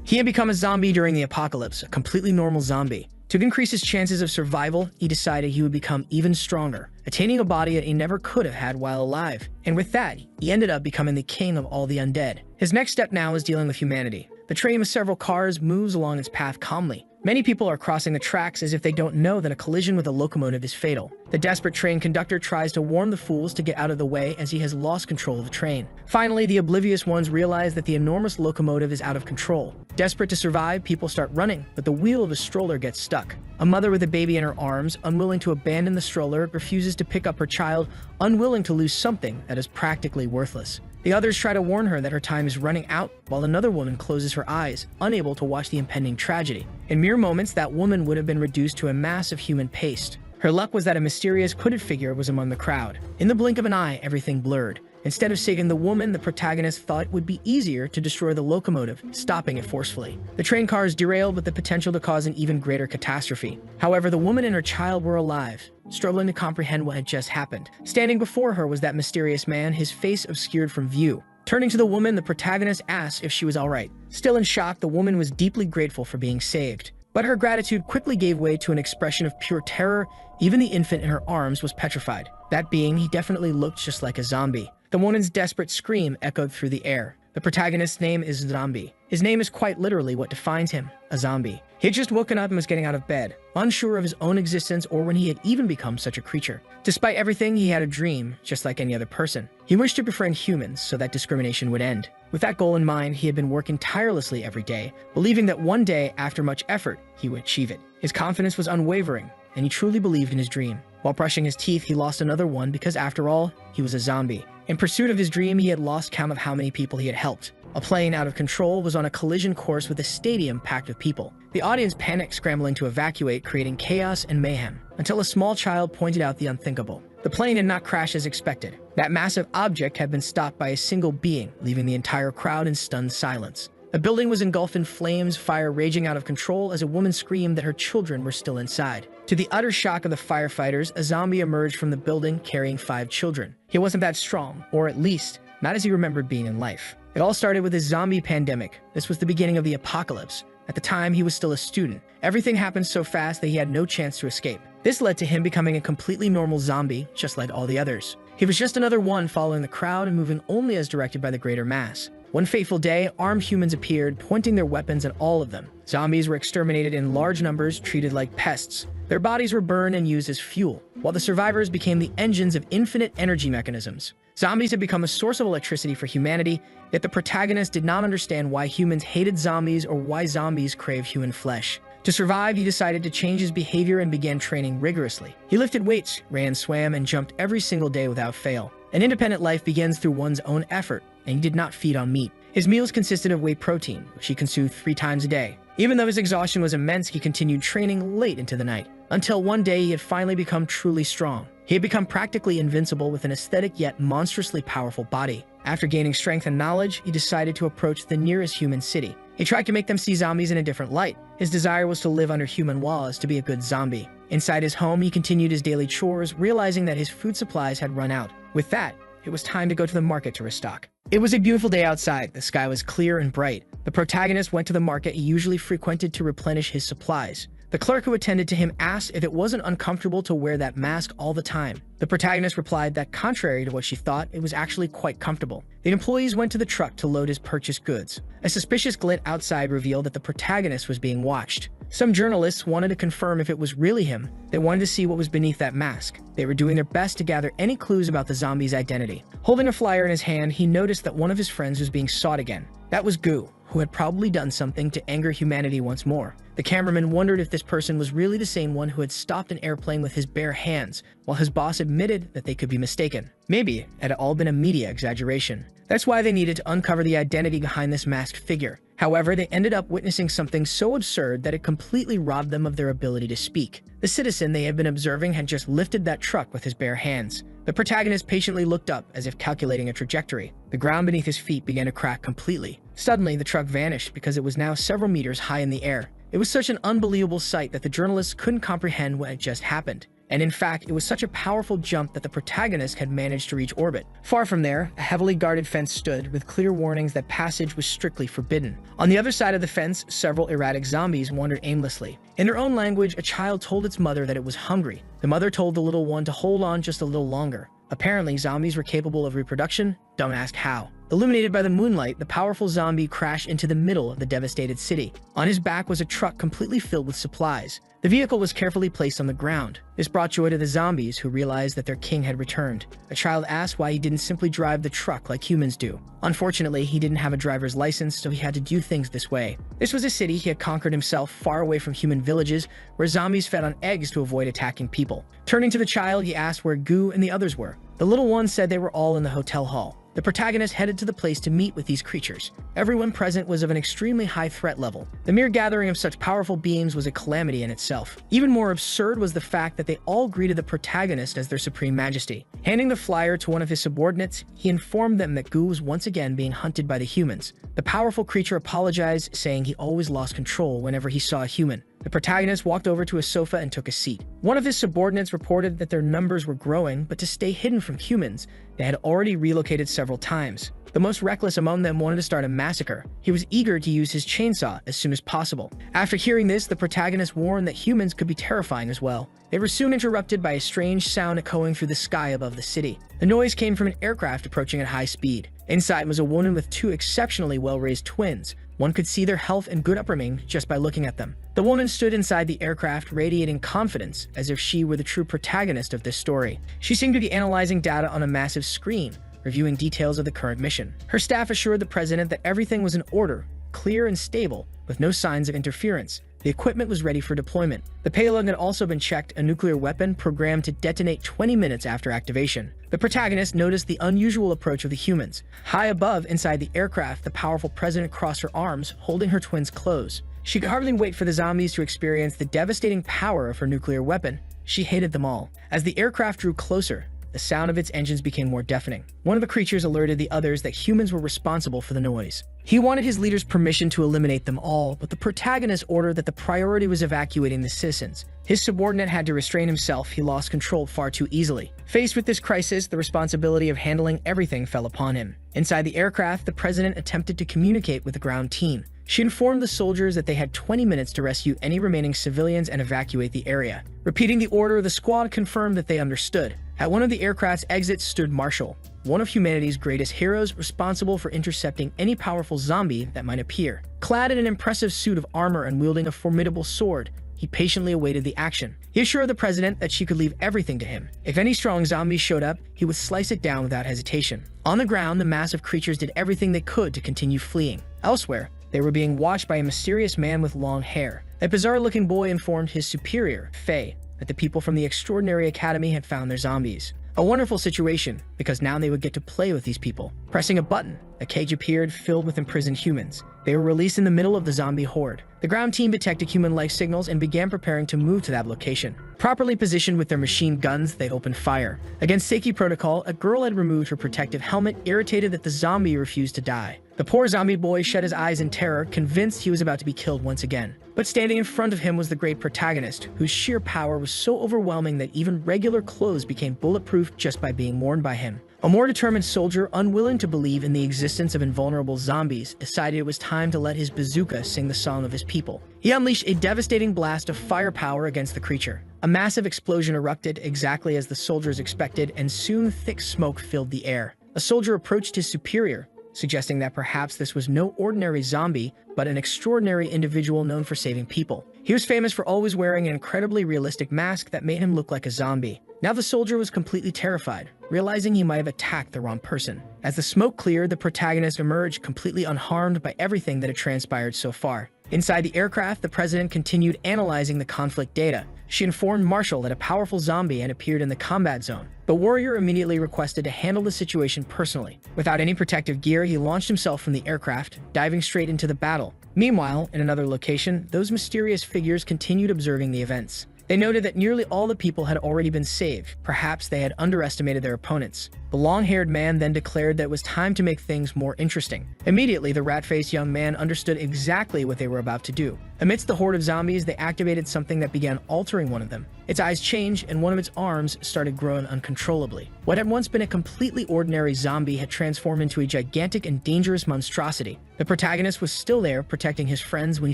He had become a zombie during the apocalypse, a completely normal zombie. To increase his chances of survival, he decided he would become even stronger, attaining a body that he never could have had while alive. And with that, he ended up becoming the king of all the undead. His next step now is dealing with humanity. The train with several cars moves along its path calmly. Many people are crossing the tracks as if they don't know that a collision with a locomotive is fatal. The desperate train conductor tries to warn the fools to get out of the way as he has lost control of the train. Finally, the oblivious ones realize that the enormous locomotive is out of control. Desperate to survive, people start running, but the wheel of a stroller gets stuck. A mother with a baby in her arms, unwilling to abandon the stroller, refuses to pick up her child, unwilling to lose something that is practically worthless. The others try to warn her that her time is running out, while another woman closes her eyes, unable to watch the impending tragedy. In mere moments, that woman would have been reduced to a mass of human paste. Her luck was that a mysterious hooded figure was among the crowd. In the blink of an eye, everything blurred. Instead of saving the woman, the protagonist thought it would be easier to destroy the locomotive, stopping it forcefully. The train cars derailed with the potential to cause an even greater catastrophe. However, the woman and her child were alive, struggling to comprehend what had just happened. Standing before her was that mysterious man, his face obscured from view. Turning to the woman, the protagonist asked if she was all right. Still in shock, the woman was deeply grateful for being saved. But her gratitude quickly gave way to an expression of pure terror. Even the infant in her arms was petrified. That being, he definitely looked just like a zombie. The woman's desperate scream echoed through the air. The protagonist's name is Zombie. His name is quite literally what defines him, a zombie. He had just woken up and was getting out of bed, unsure of his own existence or when he had even become such a creature. Despite everything, he had a dream, just like any other person. He wished to befriend humans so that discrimination would end. With that goal in mind, he had been working tirelessly every day, believing that one day, after much effort, he would achieve it. His confidence was unwavering, and he truly believed in his dream. While brushing his teeth, he lost another one because, after all, he was a zombie. In pursuit of his dream, he had lost count of how many people he had helped. A plane out of control was on a collision course with a stadium packed with people. The audience panicked, scrambling to evacuate, creating chaos and mayhem, until a small child pointed out the unthinkable. The plane had not crashed as expected. That massive object had been stopped by a single being, leaving the entire crowd in stunned silence. The building was engulfed in flames, fire raging out of control as a woman screamed that her children were still inside. To the utter shock of the firefighters, a zombie emerged from the building carrying 5 children. He wasn't that strong, or at least, not as he remembered being in life. It all started with his zombie pandemic. This was the beginning of the apocalypse. At the time, he was still a student. Everything happened so fast that he had no chance to escape. This led to him becoming a completely normal zombie, just like all the others. He was just another one following the crowd and moving only as directed by the greater mass. One fateful day, armed humans appeared, pointing their weapons at all of them. Zombies were exterminated in large numbers, treated like pests. Their bodies were burned and used as fuel, while the survivors became the engines of infinite energy mechanisms. Zombies had become a source of electricity for humanity, yet the protagonist did not understand why humans hated zombies or why zombies craved human flesh. To survive, he decided to change his behavior and began training rigorously. He lifted weights, ran, swam, and jumped every single day without fail. An independent life begins through one's own effort, and he did not feed on meat. His meals consisted of whey protein, which he consumed 3 times a day. Even though his exhaustion was immense, he continued training late into the night, until one day he had finally become truly strong. He had become practically invincible with an aesthetic yet monstrously powerful body. After gaining strength and knowledge, he decided to approach the nearest human city. He tried to make them see zombies in a different light. His desire was to live under human laws, to be a good zombie. Inside his home, he continued his daily chores, realizing that his food supplies had run out. With that, it was time to go to the market to restock. It was a beautiful day outside. The sky was clear and bright. The protagonist went to the market he usually frequented to replenish his supplies. The clerk who attended to him asked if it wasn't uncomfortable to wear that mask all the time. The protagonist replied that, contrary to what she thought, it was actually quite comfortable. The employees went to the truck to load his purchased goods. A suspicious glint outside revealed that the protagonist was being watched. Some journalists wanted to confirm if it was really him. They wanted to see what was beneath that mask. They were doing their best to gather any clues about the zombie's identity. Holding a flyer in his hand, he noticed that one of his friends was being sought again. That was Goo, who had probably done something to anger humanity once more. The cameraman wondered if this person was really the same one who had stopped an airplane with his bare hands, while his boss admitted that they could be mistaken. Maybe it had all been a media exaggeration. That's why they needed to uncover the identity behind this masked figure. However, they ended up witnessing something so absurd that it completely robbed them of their ability to speak. The citizen they had been observing had just lifted that truck with his bare hands. The protagonist patiently looked up, as if calculating a trajectory. The ground beneath his feet began to crack completely. Suddenly, the truck vanished because it was now several meters high in the air. It was such an unbelievable sight that the journalists couldn't comprehend what had just happened. and in fact, it was such a powerful jump that the protagonist had managed to reach orbit. Far from there, a heavily guarded fence stood, with clear warnings that passage was strictly forbidden. On the other side of the fence, several erratic zombies wandered aimlessly. In their own language, a child told its mother that it was hungry. The mother told the little one to hold on just a little longer. Apparently, zombies were capable of reproduction. Don't ask how. Illuminated by the moonlight, the powerful zombie crashed into the middle of the devastated city. On his back was a truck completely filled with supplies. The vehicle was carefully placed on the ground. This brought joy to the zombies, who realized that their king had returned. A child asked why he didn't simply drive the truck like humans do. Unfortunately, he didn't have a driver's license, so he had to do things this way. This was a city he had conquered himself, far away from human villages, where zombies fed on eggs to avoid attacking people. Turning to the child, he asked where Goo and the others were. The little one said they were all in the hotel hall. The protagonist headed to the place to meet with these creatures. Everyone present was of an extremely high threat level. The mere gathering of such powerful beings was a calamity in itself. Even more absurd was the fact that they all greeted the protagonist as their supreme majesty. Handing the flyer to one of his subordinates, he informed them that Goo was once again being hunted by the humans. The powerful creature apologized, saying he always lost control whenever he saw a human. The protagonist walked over to a sofa and took a seat. One of his subordinates reported that their numbers were growing, but to stay hidden from humans, they had already relocated several times. The most reckless among them wanted to start a massacre. He was eager to use his chainsaw as soon as possible. After hearing this, the protagonist warned that humans could be terrifying as well. They were soon interrupted by a strange sound echoing through the sky above the city. The noise came from an aircraft approaching at high speed. Inside was a woman with two exceptionally well-raised twins. One could see their health and good upbringing just by looking at them. The woman stood inside the aircraft, radiating confidence, as if she were the true protagonist of this story. She seemed to be analyzing data on a massive screen, reviewing details of the current mission. Her staff assured the president that everything was in order, clear and stable, with no signs of interference. The equipment was ready for deployment. The payload had also been checked, a nuclear weapon programmed to detonate 20 minutes after activation. The protagonist noticed the unusual approach of the humans. High above, inside the aircraft, the powerful president crossed her arms, holding her twins close. She could hardly wait for the zombies to experience the devastating power of her nuclear weapon. She hated them all. As the aircraft drew closer, the sound of its engines became more deafening. One of the creatures alerted the others that humans were responsible for the noise. He wanted his leader's permission to eliminate them all, but the protagonist ordered that the priority was evacuating the citizens. His subordinate had to restrain himself. He lost control far too easily. Faced with this crisis, the responsibility of handling everything fell upon him. Inside the aircraft, the president attempted to communicate with the ground team. She informed the soldiers that they had 20 minutes to rescue any remaining civilians and evacuate the area. Repeating the order, the squad confirmed that they understood. At one of the aircraft's exits stood Marshall, one of humanity's greatest heroes, responsible for intercepting any powerful zombie that might appear. Clad in an impressive suit of armor and wielding a formidable sword, he patiently awaited the action. He assured the president that she could leave everything to him. If any strong zombies showed up, he would slice it down without hesitation. On the ground, the massive creatures did everything they could to continue fleeing. Elsewhere, they were being watched by a mysterious man with long hair. A bizarre-looking boy informed his superior, Faye, that the people from the Extraordinary Academy had found their zombies. A wonderful situation, because now they would get to play with these people. Pressing a button, a cage appeared filled with imprisoned humans. They were released in the middle of the zombie horde. The ground team detected human life signals and began preparing to move to that location. Properly positioned with their machine guns, they opened fire. Against safety protocol, a girl had removed her protective helmet, irritated that the zombie refused to die. The poor zombie boy shut his eyes in terror, convinced he was about to be killed once again. But standing in front of him was the great protagonist, whose sheer power was so overwhelming that even regular clothes became bulletproof just by being worn by him. A more determined soldier, unwilling to believe in the existence of invulnerable zombies, decided it was time to let his bazooka sing the song of his people. He unleashed a devastating blast of firepower against the creature. A massive explosion erupted exactly as the soldiers expected, and soon thick smoke filled the air. A soldier approached his superior, suggesting that perhaps this was no ordinary zombie, but an extraordinary individual known for saving people. He was famous for always wearing an incredibly realistic mask that made him look like a zombie. Now the soldier was completely terrified, realizing he might have attacked the wrong person. As the smoke cleared, the protagonist emerged completely unharmed by everything that had transpired so far. Inside the aircraft, the president continued analyzing the conflict data. She informed Marshall that a powerful zombie had appeared in the combat zone. The warrior immediately requested to handle the situation personally. Without any protective gear, he launched himself from the aircraft, diving straight into the battle. Meanwhile, in another location, those mysterious figures continued observing the events. They noted that nearly all the people had already been saved. Perhaps they had underestimated their opponents. The long-haired man then declared that it was time to make things more interesting. Immediately, the rat-faced young man understood exactly what they were about to do. Amidst the horde of zombies, they activated something that began altering one of them. Its eyes changed, and one of its arms started growing uncontrollably. What had once been a completely ordinary zombie had transformed into a gigantic and dangerous monstrosity. The protagonist was still there, protecting his friends when he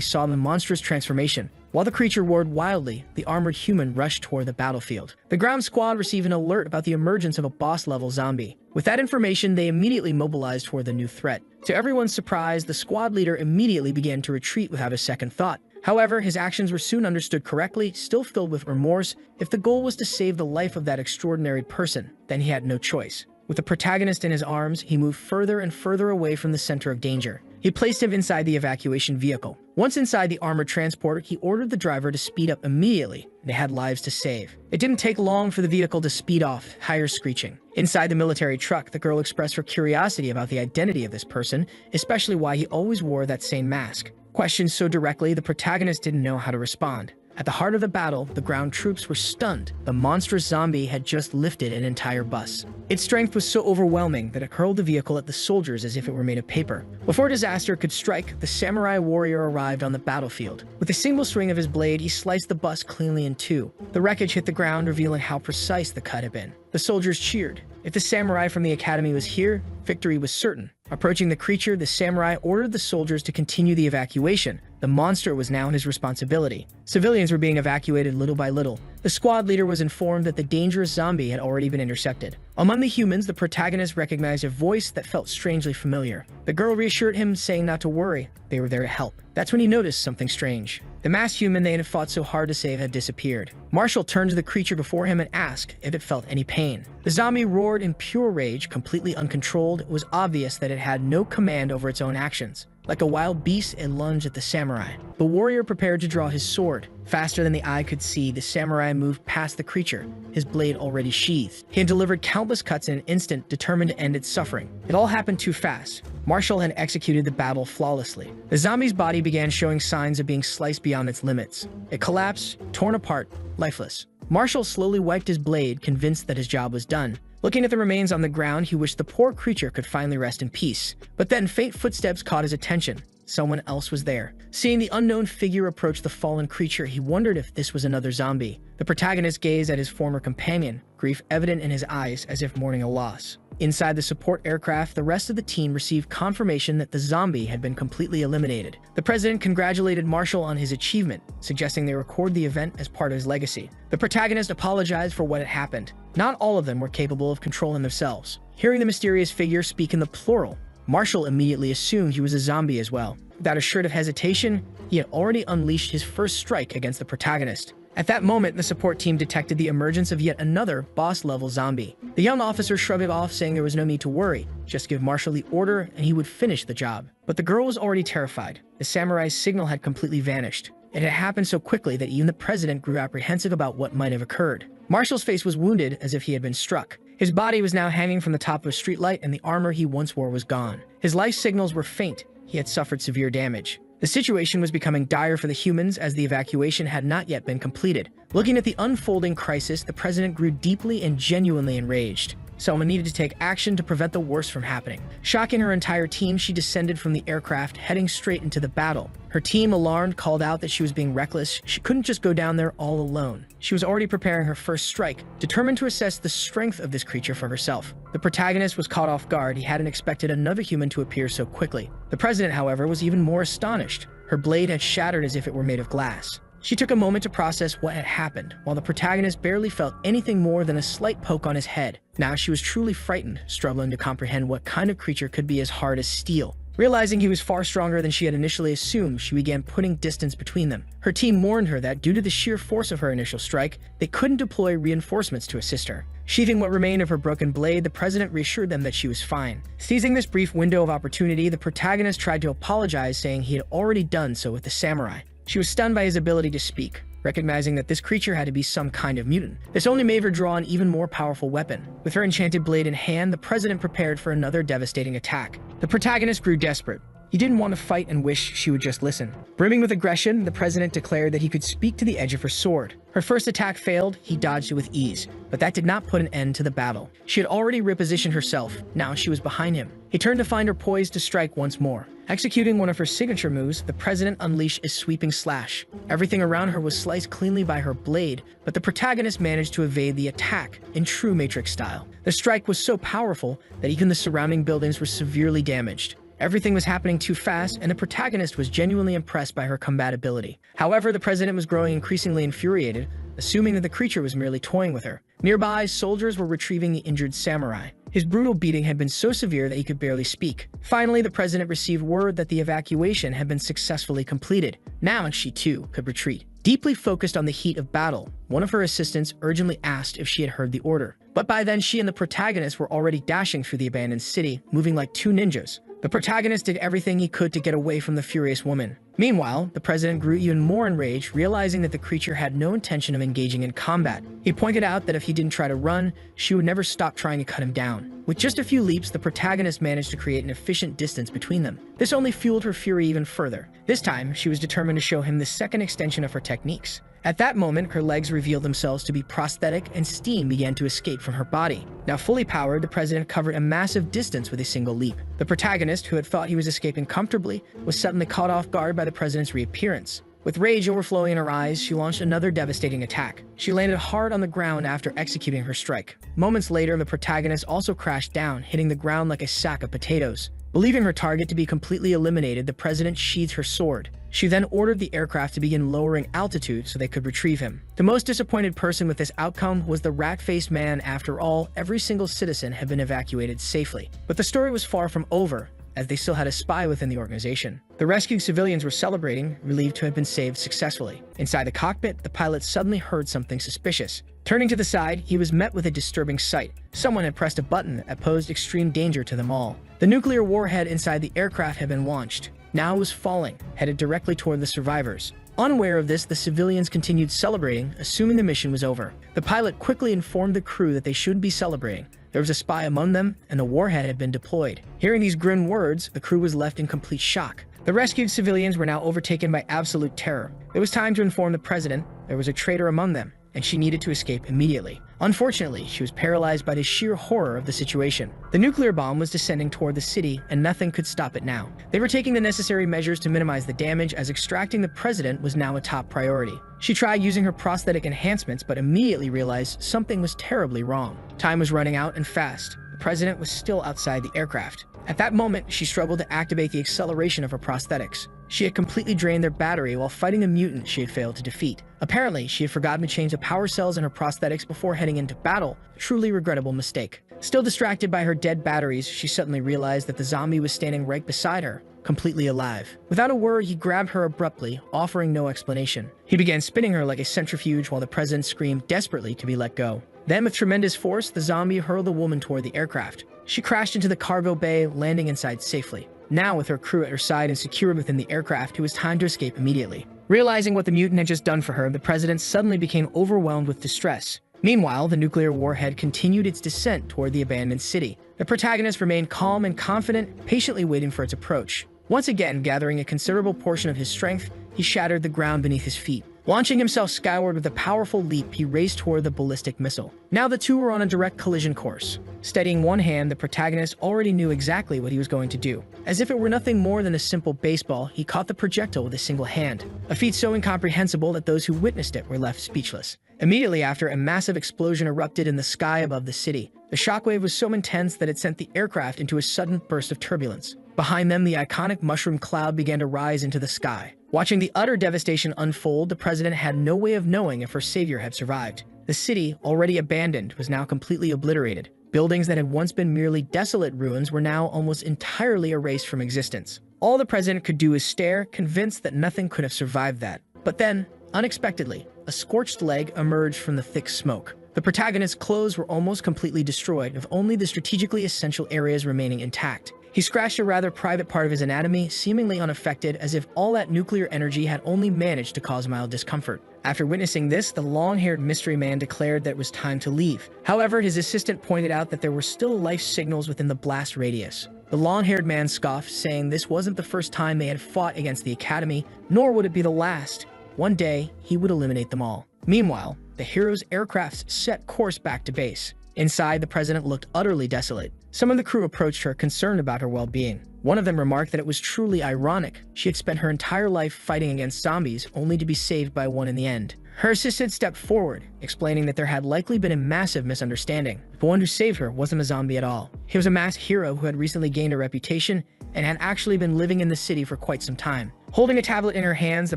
saw the monstrous transformation. While the creature roared wildly, the armored human rushed toward the battlefield. The ground squad received an alert about the emergence of a boss-level zombie. With that information, they immediately mobilized toward the new threat. To everyone's surprise, the squad leader immediately began to retreat without a second thought. However, his actions were soon understood correctly, still filled with remorse. If the goal was to save the life of that extraordinary person, then he had no choice. With the protagonist in his arms, he moved further and further away from the center of danger. He placed him inside the evacuation vehicle. Once inside the armored transporter, he ordered the driver to speed up immediately. They had lives to save. It didn't take long for the vehicle to speed off, tires screeching. Inside the military truck, the girl expressed her curiosity about the identity of this person, especially why he always wore that same mask. Questioned so directly, the protagonist didn't know how to respond. At the heart of the battle, the ground troops were stunned. The monstrous zombie had just lifted an entire bus. Its strength was so overwhelming that it hurled the vehicle at the soldiers as if it were made of paper. Before disaster could strike, the samurai warrior arrived on the battlefield. With a single swing of his blade, he sliced the bus cleanly in two. The wreckage hit the ground, revealing how precise the cut had been. The soldiers cheered. If the samurai from the academy was here, victory was certain. Approaching the creature, the samurai ordered the soldiers to continue the evacuation. The monster was now his responsibility. Civilians were being evacuated little by little. The squad leader was informed that the dangerous zombie had already been intercepted. Among the humans, the protagonist recognized a voice that felt strangely familiar. The girl reassured him, saying not to worry. They were there to help. That's when he noticed something strange. The masked human they had fought so hard to save had disappeared. Marshall turned to the creature before him and asked if it felt any pain. The zombie roared in pure rage, completely uncontrolled. It was obvious that it had no command over its own actions. Like a wild beast, it lunged at the samurai. The warrior prepared to draw his sword. Faster than the eye could see, the samurai moved past the creature, his blade already sheathed. He had delivered countless cuts in an instant, determined to end its suffering. It all happened too fast. Marshall had executed the battle flawlessly. The zombie's body began showing signs of being sliced beyond its limits. It collapsed, torn apart, lifeless. Marshall slowly wiped his blade, convinced that his job was done. Looking at the remains on the ground, he wished the poor creature could finally rest in peace. But then faint footsteps caught his attention. Someone else was there. Seeing the unknown figure approach the fallen creature, he wondered if this was another zombie. The protagonist gazed at his former companion, grief evident in his eyes as if mourning a loss. Inside the support aircraft, the rest of the team received confirmation that the zombie had been completely eliminated. The president congratulated Marshall on his achievement, suggesting they record the event as part of his legacy. The protagonist apologized for what had happened. Not all of them were capable of controlling themselves. Hearing the mysterious figure speak in the plural, Marshall immediately assumed he was a zombie as well. Without a shred of hesitation, he had already unleashed his first strike against the protagonist. At that moment, the support team detected the emergence of yet another boss-level zombie. The young officer shrugged it off, saying there was no need to worry. Just give Marshall the order and he would finish the job. But the girl was already terrified. The samurai's signal had completely vanished. It had happened so quickly that even the president grew apprehensive about what might have occurred. Marshall's face was wounded as if he had been struck. His body was now hanging from the top of a streetlight, and the armor he once wore was gone. His life signals were faint. He had suffered severe damage. The situation was becoming dire for the humans as the evacuation had not yet been completed. Looking at the unfolding crisis, the president grew deeply and genuinely enraged. Someone needed to take action to prevent the worst from happening. Shocking her entire team, she descended from the aircraft, heading straight into the battle. Her team, alarmed, called out that she was being reckless. She couldn't just go down there all alone. She was already preparing her first strike, determined to assess the strength of this creature for herself. The protagonist was caught off guard. He hadn't expected another human to appear so quickly. The president, however, was even more astonished. Her blade had shattered as if it were made of glass. She took a moment to process what had happened, while the protagonist barely felt anything more than a slight poke on his head. Now she was truly frightened, struggling to comprehend what kind of creature could be as hard as steel. Realizing he was far stronger than she had initially assumed, she began putting distance between them. Her team warned her that due to the sheer force of her initial strike, they couldn't deploy reinforcements to assist her. Sheathing what remained of her broken blade, the president reassured them that she was fine. Seizing this brief window of opportunity, the protagonist tried to apologize, saying he had already done so with the samurai. She was stunned by his ability to speak, recognizing that this creature had to be some kind of mutant. This only made her draw an even more powerful weapon. With her enchanted blade in hand, the president prepared for another devastating attack. The protagonist grew desperate. He didn't want to fight and wished she would just listen. Brimming with aggression, the president declared that he could speak to the edge of her sword. Her first attack failed, he dodged it with ease, but that did not put an end to the battle. She had already repositioned herself, now she was behind him. He turned to find her poised to strike once more. Executing one of her signature moves, the president unleashed a sweeping slash. Everything around her was sliced cleanly by her blade, but the protagonist managed to evade the attack in true Matrix style. The strike was so powerful that even the surrounding buildings were severely damaged. Everything was happening too fast, and the protagonist was genuinely impressed by her combatability. However, the president was growing increasingly infuriated, assuming that the creature was merely toying with her. Nearby, soldiers were retrieving the injured samurai. His brutal beating had been so severe that he could barely speak. Finally, the president received word that the evacuation had been successfully completed. Now she too could retreat. Deeply focused on the heat of battle, one of her assistants urgently asked if she had heard the order. But by then, she and the protagonist were already dashing through the abandoned city, moving like two ninjas. The protagonist did everything he could to get away from the furious woman. Meanwhile, the president grew even more enraged, realizing that the creature had no intention of engaging in combat. He pointed out that if he didn't try to run, she would never stop trying to cut him down. With just a few leaps, the protagonist managed to create an efficient distance between them. This only fueled her fury even further. This time, she was determined to show him the second extension of her techniques. At that moment, her legs revealed themselves to be prosthetic and steam began to escape from her body. Now fully powered, the president covered a massive distance with a single leap. The protagonist, who had thought he was escaping comfortably, was suddenly caught off guard by the president's reappearance. With rage overflowing in her eyes, she launched another devastating attack. She landed hard on the ground after executing her strike. Moments later, the protagonist also crashed down, hitting the ground like a sack of potatoes. Believing her target to be completely eliminated, the president sheathed her sword. She then ordered the aircraft to begin lowering altitude so they could retrieve him. The most disappointed person with this outcome was the rat-faced man. After all, every single citizen had been evacuated safely. But the story was far from over, as they still had a spy within the organization. The rescued civilians were celebrating, relieved to have been saved successfully. Inside the cockpit, the pilot suddenly heard something suspicious. Turning to the side, he was met with a disturbing sight. Someone had pressed a button that posed extreme danger to them all. The nuclear warhead inside the aircraft had been launched. Now it was falling, headed directly toward the survivors. Unaware of this, the civilians continued celebrating, assuming the mission was over. The pilot quickly informed the crew that they shouldn't be celebrating. There was a spy among them, and the warhead had been deployed. Hearing these grim words, the crew was left in complete shock. The rescued civilians were now overtaken by absolute terror. It was time to inform the president there was a traitor among them, and she needed to escape immediately. Unfortunately, she was paralyzed by the sheer horror of the situation. The nuclear bomb was descending toward the city, and nothing could stop it now. They were taking the necessary measures to minimize the damage, as extracting the president was now a top priority. She tried using her prosthetic enhancements, but immediately realized something was terribly wrong. Time was running out and fast. The president was still outside the aircraft. At that moment, she struggled to activate the acceleration of her prosthetics. She had completely drained their battery while fighting a mutant she had failed to defeat. Apparently, she had forgotten to change the power cells in her prosthetics before heading into battle, a truly regrettable mistake. Still distracted by her dead batteries, she suddenly realized that the zombie was standing right beside her, completely alive. Without a word, he grabbed her abruptly, offering no explanation. He began spinning her like a centrifuge while the president screamed desperately to be let go. Then, with tremendous force, the zombie hurled the woman toward the aircraft. She crashed into the cargo bay, landing inside safely. Now, with her crew at her side and secured within the aircraft, it was time to escape immediately. Realizing what the mutant had just done for her, the president suddenly became overwhelmed with distress. Meanwhile, the nuclear warhead continued its descent toward the abandoned city. The protagonist remained calm and confident, patiently waiting for its approach. Once again, gathering a considerable portion of his strength, he shattered the ground beneath his feet. Launching himself skyward with a powerful leap, he raced toward the ballistic missile. Now the two were on a direct collision course. Steadying one hand, the protagonist already knew exactly what he was going to do. As if it were nothing more than a simple baseball, he caught the projectile with a single hand, a feat so incomprehensible that those who witnessed it were left speechless. Immediately after, a massive explosion erupted in the sky above the city. The shockwave was so intense that it sent the aircraft into a sudden burst of turbulence. Behind them, the iconic mushroom cloud began to rise into the sky. Watching the utter devastation unfold, the president had no way of knowing if her savior had survived. The city, already abandoned, was now completely obliterated. Buildings that had once been merely desolate ruins were now almost entirely erased from existence. All the president could do is stare, convinced that nothing could have survived that. But then, unexpectedly, a scorched leg emerged from the thick smoke. The protagonist's clothes were almost completely destroyed, with only the strategically essential areas remaining intact. He scratched a rather private part of his anatomy, seemingly unaffected, as if all that nuclear energy had only managed to cause mild discomfort. After witnessing this, the long-haired mystery man declared that it was time to leave. However, his assistant pointed out that there were still life signals within the blast radius. The long-haired man scoffed, saying this wasn't the first time they had fought against the Academy, nor would it be the last. One day, he would eliminate them all. Meanwhile, the hero's aircrafts set course back to base. Inside, the president looked utterly desolate. Some of the crew approached her, concerned about her well-being. One of them remarked that it was truly ironic. She had spent her entire life fighting against zombies, only to be saved by one in the end. Her assistant stepped forward, explaining that there had likely been a massive misunderstanding. The one who saved her wasn't a zombie at all. He was a masked hero who had recently gained a reputation and had actually been living in the city for quite some time. Holding a tablet in her hands, the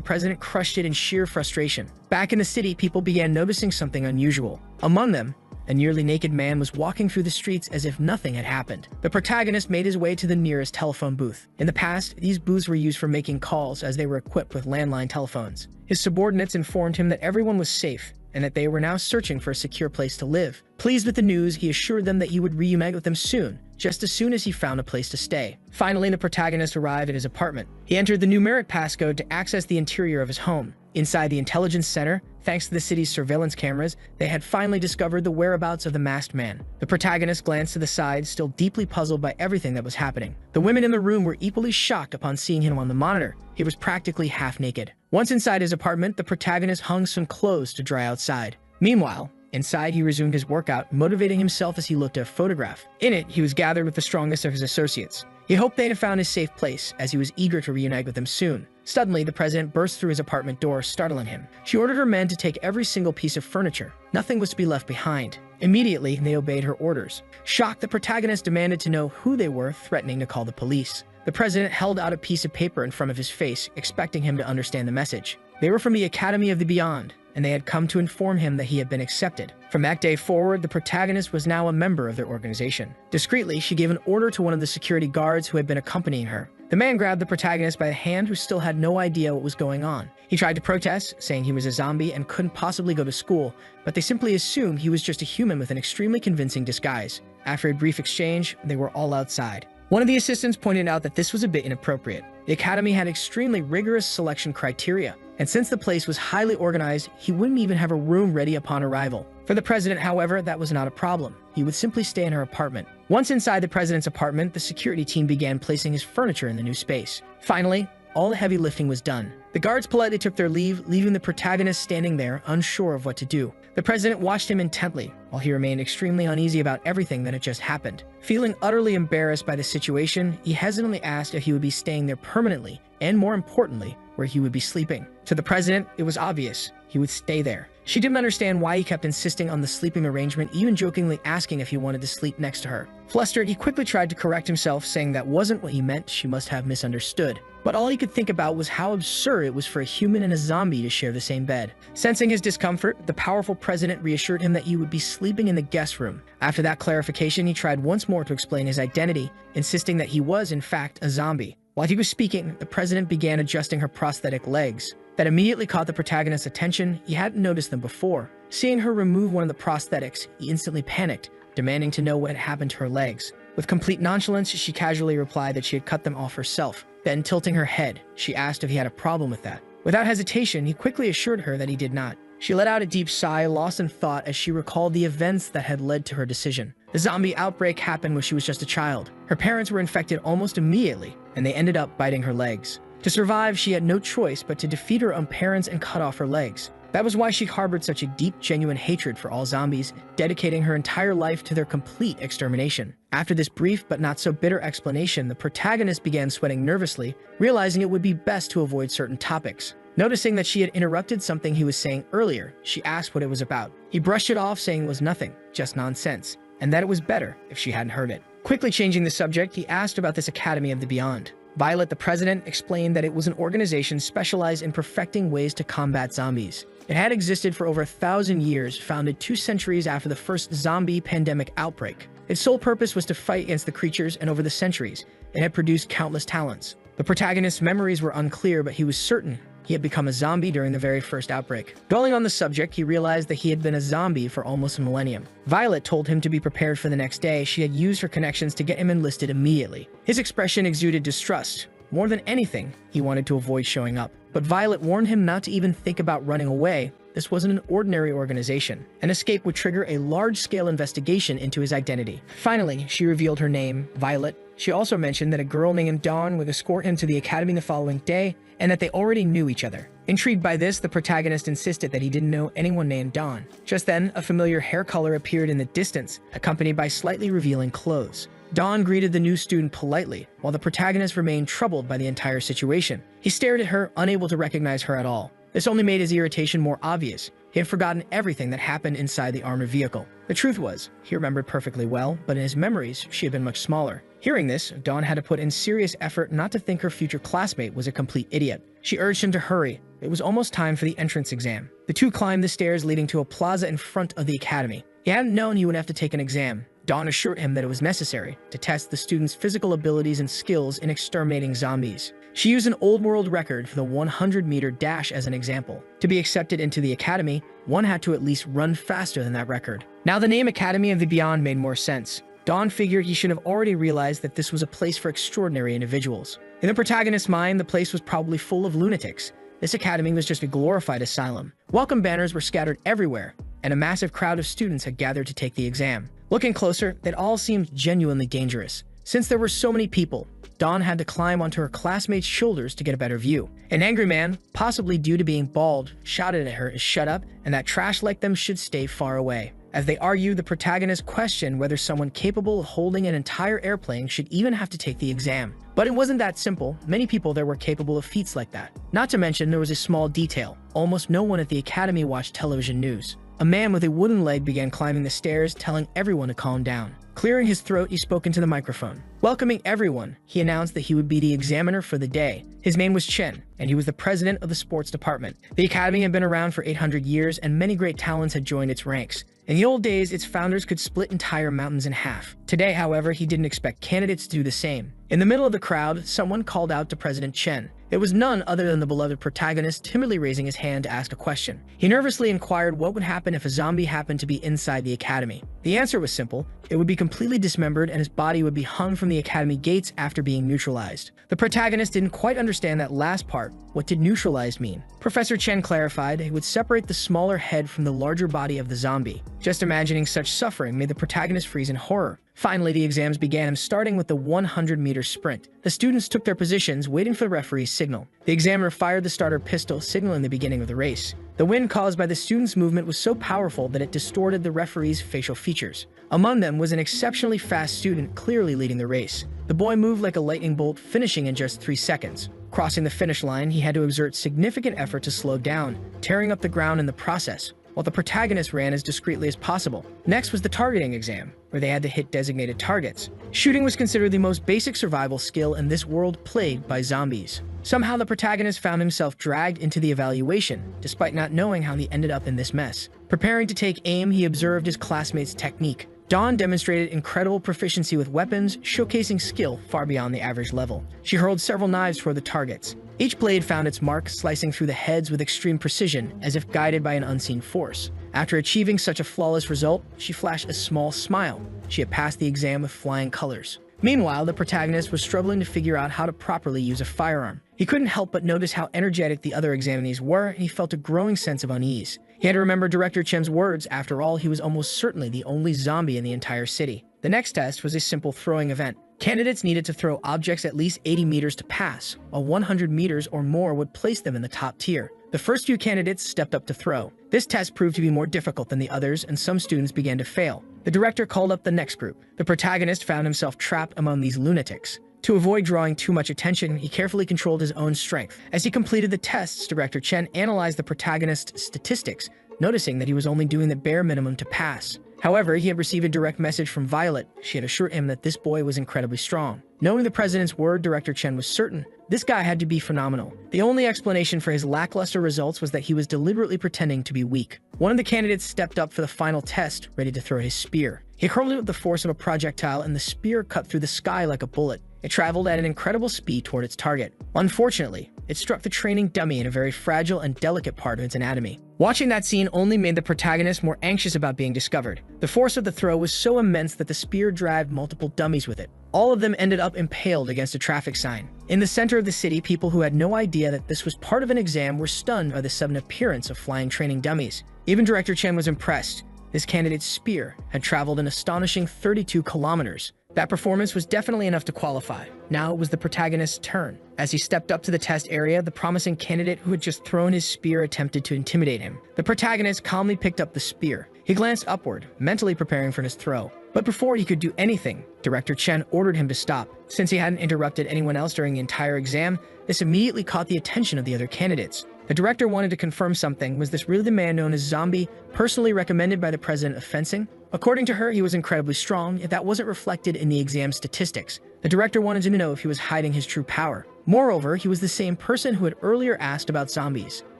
president crushed it in sheer frustration. Back in the city, people began noticing something unusual. Among them, a nearly naked man was walking through the streets as if nothing had happened. The protagonist made his way to the nearest telephone booth. In the past, these booths were used for making calls as they were equipped with landline telephones. His subordinates informed him that everyone was safe and that they were now searching for a secure place to live. Pleased with the news, he assured them that he would reunite with them soon, just as soon as he found a place to stay. Finally, the protagonist arrived at his apartment. He entered the numeric passcode to access the interior of his home. Inside the intelligence center, thanks to the city's surveillance cameras, they had finally discovered the whereabouts of the masked man. The protagonist glanced to the side, still deeply puzzled by everything that was happening. The women in the room were equally shocked upon seeing him on the monitor. He was practically half naked. Once inside his apartment, the protagonist hung some clothes to dry outside. Meanwhile, inside, he resumed his workout, motivating himself as he looked at a photograph. In it, he was gathered with the strongest of his associates. He hoped they had found his safe place, as he was eager to reunite with them soon. Suddenly, the president burst through his apartment door, startling him. She ordered her men to take every single piece of furniture. Nothing was to be left behind. Immediately, they obeyed her orders. Shocked, the protagonist demanded to know who they were, threatening to call the police. The president held out a piece of paper in front of his face, expecting him to understand the message. They were from the Academy of the Beyond, and they had come to inform him that he had been accepted. From that day forward, the protagonist was now a member of their organization. Discreetly, she gave an order to one of the security guards who had been accompanying her. The man grabbed the protagonist by the hand, who still had no idea what was going on. He tried to protest, saying he was a zombie and couldn't possibly go to school, but they simply assumed he was just a human with an extremely convincing disguise. After a brief exchange, they were all outside. One of the assistants pointed out that this was a bit inappropriate. The Academy had extremely rigorous selection criteria, and since the place was highly organized, he wouldn't even have a room ready upon arrival. For the president, however, that was not a problem. He would simply stay in her apartment. Once inside the president's apartment, the security team began placing his furniture in the new space. Finally, all the heavy lifting was done. The guards politely took their leave, leaving the protagonist standing there, unsure of what to do. The president watched him intently, while he remained extremely uneasy about everything that had just happened. Feeling utterly embarrassed by the situation, he hesitantly asked if he would be staying there permanently, and more importantly, where he would be sleeping. To the president, it was obvious. He would stay there. She didn't understand why he kept insisting on the sleeping arrangement, even jokingly asking if he wanted to sleep next to her. Flustered, he quickly tried to correct himself, saying that wasn't what he meant. She must have misunderstood. But all he could think about was how absurd it was for a human and a zombie to share the same bed. Sensing his discomfort, the powerful president reassured him that he would be sleeping in the guest room. After that clarification, he tried once more to explain his identity, insisting that he was, in fact, a zombie. While he was speaking, the president began adjusting her prosthetic legs. That immediately caught the protagonist's attention. He hadn't noticed them before. Seeing her remove one of the prosthetics, he instantly panicked, demanding to know what had happened to her legs. With complete nonchalance, she casually replied that she had cut them off herself. Then, tilting her head, she asked if he had a problem with that. Without hesitation, he quickly assured her that he did not. She let out a deep sigh, lost in thought as she recalled the events that had led to her decision. The zombie outbreak happened when she was just a child. Her parents were infected almost immediately, and they ended up biting her legs. To survive, she had no choice but to defeat her own parents and cut off her legs. That was why she harbored such a deep, genuine hatred for all zombies, dedicating her entire life to their complete extermination. After this brief but not so bitter explanation, the protagonist began sweating nervously, realizing it would be best to avoid certain topics. Noticing that she had interrupted something he was saying earlier, she asked what it was about. He brushed it off, saying it was nothing, just nonsense, and that it was better if she hadn't heard it. Quickly changing the subject, he asked about this Academy of the Beyond. Violet, the president, explained that it was an organization specialized in perfecting ways to combat zombies. It had existed for over 1,000 years, founded 2 centuries after the first zombie pandemic outbreak. Its sole purpose was to fight against the creatures, and over the centuries, it had produced countless talents. The protagonist's memories were unclear, but he was certain he had become a zombie during the very first outbreak. Dwelling on the subject, he realized that he had been a zombie for almost a millennium. Violet told him to be prepared for the next day. She had used her connections to get him enlisted immediately. His expression exuded distrust. More than anything, he wanted to avoid showing up. But Violet warned him not to even think about running away. This wasn't an ordinary organization. An escape would trigger a large-scale investigation into his identity. Finally, she revealed her name, Violet. She also mentioned that a girl named Dawn would escort him to the academy the following day, and that they already knew each other. Intrigued by this, the protagonist insisted that he didn't know anyone named Dawn. Just then, a familiar hair color appeared in the distance, accompanied by slightly revealing clothes. Dawn greeted the new student politely, while the protagonist remained troubled by the entire situation. He stared at her, unable to recognize her at all. This only made his irritation more obvious. He had forgotten everything that happened inside the armored vehicle. The truth was, he remembered perfectly well, but in his memories, she had been much smaller. Hearing this, Dawn had to put in serious effort not to think her future classmate was a complete idiot. She urged him to hurry. It was almost time for the entrance exam. The two climbed the stairs leading to a plaza in front of the academy. He hadn't known he would have to take an exam. Dawn assured him that it was necessary to test the student's physical abilities and skills in exterminating zombies. She used an old world record for the 100-meter dash as an example. To be accepted into the academy, one had to at least run faster than that record. Now the name Academy of the Beyond made more sense. Dawn figured he should have already realized that this was a place for extraordinary individuals. In the protagonist's mind, the place was probably full of lunatics. This academy was just a glorified asylum. Welcome banners were scattered everywhere, and a massive crowd of students had gathered to take the exam. Looking closer, it all seemed genuinely dangerous. Since there were so many people, Dawn had to climb onto her classmates' shoulders to get a better view. An angry man, possibly due to being bald, shouted at her to shut up and that trash like them should stay far away. As they argued, the protagonist questioned whether someone capable of holding an entire airplane should even have to take the exam. But it wasn't that simple. Many people there were capable of feats like that. Not to mention, there was a small detail. Almost no one at the academy watched television news. A man with a wooden leg began climbing the stairs, telling everyone to calm down. Clearing his throat, he spoke into the microphone. Welcoming everyone, he announced that he would be the examiner for the day. His name was Chen, and he was the president of the sports department. The academy had been around for 800 years, and many great talents had joined its ranks. In the old days, its founders could split entire mountains in half. Today, however, he didn't expect candidates to do the same. In the middle of the crowd, someone called out to President Chen. It was none other than the beloved protagonist, timidly raising his hand to ask a question. He nervously inquired what would happen if a zombie happened to be inside the academy. The answer was simple. It would be completely dismembered and his body would be hung from the academy gates after being neutralized. The protagonist didn't quite understand that last part. What did neutralized mean? Professor Chen clarified he would separate the smaller head from the larger body of the zombie. Just imagining such suffering made the protagonist freeze in horror. Finally, the exams began, starting with the 100-meter sprint. The students took their positions, waiting for the referee's signal. The examiner fired the starter pistol, signaling the beginning of the race. The wind caused by the students' movement was so powerful that it distorted the referee's facial features. Among them was an exceptionally fast student, clearly leading the race. The boy moved like a lightning bolt, finishing in just 3 seconds. Crossing the finish line, he had to exert significant effort to slow down, tearing up the ground in the process, while the protagonist ran as discreetly as possible. Next was the targeting exam, where they had to hit designated targets. Shooting was considered the most basic survival skill in this world plagued by zombies. Somehow the protagonist found himself dragged into the evaluation, despite not knowing how he ended up in this mess. Preparing to take aim, he observed his classmates' technique. Dawn demonstrated incredible proficiency with weapons, showcasing skill far beyond the average level. She hurled several knives toward the targets. Each blade found its mark, slicing through the heads with extreme precision, as if guided by an unseen force. After achieving such a flawless result, she flashed a small smile. She had passed the exam with flying colors. Meanwhile, the protagonist was struggling to figure out how to properly use a firearm. He couldn't help but notice how energetic the other examinees were, and he felt a growing sense of unease. He had to remember Director Chen's words. After all, he was almost certainly the only zombie in the entire city. The next test was a simple throwing event. Candidates needed to throw objects at least 80 meters to pass, while 100 meters or more would place them in the top tier. The first few candidates stepped up to throw. This test proved to be more difficult than the others, and some students began to fail. The director called up the next group. The protagonist found himself trapped among these lunatics. To avoid drawing too much attention, he carefully controlled his own strength. As he completed the tests, Director Chen analyzed the protagonist's statistics, noticing that he was only doing the bare minimum to pass. However, he had received a direct message from Violet. She had assured him that this boy was incredibly strong. Knowing the president's word, Director Chen was certain this guy had to be phenomenal. The only explanation for his lackluster results was that he was deliberately pretending to be weak. One of the candidates stepped up for the final test, ready to throw his spear. He hurled it with the force of a projectile, and the spear cut through the sky like a bullet. It traveled at an incredible speed toward its target. Unfortunately, it struck the training dummy in a very fragile and delicate part of its anatomy. Watching that scene only made the protagonist more anxious about being discovered. The force of the throw was so immense that the spear dragged multiple dummies with it. All of them ended up impaled against a traffic sign. In the center of the city, people who had no idea that this was part of an exam were stunned by the sudden appearance of flying training dummies. Even Director Chen was impressed. This candidate's spear had traveled an astonishing 32 kilometers. That performance was definitely enough to qualify. Now it was the protagonist's turn. As he stepped up to the test area, the promising candidate who had just thrown his spear attempted to intimidate him. The protagonist calmly picked up the spear. He glanced upward, mentally preparing for his throw. But before he could do anything, Director Chen ordered him to stop. Since he hadn't interrupted anyone else during the entire exam, this immediately caught the attention of the other candidates. The director wanted to confirm something. Was this really the man known as Zombie, personally recommended by the president of fencing? According to her, he was incredibly strong, yet that wasn't reflected in the exam statistics. The director wanted to know if he was hiding his true power. Moreover, he was the same person who had earlier asked about zombies.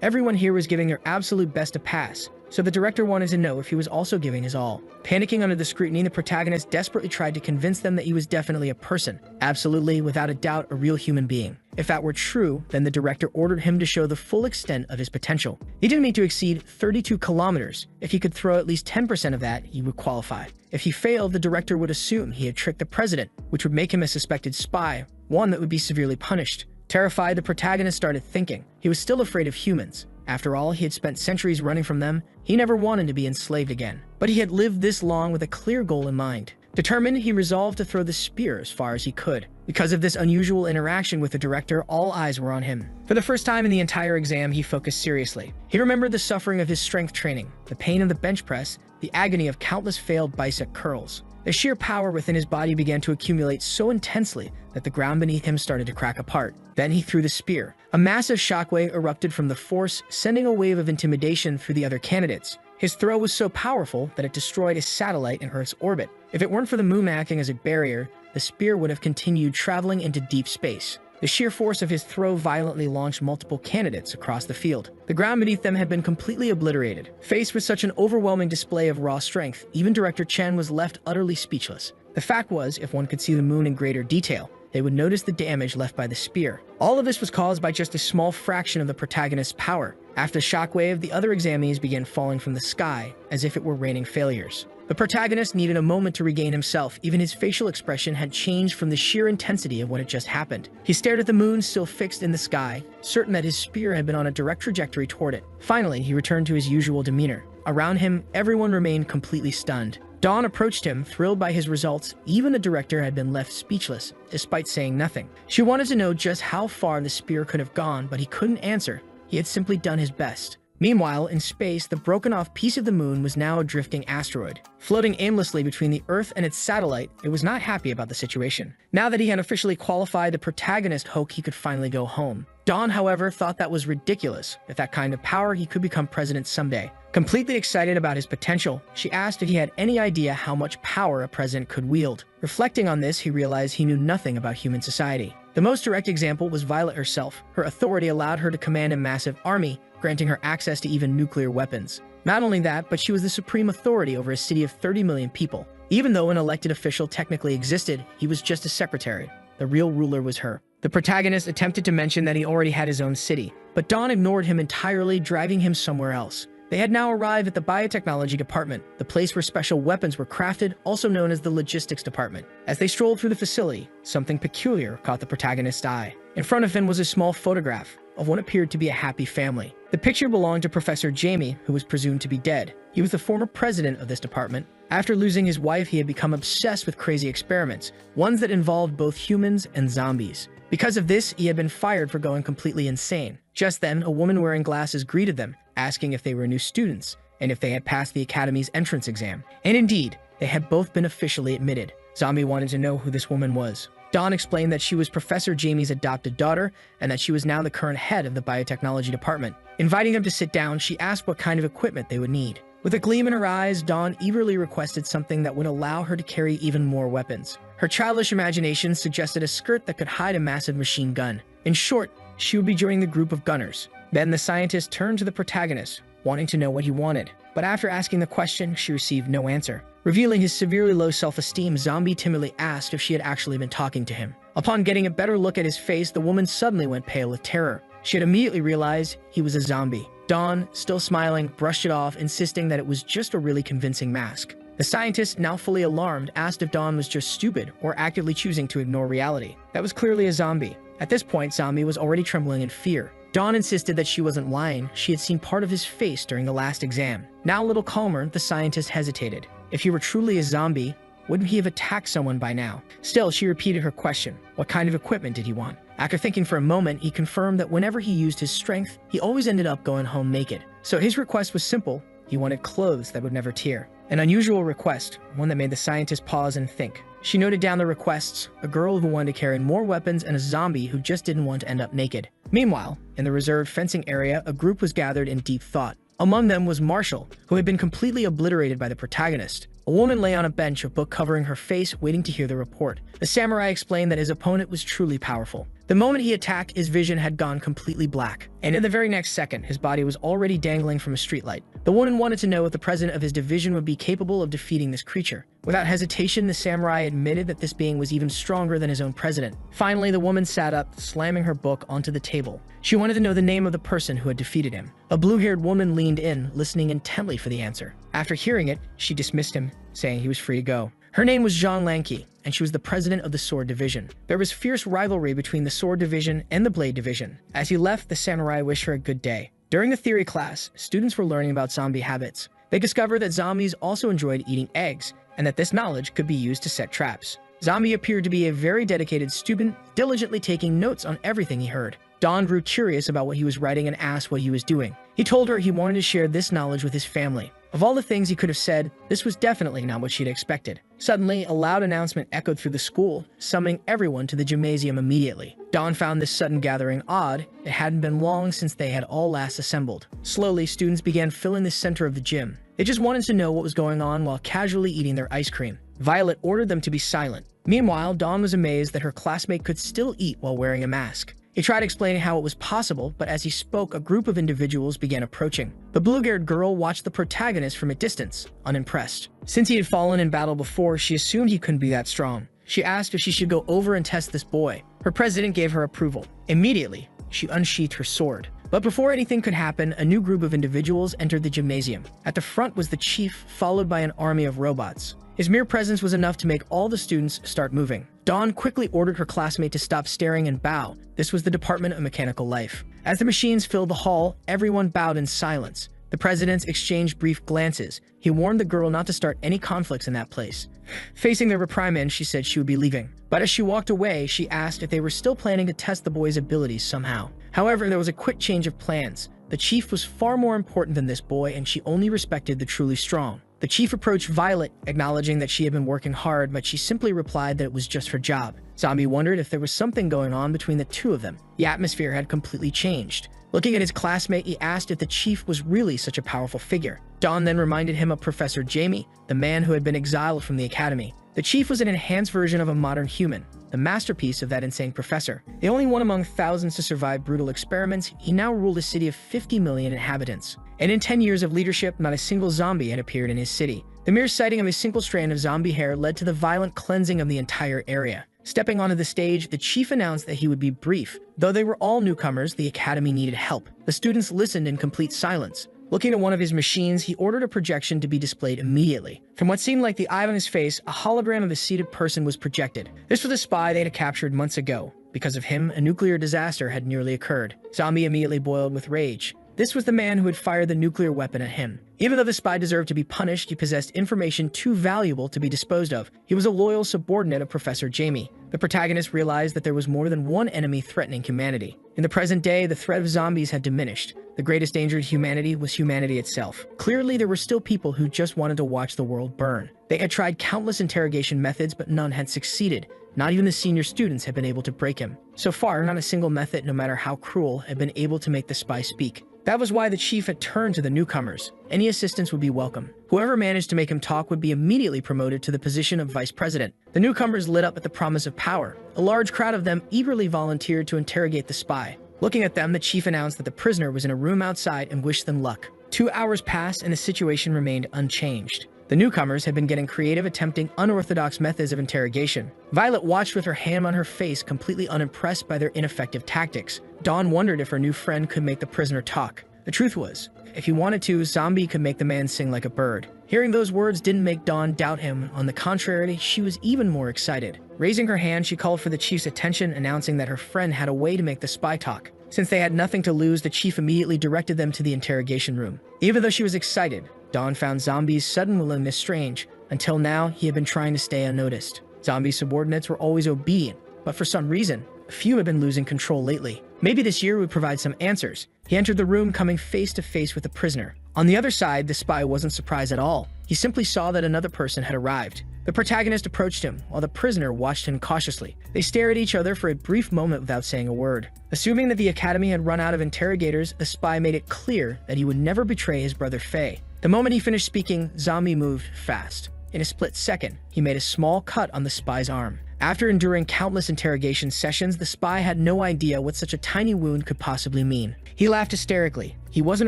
Everyone here was giving their absolute best to pass, so the director wanted to know if he was also giving his all. Panicking under the scrutiny, the protagonist desperately tried to convince them that he was definitely a person. Absolutely, without a doubt, a real human being. If that were true, then the director ordered him to show the full extent of his potential. He didn't need to exceed 32 kilometers. If he could throw at least 10% of that, he would qualify. If he failed, the director would assume he had tricked the president, which would make him a suspected spy, one that would be severely punished. Terrified, the protagonist started thinking. He was still afraid of humans. After all, he had spent centuries running from them. He never wanted to be enslaved again. But he had lived this long with a clear goal in mind. Determined, he resolved to throw the spear as far as he could. Because of this unusual interaction with the director, all eyes were on him. For the first time in the entire exam, he focused seriously. He remembered the suffering of his strength training, the pain of the bench press, the agony of countless failed bicep curls. The sheer power within his body began to accumulate so intensely that the ground beneath him started to crack apart. Then he threw the spear. A massive shockwave erupted from the force, sending a wave of intimidation through the other candidates. His throw was so powerful that it destroyed his satellite in Earth's orbit. If it weren't for the moon acting as a barrier, the spear would have continued traveling into deep space. The sheer force of his throw violently launched multiple candidates across the field. The ground beneath them had been completely obliterated. Faced with such an overwhelming display of raw strength, even Director Chen was left utterly speechless. The fact was, if one could see the moon in greater detail, they would notice the damage left by the spear. All of this was caused by just a small fraction of the protagonist's power. After the shockwave, the other examinees began falling from the sky, as if it were raining failures. The protagonist needed a moment to regain himself. Even his facial expression had changed from the sheer intensity of what had just happened. He stared at the moon still fixed in the sky, certain that his spear had been on a direct trajectory toward it. Finally, he returned to his usual demeanor. Around him, everyone remained completely stunned. Dawn approached him, thrilled by his results. Even the director had been left speechless, despite saying nothing. She wanted to know just how far the spear could have gone, but he couldn't answer. He had simply done his best. Meanwhile, in space, the broken-off piece of the moon was now a drifting asteroid. Floating aimlessly between the Earth and its satellite, it was not happy about the situation. Now that he had officially qualified, the protagonist hoped he could finally go home. Dawn, however, thought that was ridiculous. With that kind of power, he could become president someday. Completely excited about his potential, she asked if he had any idea how much power a president could wield. Reflecting on this, he realized he knew nothing about human society. The most direct example was Violet herself. Her authority allowed her to command a massive army, granting her access to even nuclear weapons. Not only that, but she was the supreme authority over a city of 30 million people. Even though an elected official technically existed, he was just a secretary. The real ruler was her. The protagonist attempted to mention that he already had his own city, but Dawn ignored him entirely, driving him somewhere else. They had now arrived at the biotechnology department, the place where special weapons were crafted, also known as the logistics department. As they strolled through the facility, something peculiar caught the protagonist's eye. In front of him was a small photograph of what appeared to be a happy family. The picture belonged to Professor Jamie, who was presumed to be dead. He was the former president of this department. After losing his wife, he had become obsessed with crazy experiments, ones that involved both humans and zombies. Because of this, he had been fired for going completely insane. Just then, a woman wearing glasses greeted them, asking if they were new students and if they had passed the academy's entrance exam. And indeed, they had both been officially admitted. Zombie wanted to know who this woman was. Dawn explained that she was Professor Jamie's adopted daughter and that she was now the current head of the biotechnology department. Inviting them to sit down, she asked what kind of equipment they would need. With a gleam in her eyes, Dawn eagerly requested something that would allow her to carry even more weapons. Her childish imagination suggested a skirt that could hide a massive machine gun. In short, she would be joining the group of gunners. Then the scientist turned to the protagonist, wanting to know what he wanted. But after asking the question, she received no answer. Revealing his severely low self-esteem, Zombie timidly asked if she had actually been talking to him. Upon getting a better look at his face, the woman suddenly went pale with terror. She had immediately realized he was a zombie. Dawn, still smiling, brushed it off, insisting that it was just a really convincing mask. The scientist, now fully alarmed, asked if Dawn was just stupid or actively choosing to ignore reality. That was clearly a zombie. At this point, Zombie was already trembling in fear. Dawn insisted that she wasn't lying. She had seen part of his face during the last exam. Now a little calmer, the scientist hesitated. If he were truly a zombie, wouldn't he have attacked someone by now? Still, she repeated her question. What kind of equipment did he want? After thinking for a moment, he confirmed that whenever he used his strength, he always ended up going home naked. So his request was simple. He wanted clothes that would never tear. An unusual request, one that made the scientist pause and think. She noted down the requests, a girl who wanted to carry more weapons and a zombie who just didn't want to end up naked. Meanwhile, in the reserved fencing area, a group was gathered in deep thought. Among them was Marshall, who had been completely obliterated by the protagonist. A woman lay on a bench, a book covering her face, waiting to hear the report. The samurai explained that his opponent was truly powerful. The moment he attacked, his vision had gone completely black, and in the very next second, his body was already dangling from a streetlight. The woman wanted to know if the president of his division would be capable of defeating this creature. Without hesitation, the samurai admitted that this being was even stronger than his own president. Finally, the woman sat up, slamming her book onto the table. She wanted to know the name of the person who had defeated him. A blue-haired woman leaned in, listening intently for the answer. After hearing it, she dismissed him, saying he was free to go. Her name was Zhang Lanqi, and she was the president of the Sword Division. There was fierce rivalry between the Sword Division and the Blade Division. As he left, the samurai wished her a good day. During the theory class, students were learning about zombie habits. They discovered that zombies also enjoyed eating eggs, and that this knowledge could be used to set traps. Zombie appeared to be a very dedicated student, diligently taking notes on everything he heard. Dawn grew curious about what he was writing and asked what he was doing. He told her he wanted to share this knowledge with his family. Of all the things he could have said, this was definitely not what she'd expected. Suddenly, a loud announcement echoed through the school, summoning everyone to the gymnasium immediately. Dawn found this sudden gathering odd. It hadn't been long since they had all last assembled. Slowly, students began filling the center of the gym. They just wanted to know what was going on while casually eating their ice cream. Violet ordered them to be silent. Meanwhile, Dawn was amazed that her classmate could still eat while wearing a mask. He tried explaining how it was possible, but as he spoke, a group of individuals began approaching. The blue-haired girl watched the protagonist from a distance, unimpressed. Since he had fallen in battle before, she assumed he couldn't be that strong. She asked if she should go over and test this boy. Her president gave her approval. Immediately, she unsheathed her sword. But before anything could happen, a new group of individuals entered the gymnasium. At the front was the chief, followed by an army of robots. His mere presence was enough to make all the students start moving. Dawn quickly ordered her classmate to stop staring and bow. This was the Department of Mechanical Life. As the machines filled the hall, everyone bowed in silence. The presidents exchanged brief glances. He warned the girl not to start any conflicts in that place. Facing the reprimand, she said she would be leaving. But as she walked away, she asked if they were still planning to test the boy's abilities somehow. However, there was a quick change of plans. The chief was far more important than this boy, and she only respected the truly strong. The chief approached Violet, acknowledging that she had been working hard, but she simply replied that it was just her job. Zombie wondered if there was something going on between the two of them. The atmosphere had completely changed. Looking at his classmate, he asked if the chief was really such a powerful figure. Dawn then reminded him of Professor Jamie, the man who had been exiled from the academy. The chief was an enhanced version of a modern human, the masterpiece of that insane professor. The only one among thousands to survive brutal experiments, he now ruled a city of 50 million inhabitants. And in 10 years of leadership, not a single zombie had appeared in his city. The mere sighting of a single strand of zombie hair led to the violent cleansing of the entire area. Stepping onto the stage, the chief announced that he would be brief. Though they were all newcomers, the academy needed help. The students listened in complete silence. Looking at one of his machines, he ordered a projection to be displayed immediately. From what seemed like the eye on his face, a hologram of a seated person was projected. This was a spy they had captured months ago. Because of him, a nuclear disaster had nearly occurred. Zombie immediately boiled with rage. This was the man who had fired the nuclear weapon at him. Even though the spy deserved to be punished, he possessed information too valuable to be disposed of. He was a loyal subordinate of Professor Jamie. The protagonist realized that there was more than one enemy threatening humanity. In the present day, the threat of zombies had diminished. The greatest danger to humanity was humanity itself. Clearly, there were still people who just wanted to watch the world burn. They had tried countless interrogation methods, but none had succeeded. Not even the senior students had been able to break him. So far, not a single method, no matter how cruel, had been able to make the spy speak. That was why the chief had turned to the newcomers. Any assistance would be welcome. Whoever managed to make him talk would be immediately promoted to the position of vice president. The newcomers lit up at the promise of power. A large crowd of them eagerly volunteered to interrogate the spy. Looking at them, the chief announced that the prisoner was in a room outside and wished them luck. 2 hours passed and the situation remained unchanged. The newcomers had been getting creative, attempting unorthodox methods of interrogation. Violet watched with her hand on her face, completely unimpressed by their ineffective tactics. Dawn wondered if her new friend could make the prisoner talk. The truth was, if he wanted to, Zombie could make the man sing like a bird. Hearing those words didn't make Dawn doubt him. On the contrary, she was even more excited. Raising her hand, she called for the chief's attention, announcing that her friend had a way to make the spy talk. Since they had nothing to lose, the chief immediately directed them to the interrogation room. Even though she was excited, Dawn found Zombie's sudden willingness strange. Until now, he had been trying to stay unnoticed. Zombie's subordinates were always obedient, but for some reason, a few had been losing control lately. Maybe this year would provide some answers. He entered the room, coming face to face with the prisoner. On the other side, the spy wasn't surprised at all. He simply saw that another person had arrived. The protagonist approached him, while the prisoner watched him cautiously. They stared at each other for a brief moment without saying a word. Assuming that the academy had run out of interrogators, the spy made it clear that he would never betray his brother Faye. The moment he finished speaking, Zombie moved fast. In a split second, he made a small cut on the spy's arm. After enduring countless interrogation sessions, the spy had no idea what such a tiny wound could possibly mean. He laughed hysterically. He wasn't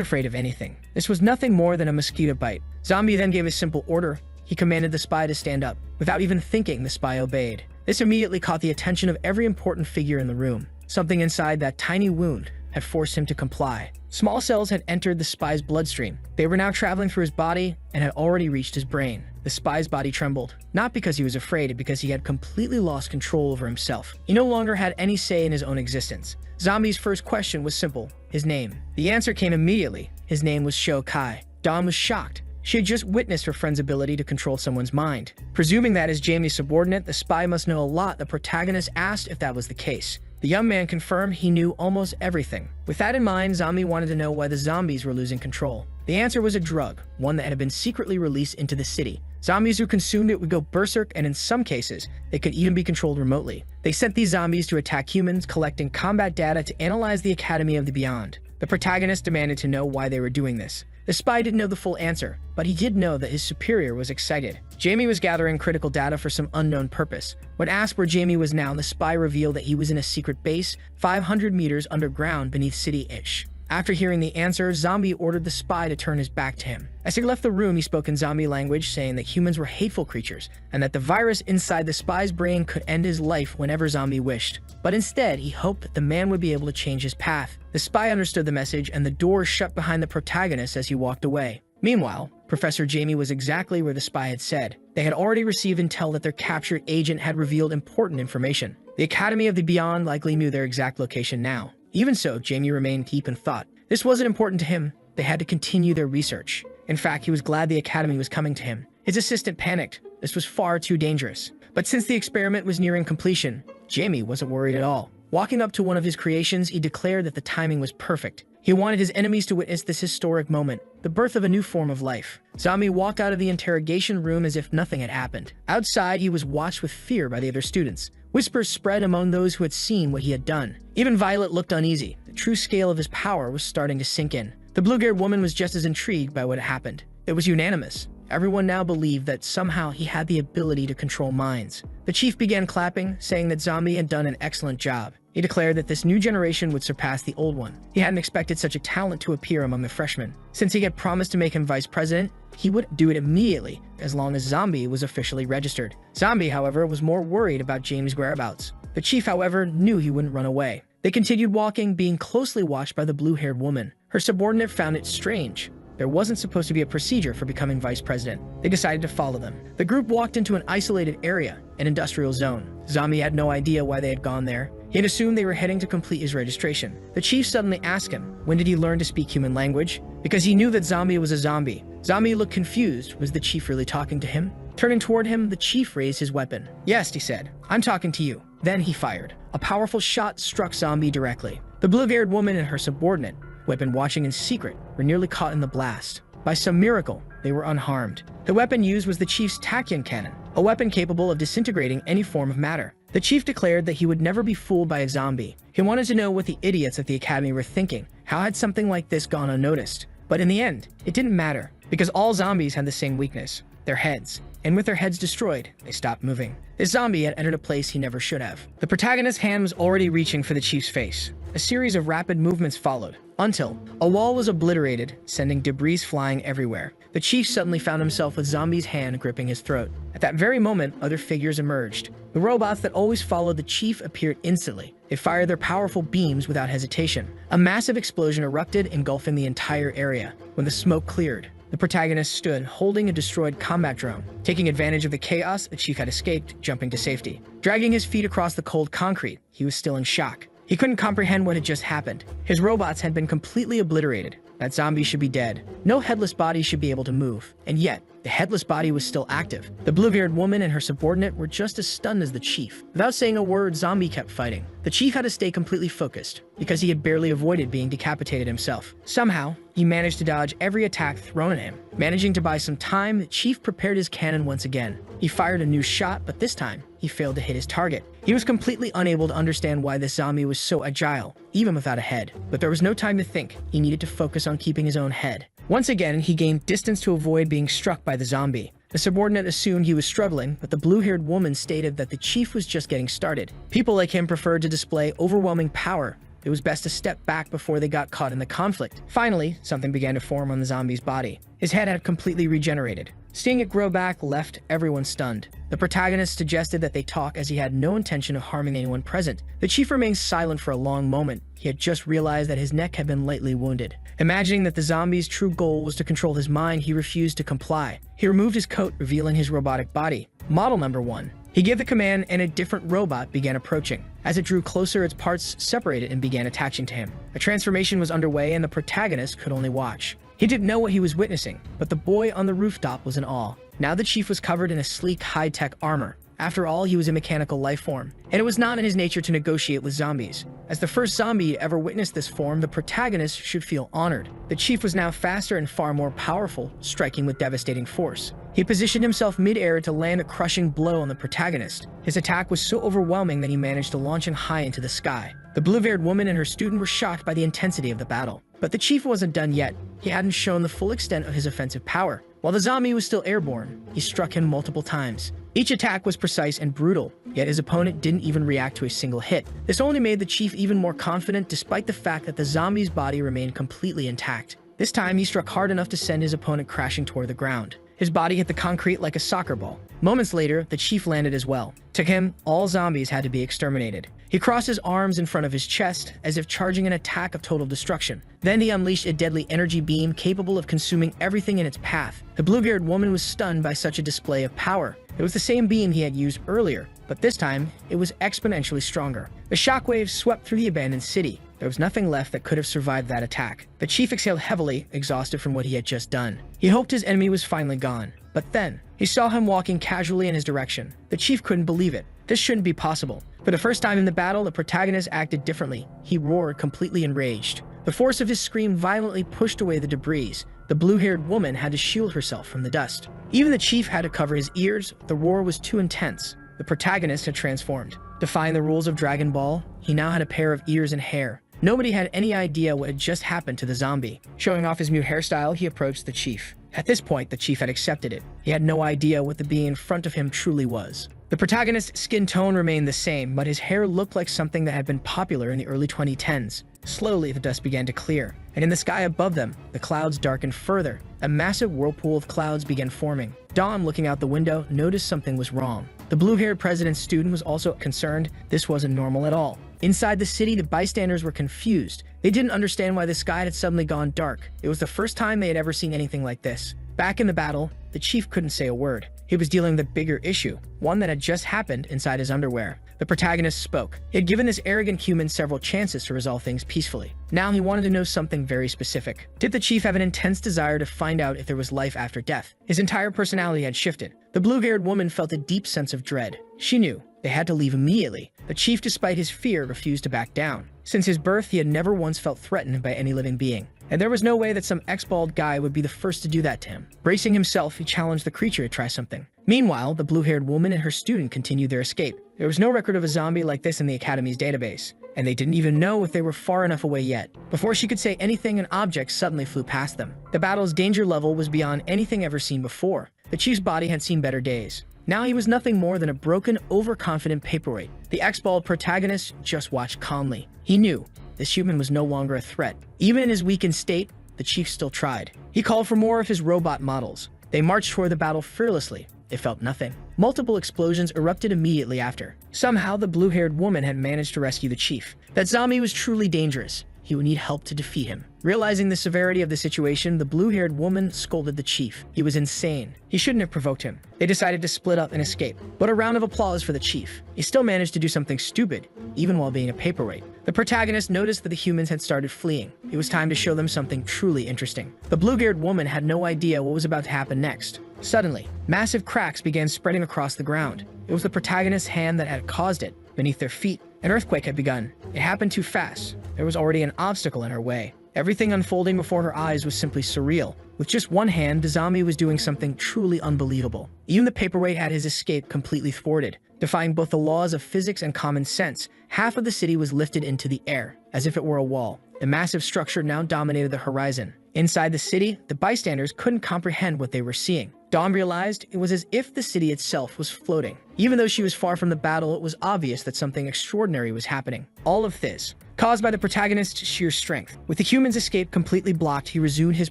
afraid of anything. This was nothing more than a mosquito bite. Zombie then gave a simple order. He commanded the spy to stand up. Without even thinking, the spy obeyed. This immediately caught the attention of every important figure in the room. Something inside that tiny wound had forced him to comply. Small cells had entered the spy's bloodstream. They were now traveling through his body and had already reached his brain. The spy's body trembled, not because he was afraid, but because he had completely lost control over himself. He no longer had any say in his own existence. Zombie's first question was simple: his name. The answer came immediately. His name was Sho Kai. Dawn was shocked. She had just witnessed her friend's ability to control someone's mind. Presuming that as Jamie's subordinate, the spy must know a lot, the protagonist asked if that was the case. The young man confirmed he knew almost everything. With that in mind, Zombie wanted to know why the zombies were losing control. The answer was a drug, one that had been secretly released into the city. Zombies who consumed it would go berserk, and in some cases, they could even be controlled remotely. They sent these zombies to attack humans, collecting combat data to analyze the Academy of the Beyond. The protagonist demanded to know why they were doing this. The spy didn't know the full answer, but he did know that his superior was excited. Jamie was gathering critical data for some unknown purpose. When asked where Jamie was now, the spy revealed that he was in a secret base 500 meters underground beneath City-ish. After hearing the answer, Zombie ordered the spy to turn his back to him. As he left the room, he spoke in zombie language, saying that humans were hateful creatures, and that the virus inside the spy's brain could end his life whenever Zombie wished. But instead, he hoped that the man would be able to change his path. The spy understood the message, and the door shut behind the protagonist as he walked away. Meanwhile, Professor Jamie was exactly where the spy had said. They had already received intel that their captured agent had revealed important information. The Academy of the Beyond likely knew their exact location now. Even so, Jamie remained deep in thought. This wasn't important to him. They had to continue their research. In fact, he was glad the Academy was coming to him. His assistant panicked. This was far too dangerous. But since the experiment was nearing completion, Jamie wasn't worried at all. Walking up to one of his creations, he declared that the timing was perfect. He wanted his enemies to witness this historic moment, the birth of a new form of life. Zombie walked out of the interrogation room as if nothing had happened. Outside, he was watched with fear by the other students. Whispers spread among those who had seen what he had done. Even Violet looked uneasy. The true scale of his power was starting to sink in. The blue-haired woman was just as intrigued by what had happened. It was unanimous. Everyone now believed that somehow he had the ability to control minds. The chief began clapping, saying that Zombie had done an excellent job. He declared that this new generation would surpass the old one. He hadn't expected such a talent to appear among the freshmen. Since he had promised to make him vice president, he would do it immediately, as long as Zombie was officially registered. Zombie, however, was more worried about Jamie's whereabouts. The chief, however, knew he wouldn't run away. They continued walking, being closely watched by the blue-haired woman. Her subordinate found it strange. There wasn't supposed to be a procedure for becoming vice president. They decided to follow them. The group walked into an isolated area, an industrial zone. Zombie had no idea why they had gone there. He had assumed they were heading to complete his registration. The chief suddenly asked him, when did he learn to speak human language? Because he knew that Zombie was a zombie. Zombie looked confused. Was the chief really talking to him? Turning toward him, the chief raised his weapon. Yes, he said. I'm talking to you. Then he fired. A powerful shot struck Zombie directly. The blue-haired woman and her subordinate, who had been watching in secret, were nearly caught in the blast. By some miracle, they were unharmed. The weapon used was the chief's tachyon cannon, a weapon capable of disintegrating any form of matter. The chief declared that he would never be fooled by a zombie. He wanted to know what the idiots at the academy were thinking. How had something like this gone unnoticed? But in the end, it didn't matter, because all zombies had the same weakness: their heads. and with their heads destroyed, they stopped moving. This zombie had entered a place he never should have. The protagonist's hand was already reaching for the chief's face. A series of rapid movements followed, until a wall was obliterated, sending debris flying everywhere. The chief suddenly found himself with Zombie's hand gripping his throat. At that very moment, other figures emerged. The robots that always followed the chief appeared instantly. They fired their powerful beams without hesitation. A massive explosion erupted, engulfing the entire area. When the smoke cleared, the protagonist stood holding a destroyed combat drone. Taking advantage of the chaos, the chief had escaped, jumping to safety. Dragging his feet across the cold concrete, he was still in shock. He couldn't comprehend what had just happened. His robots had been completely obliterated. That zombie should be dead. No headless body should be able to move. And yet, the headless body was still active. The blue-haired woman and her subordinate were just as stunned as the chief. Without saying a word, Zombie kept fighting. The chief had to stay completely focused, because he had barely avoided being decapitated himself. Somehow, he managed to dodge every attack thrown at him. Managing to buy some time, the chief prepared his cannon once again. He fired a new shot, but this time, he failed to hit his target. He was completely unable to understand why this zombie was so agile, even without a head. But there was no time to think. He needed to focus on keeping his own head. Once again, he gained distance to avoid being struck by the zombie. The subordinate assumed he was struggling, but the blue-haired woman stated that the chief was just getting started. People like him preferred to display overwhelming power. It was best to step back before they got caught in the conflict. Finally, something began to form on the zombie's body. His head had completely regenerated. Seeing it grow back left everyone stunned. The protagonist suggested that they talk as he had no intention of harming anyone present. The chief remained silent for a long moment. He had just realized that his neck had been lightly wounded. Imagining that the zombie's true goal was to control his mind, he refused to comply. He removed his coat, revealing his robotic body. Model number 1. He gave the command and a different robot began approaching. As it drew closer, its parts separated and began attaching to him. A transformation was underway and the protagonist could only watch. He didn't know what he was witnessing, but the boy on the rooftop was in awe. Now the chief was covered in a sleek, high-tech armor. After all, he was a mechanical life form, and it was not in his nature to negotiate with zombies. As the first zombie to ever witness this form, the protagonist should feel honored. The chief was now faster and far more powerful, striking with devastating force. He positioned himself mid-air to land a crushing blow on the protagonist. His attack was so overwhelming that he managed to launch him high into the sky. The blue-haired woman and her student were shocked by the intensity of the battle. But the chief wasn't done yet. He hadn't shown the full extent of his offensive power. While the zombie was still airborne, he struck him multiple times. Each attack was precise and brutal, yet his opponent didn't even react to a single hit. This only made the chief even more confident despite the fact that the zombie's body remained completely intact. This time, he struck hard enough to send his opponent crashing toward the ground. His body hit the concrete like a soccer ball. Moments later, the chief landed as well. To him, all zombies had to be exterminated. He crossed his arms in front of his chest, as if charging an attack of total destruction. Then he unleashed a deadly energy beam capable of consuming everything in its path. The blue-haired woman was stunned by such a display of power. It was the same beam he had used earlier, but this time, it was exponentially stronger. The shockwaves swept through the abandoned city. There was nothing left that could have survived that attack. The chief exhaled heavily, exhausted from what he had just done. He hoped his enemy was finally gone. But then, he saw him walking casually in his direction. The chief couldn't believe it. This shouldn't be possible. For the first time in the battle, the protagonist acted differently. He roared, completely enraged. The force of his scream violently pushed away the debris. The blue-haired woman had to shield herself from the dust. Even the chief had to cover his ears. The roar was too intense. The protagonist had transformed. Defying the rules of Dragon Ball, he now had a pair of ears and hair. Nobody had any idea what had just happened to the zombie. Showing off his new hairstyle, he approached the chief. At this point, the chief had accepted it. He had no idea what the being in front of him truly was. The protagonist's skin tone remained the same, but his hair looked like something that had been popular in the early 2010s. Slowly, the dust began to clear, and in the sky above them, the clouds darkened further. A massive whirlpool of clouds began forming. Dom, looking out the window, noticed something was wrong. The blue-haired president's student was also concerned. This wasn't normal at all. Inside the city, the bystanders were confused. They didn't understand why the sky had suddenly gone dark. It was the first time they had ever seen anything like this. Back in the battle, the chief couldn't say a word. He was dealing with a bigger issue, one that had just happened inside his underwear. The protagonist spoke. He had given this arrogant human several chances to resolve things peacefully. Now he wanted to know something very specific. Did the chief have an intense desire to find out if there was life after death? His entire personality had shifted. The blue-haired woman felt a deep sense of dread. She knew they had to leave immediately. The chief, despite his fear, refused to back down. Since his birth, he had never once felt threatened by any living being. And there was no way that some ex-bald guy would be the first to do that to him. Bracing himself, he challenged the creature to try something. Meanwhile, the blue-haired woman and her student continued their escape. There was no record of a zombie like this in the Academy's database, and they didn't even know if they were far enough away yet. Before she could say anything, an object suddenly flew past them. The battle's danger level was beyond anything ever seen before. The chief's body had seen better days. Now he was nothing more than a broken, overconfident paperweight. The ex-bald protagonist just watched calmly. He knew this human was no longer a threat. Even in his weakened state, the chief still tried. He called for more of his robot models. They marched toward the battle fearlessly. They felt nothing. Multiple explosions erupted immediately after. Somehow, the blue-haired woman had managed to rescue the chief. That zombie was truly dangerous. He would need help to defeat him. Realizing the severity of the situation, the blue-haired woman scolded the chief. He was insane. He shouldn't have provoked him. They decided to split up and escape. But a round of applause for the chief. He still managed to do something stupid, even while being a paperweight. The protagonist noticed that the humans had started fleeing. It was time to show them something truly interesting. The blue-haired woman had no idea what was about to happen next. Suddenly, massive cracks began spreading across the ground. It was the protagonist's hand that had caused it. Beneath their feet, an earthquake had begun. It happened too fast. There was already an obstacle in her way. Everything unfolding before her eyes was simply surreal. With just one hand, the zombie was doing something truly unbelievable. Even the paperweight had his escape completely thwarted. Defying both the laws of physics and common sense, half of the city was lifted into the air, as if it were a wall. A massive structure now dominated the horizon. Inside the city, the bystanders couldn't comprehend what they were seeing. Dawn realized it was as if the city itself was floating. Even though she was far from the battle, it was obvious that something extraordinary was happening. All of this, caused by the protagonist's sheer strength. With the human's escape completely blocked, he resumed his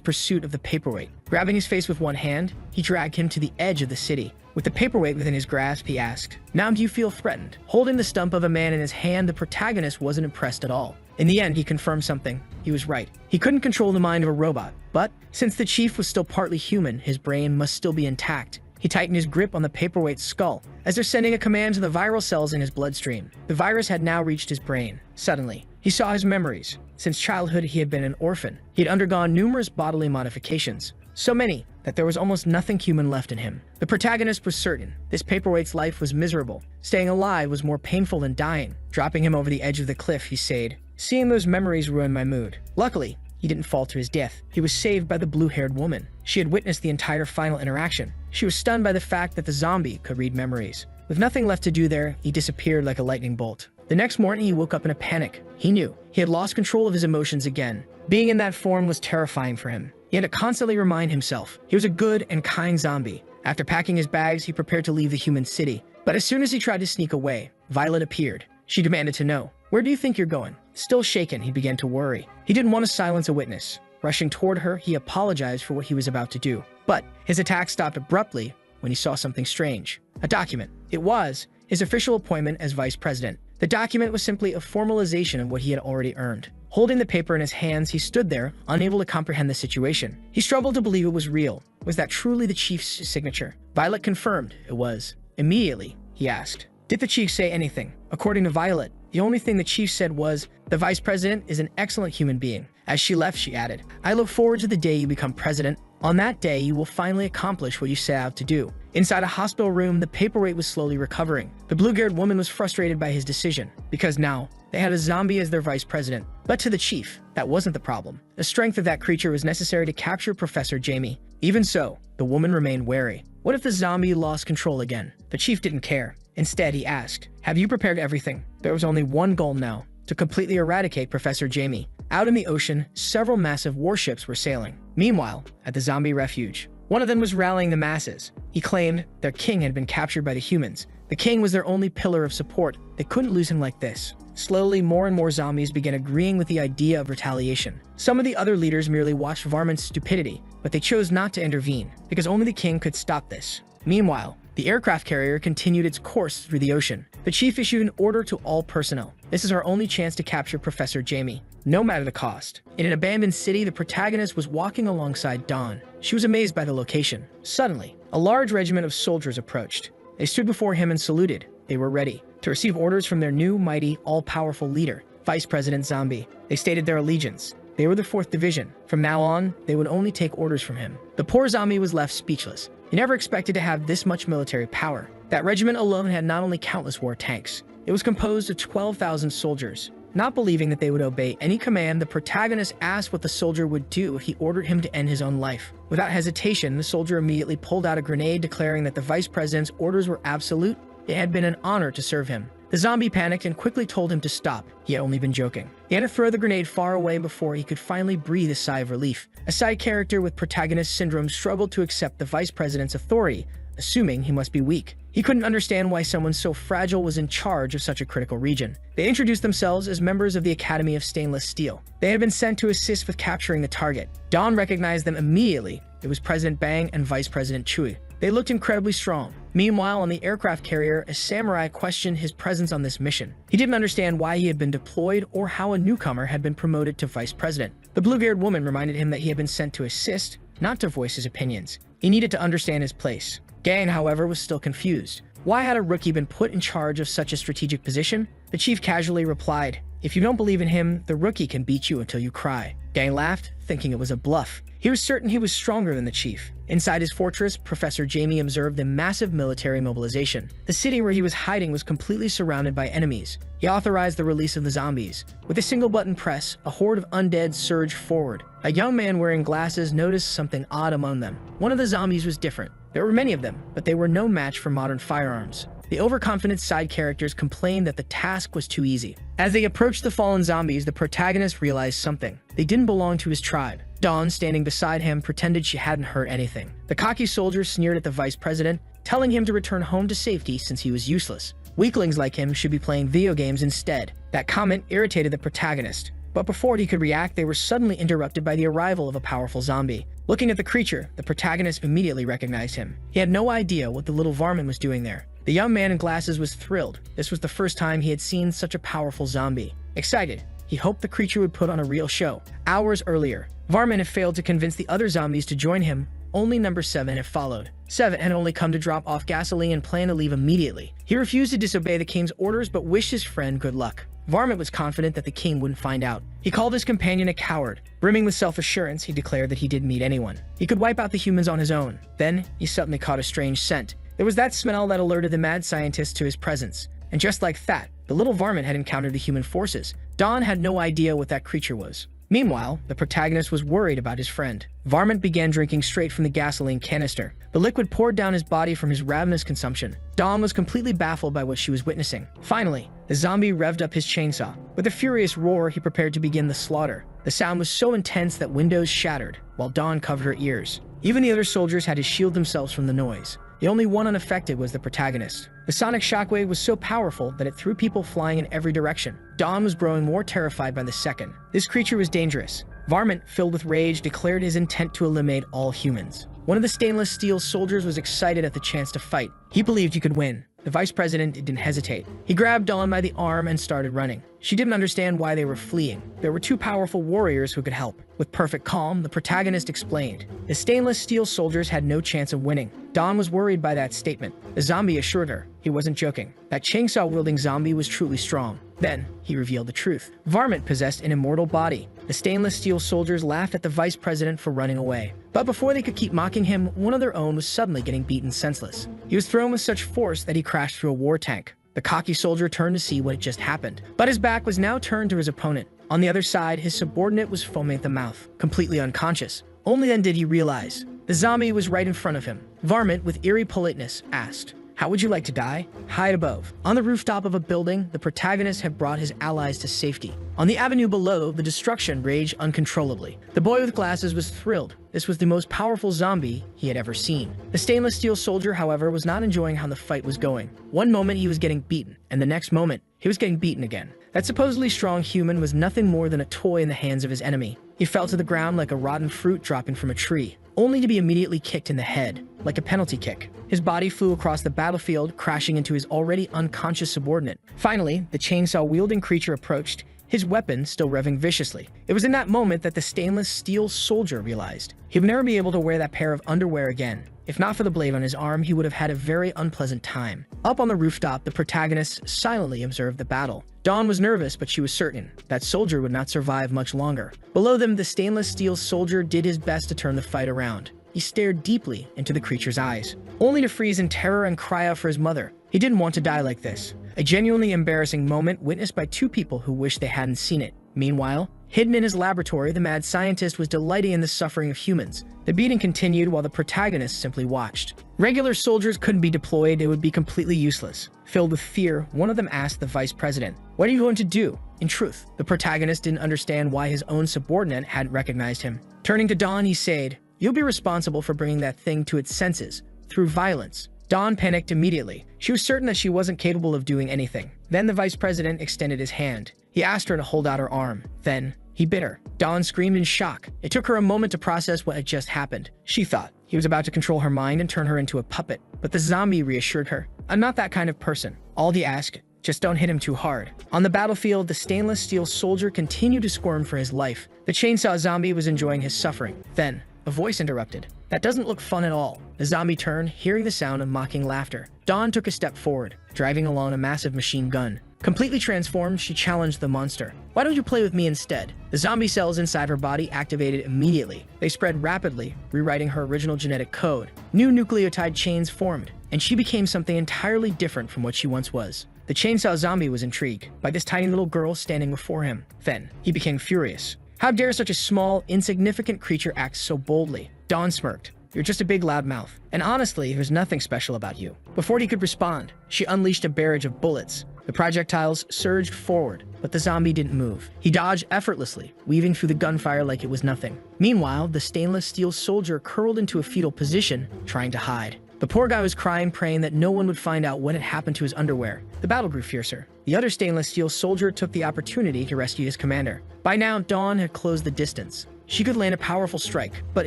pursuit of the paperweight. Grabbing his face with one hand, he dragged him to the edge of the city. With the paperweight within his grasp, he asked, "Now do you feel threatened?" Holding the stump of a man in his hand, the protagonist wasn't impressed at all. In the end, he confirmed something. He was right. He couldn't control the mind of a robot, but since the chief was still partly human, his brain must still be intact. He tightened his grip on the paperweight's skull, as they're sending a command to the viral cells in his bloodstream. The virus had now reached his brain. Suddenly, he saw his memories. Since childhood, he had been an orphan. He had undergone numerous bodily modifications. So many that there was almost nothing human left in him. The protagonist was certain. This paperweight's life was miserable. Staying alive was more painful than dying. Dropping him over the edge of the cliff, he said, "Seeing those memories ruined my mood." Luckily, he didn't fall to his death. He was saved by the blue-haired woman. She had witnessed the entire final interaction. She was stunned by the fact that the zombie could read memories. With nothing left to do there, he disappeared like a lightning bolt. The next morning, he woke up in a panic. He knew he had lost control of his emotions again. Being in that form was terrifying for him. He had to constantly remind himself he was a good and kind zombie. After packing his bags, he prepared to leave the human city. But as soon as he tried to sneak away, Violet appeared. She demanded to know, "Where do you think you're going?" Still shaken, he began to worry. He didn't want to silence a witness. Rushing toward her, he apologized for what he was about to do. But his attack stopped abruptly when he saw something strange. A document. It was his official appointment as vice president. The document was simply a formalization of what he had already earned. Holding the paper in his hands, he stood there, unable to comprehend the situation. He struggled to believe it was real. Was that truly the chief's signature? Violet confirmed it was. Immediately, he asked, "Did the chief say anything?" According to Violet, the only thing the chief said was, "The vice president is an excellent human being." As she left, she added, "I look forward to the day you become president. On that day, you will finally accomplish what you set out to do." Inside a hospital room, the paperweight was slowly recovering. The blue-haired woman was frustrated by his decision, because now they had a zombie as their vice president. But to the chief, that wasn't the problem. The strength of that creature was necessary to capture Professor Jamie. Even so, the woman remained wary. What if the zombie lost control again? The chief didn't care. Instead, he asked, "Have you prepared everything?" There was only one goal now, to completely eradicate Professor Jamie. Out in the ocean, several massive warships were sailing. Meanwhile, at the zombie refuge, one of them was rallying the masses. He claimed their king had been captured by the humans. The king was their only pillar of support. They couldn't lose him like this. Slowly, more and more zombies began agreeing with the idea of retaliation. Some of the other leaders merely watched Varmin's stupidity, but they chose not to intervene, because only the king could stop this. Meanwhile, the aircraft carrier continued its course through the ocean. The chief issued an order to all personnel. "This is our only chance to capture Professor Jamie, no matter the cost." In an abandoned city, the protagonist was walking alongside Dawn. She was amazed by the location. Suddenly, a large regiment of soldiers approached. They stood before him and saluted. They were ready to receive orders from their new, mighty, all-powerful leader, Vice President Zombie. They stated their allegiance. They were the 4th Division. From now on, they would only take orders from him. The poor zombie was left speechless. He never expected to have this much military power. That regiment alone had not only countless war tanks, it was composed of 12,000 soldiers. Not believing that they would obey any command, the protagonist asked what the soldier would do if he ordered him to end his own life. Without hesitation, the soldier immediately pulled out a grenade, declaring that the vice president's orders were absolute. It had been an honor to serve him. The zombie panicked and quickly told him to stop. He had only been joking. He had to throw the grenade far away before he could finally breathe a sigh of relief. A side character with protagonist syndrome struggled to accept the vice president's authority, assuming he must be weak. He couldn't understand why someone so fragile was in charge of such a critical region. They introduced themselves as members of the Academy of Stainless Steel. They had been sent to assist with capturing the target. Dawn recognized them immediately. It was President Bang and Vice President Chui. They looked incredibly strong. Meanwhile, on the aircraft carrier, a samurai questioned his presence on this mission. He didn't understand why he had been deployed or how a newcomer had been promoted to vice president. The blue-haired woman reminded him that he had been sent to assist, not to voice his opinions. He needed to understand his place. Gang, however, was still confused. Why had a rookie been put in charge of such a strategic position? The chief casually replied, "If you don't believe in him, the rookie can beat you until you cry." Gang laughed, thinking it was a bluff. He was certain he was stronger than the chief. Inside his fortress, Professor Jamie observed a massive military mobilization. The city where he was hiding was completely surrounded by enemies. He authorized the release of the zombies. With a single button press, a horde of undead surged forward. A young man wearing glasses noticed something odd among them. One of the zombies was different. There were many of them, but they were no match for modern firearms. The overconfident side characters complained that the task was too easy. As they approached the fallen zombies, the protagonist realized something. They didn't belong to his tribe. Dawn, standing beside him, pretended she hadn't heard anything. The cocky soldier sneered at the vice president, telling him to return home to safety since he was useless. Weaklings like him should be playing video games instead. That comment irritated the protagonist. But before he could react, they were suddenly interrupted by the arrival of a powerful zombie. Looking at the creature, the protagonist immediately recognized him. He had no idea what the little varmint was doing there. The young man in glasses was thrilled. This was the first time he had seen such a powerful zombie. Excited, he hoped the creature would put on a real show. Hours earlier, Varmint had failed to convince the other zombies to join him. Only number 7 had followed. 7 had only come to drop off gasoline and planned to leave immediately. He refused to disobey the king's orders but wished his friend good luck. Varmint was confident that the king wouldn't find out. He called his companion a coward. Brimming with self-assurance, he declared that he didn't meet anyone. He could wipe out the humans on his own. Then, he suddenly caught a strange scent. There was that smell that alerted the mad scientist to his presence. And just like that, the little varmint had encountered the human forces. Dawn had no idea what that creature was. Meanwhile, the protagonist was worried about his friend. Varmint began drinking straight from the gasoline canister. The liquid poured down his body from his ravenous consumption. Dawn was completely baffled by what she was witnessing. Finally, the zombie revved up his chainsaw. With a furious roar, he prepared to begin the slaughter. The sound was so intense that windows shattered, while Dawn covered her ears. Even the other soldiers had to shield themselves from the noise. The only one unaffected was the protagonist. The sonic shockwave was so powerful that it threw people flying in every direction. Dawn was growing more terrified by the second. This creature was dangerous. Varmint, filled with rage, declared his intent to eliminate all humans. One of the stainless steel soldiers was excited at the chance to fight. He believed he could win. The vice president didn't hesitate. He grabbed Dawn by the arm and started running. She didn't understand why they were fleeing. There were 2 powerful warriors who could help. With perfect calm, the protagonist explained. The stainless steel soldiers had no chance of winning. Dawn was worried by that statement. The zombie assured her he wasn't joking. That chainsaw-wielding zombie was truly strong. Then, he revealed the truth. Varmint possessed an immortal body. The stainless steel soldiers laughed at the vice president for running away. But before they could keep mocking him, one of their own was suddenly getting beaten senseless. He was thrown with such force that he crashed through a war tank. The cocky soldier turned to see what had just happened. But his back was now turned to his opponent. On the other side, his subordinate was foaming at the mouth, completely unconscious. Only then did he realize. The zombie was right in front of him. Varmint, with eerie politeness, asked, "How would you like to die?" High above, on the rooftop of a building, the protagonist had brought his allies to safety. On the avenue below, the destruction raged uncontrollably. The boy with glasses was thrilled. This was the most powerful zombie he had ever seen. The stainless steel soldier, however, was not enjoying how the fight was going. One moment he was getting beaten, and the next moment, he was getting beaten again. That supposedly strong human was nothing more than a toy in the hands of his enemy. He fell to the ground like a rotten fruit dropping from a tree, only to be immediately kicked in the head, like a penalty kick. His body flew across the battlefield, crashing into his already unconscious subordinate. Finally, the chainsaw-wielding creature approached, his weapon still revving viciously. It was in that moment that the stainless steel soldier realized he would never be able to wear that pair of underwear again. If not for the blade on his arm, he would have had a very unpleasant time. Up on the rooftop, the protagonist silently observed the battle. Dawn was nervous, but she was certain that soldier would not survive much longer. Below them, the stainless steel soldier did his best to turn the fight around. He stared deeply into the creature's eyes, only to freeze in terror and cry out for his mother. He didn't want to die like this. A genuinely embarrassing moment witnessed by 2 people who wished they hadn't seen it. Meanwhile, hidden in his laboratory, the mad scientist was delighting in the suffering of humans. The beating continued while the protagonist simply watched. Regular soldiers couldn't be deployed, it would be completely useless. Filled with fear, one of them asked the vice president, "What are you going to do?" In truth, the protagonist didn't understand why his own subordinate hadn't recognized him. Turning to Dawn, he said, "You'll be responsible for bringing that thing to its senses, through violence." Dawn panicked immediately. She was certain that she wasn't capable of doing anything. Then the vice president extended his hand. He asked her to hold out her arm. Then, he bit her. Dawn screamed in shock. It took her a moment to process what had just happened. She thought he was about to control her mind and turn her into a puppet. But the zombie reassured her. "I'm not that kind of person. All he asked, just don't hit him too hard." On the battlefield, the stainless steel soldier continued to squirm for his life. The chainsaw zombie was enjoying his suffering. Then, a voice interrupted. "That doesn't look fun at all." The zombie turned, hearing the sound of mocking laughter. Dawn took a step forward, driving along a massive machine gun. Completely transformed, she challenged the monster. "Why don't you play with me instead?" The zombie cells inside her body activated immediately. They spread rapidly, rewriting her original genetic code. New nucleotide chains formed, and she became something entirely different from what she once was. The chainsaw zombie was intrigued by this tiny little girl standing before him. Then, he became furious. How dare such a small, insignificant creature act so boldly? Dawn smirked. "You're just a big loudmouth. And honestly, there's nothing special about you." Before he could respond, she unleashed a barrage of bullets. The projectiles surged forward, but the zombie didn't move. He dodged effortlessly, weaving through the gunfire like it was nothing. Meanwhile, the stainless steel soldier curled into a fetal position, trying to hide. The poor guy was crying, praying that no one would find out what had happened to his underwear. The battle grew fiercer. The other stainless steel soldier took the opportunity to rescue his commander. By now, Dawn had closed the distance. She could land a powerful strike, but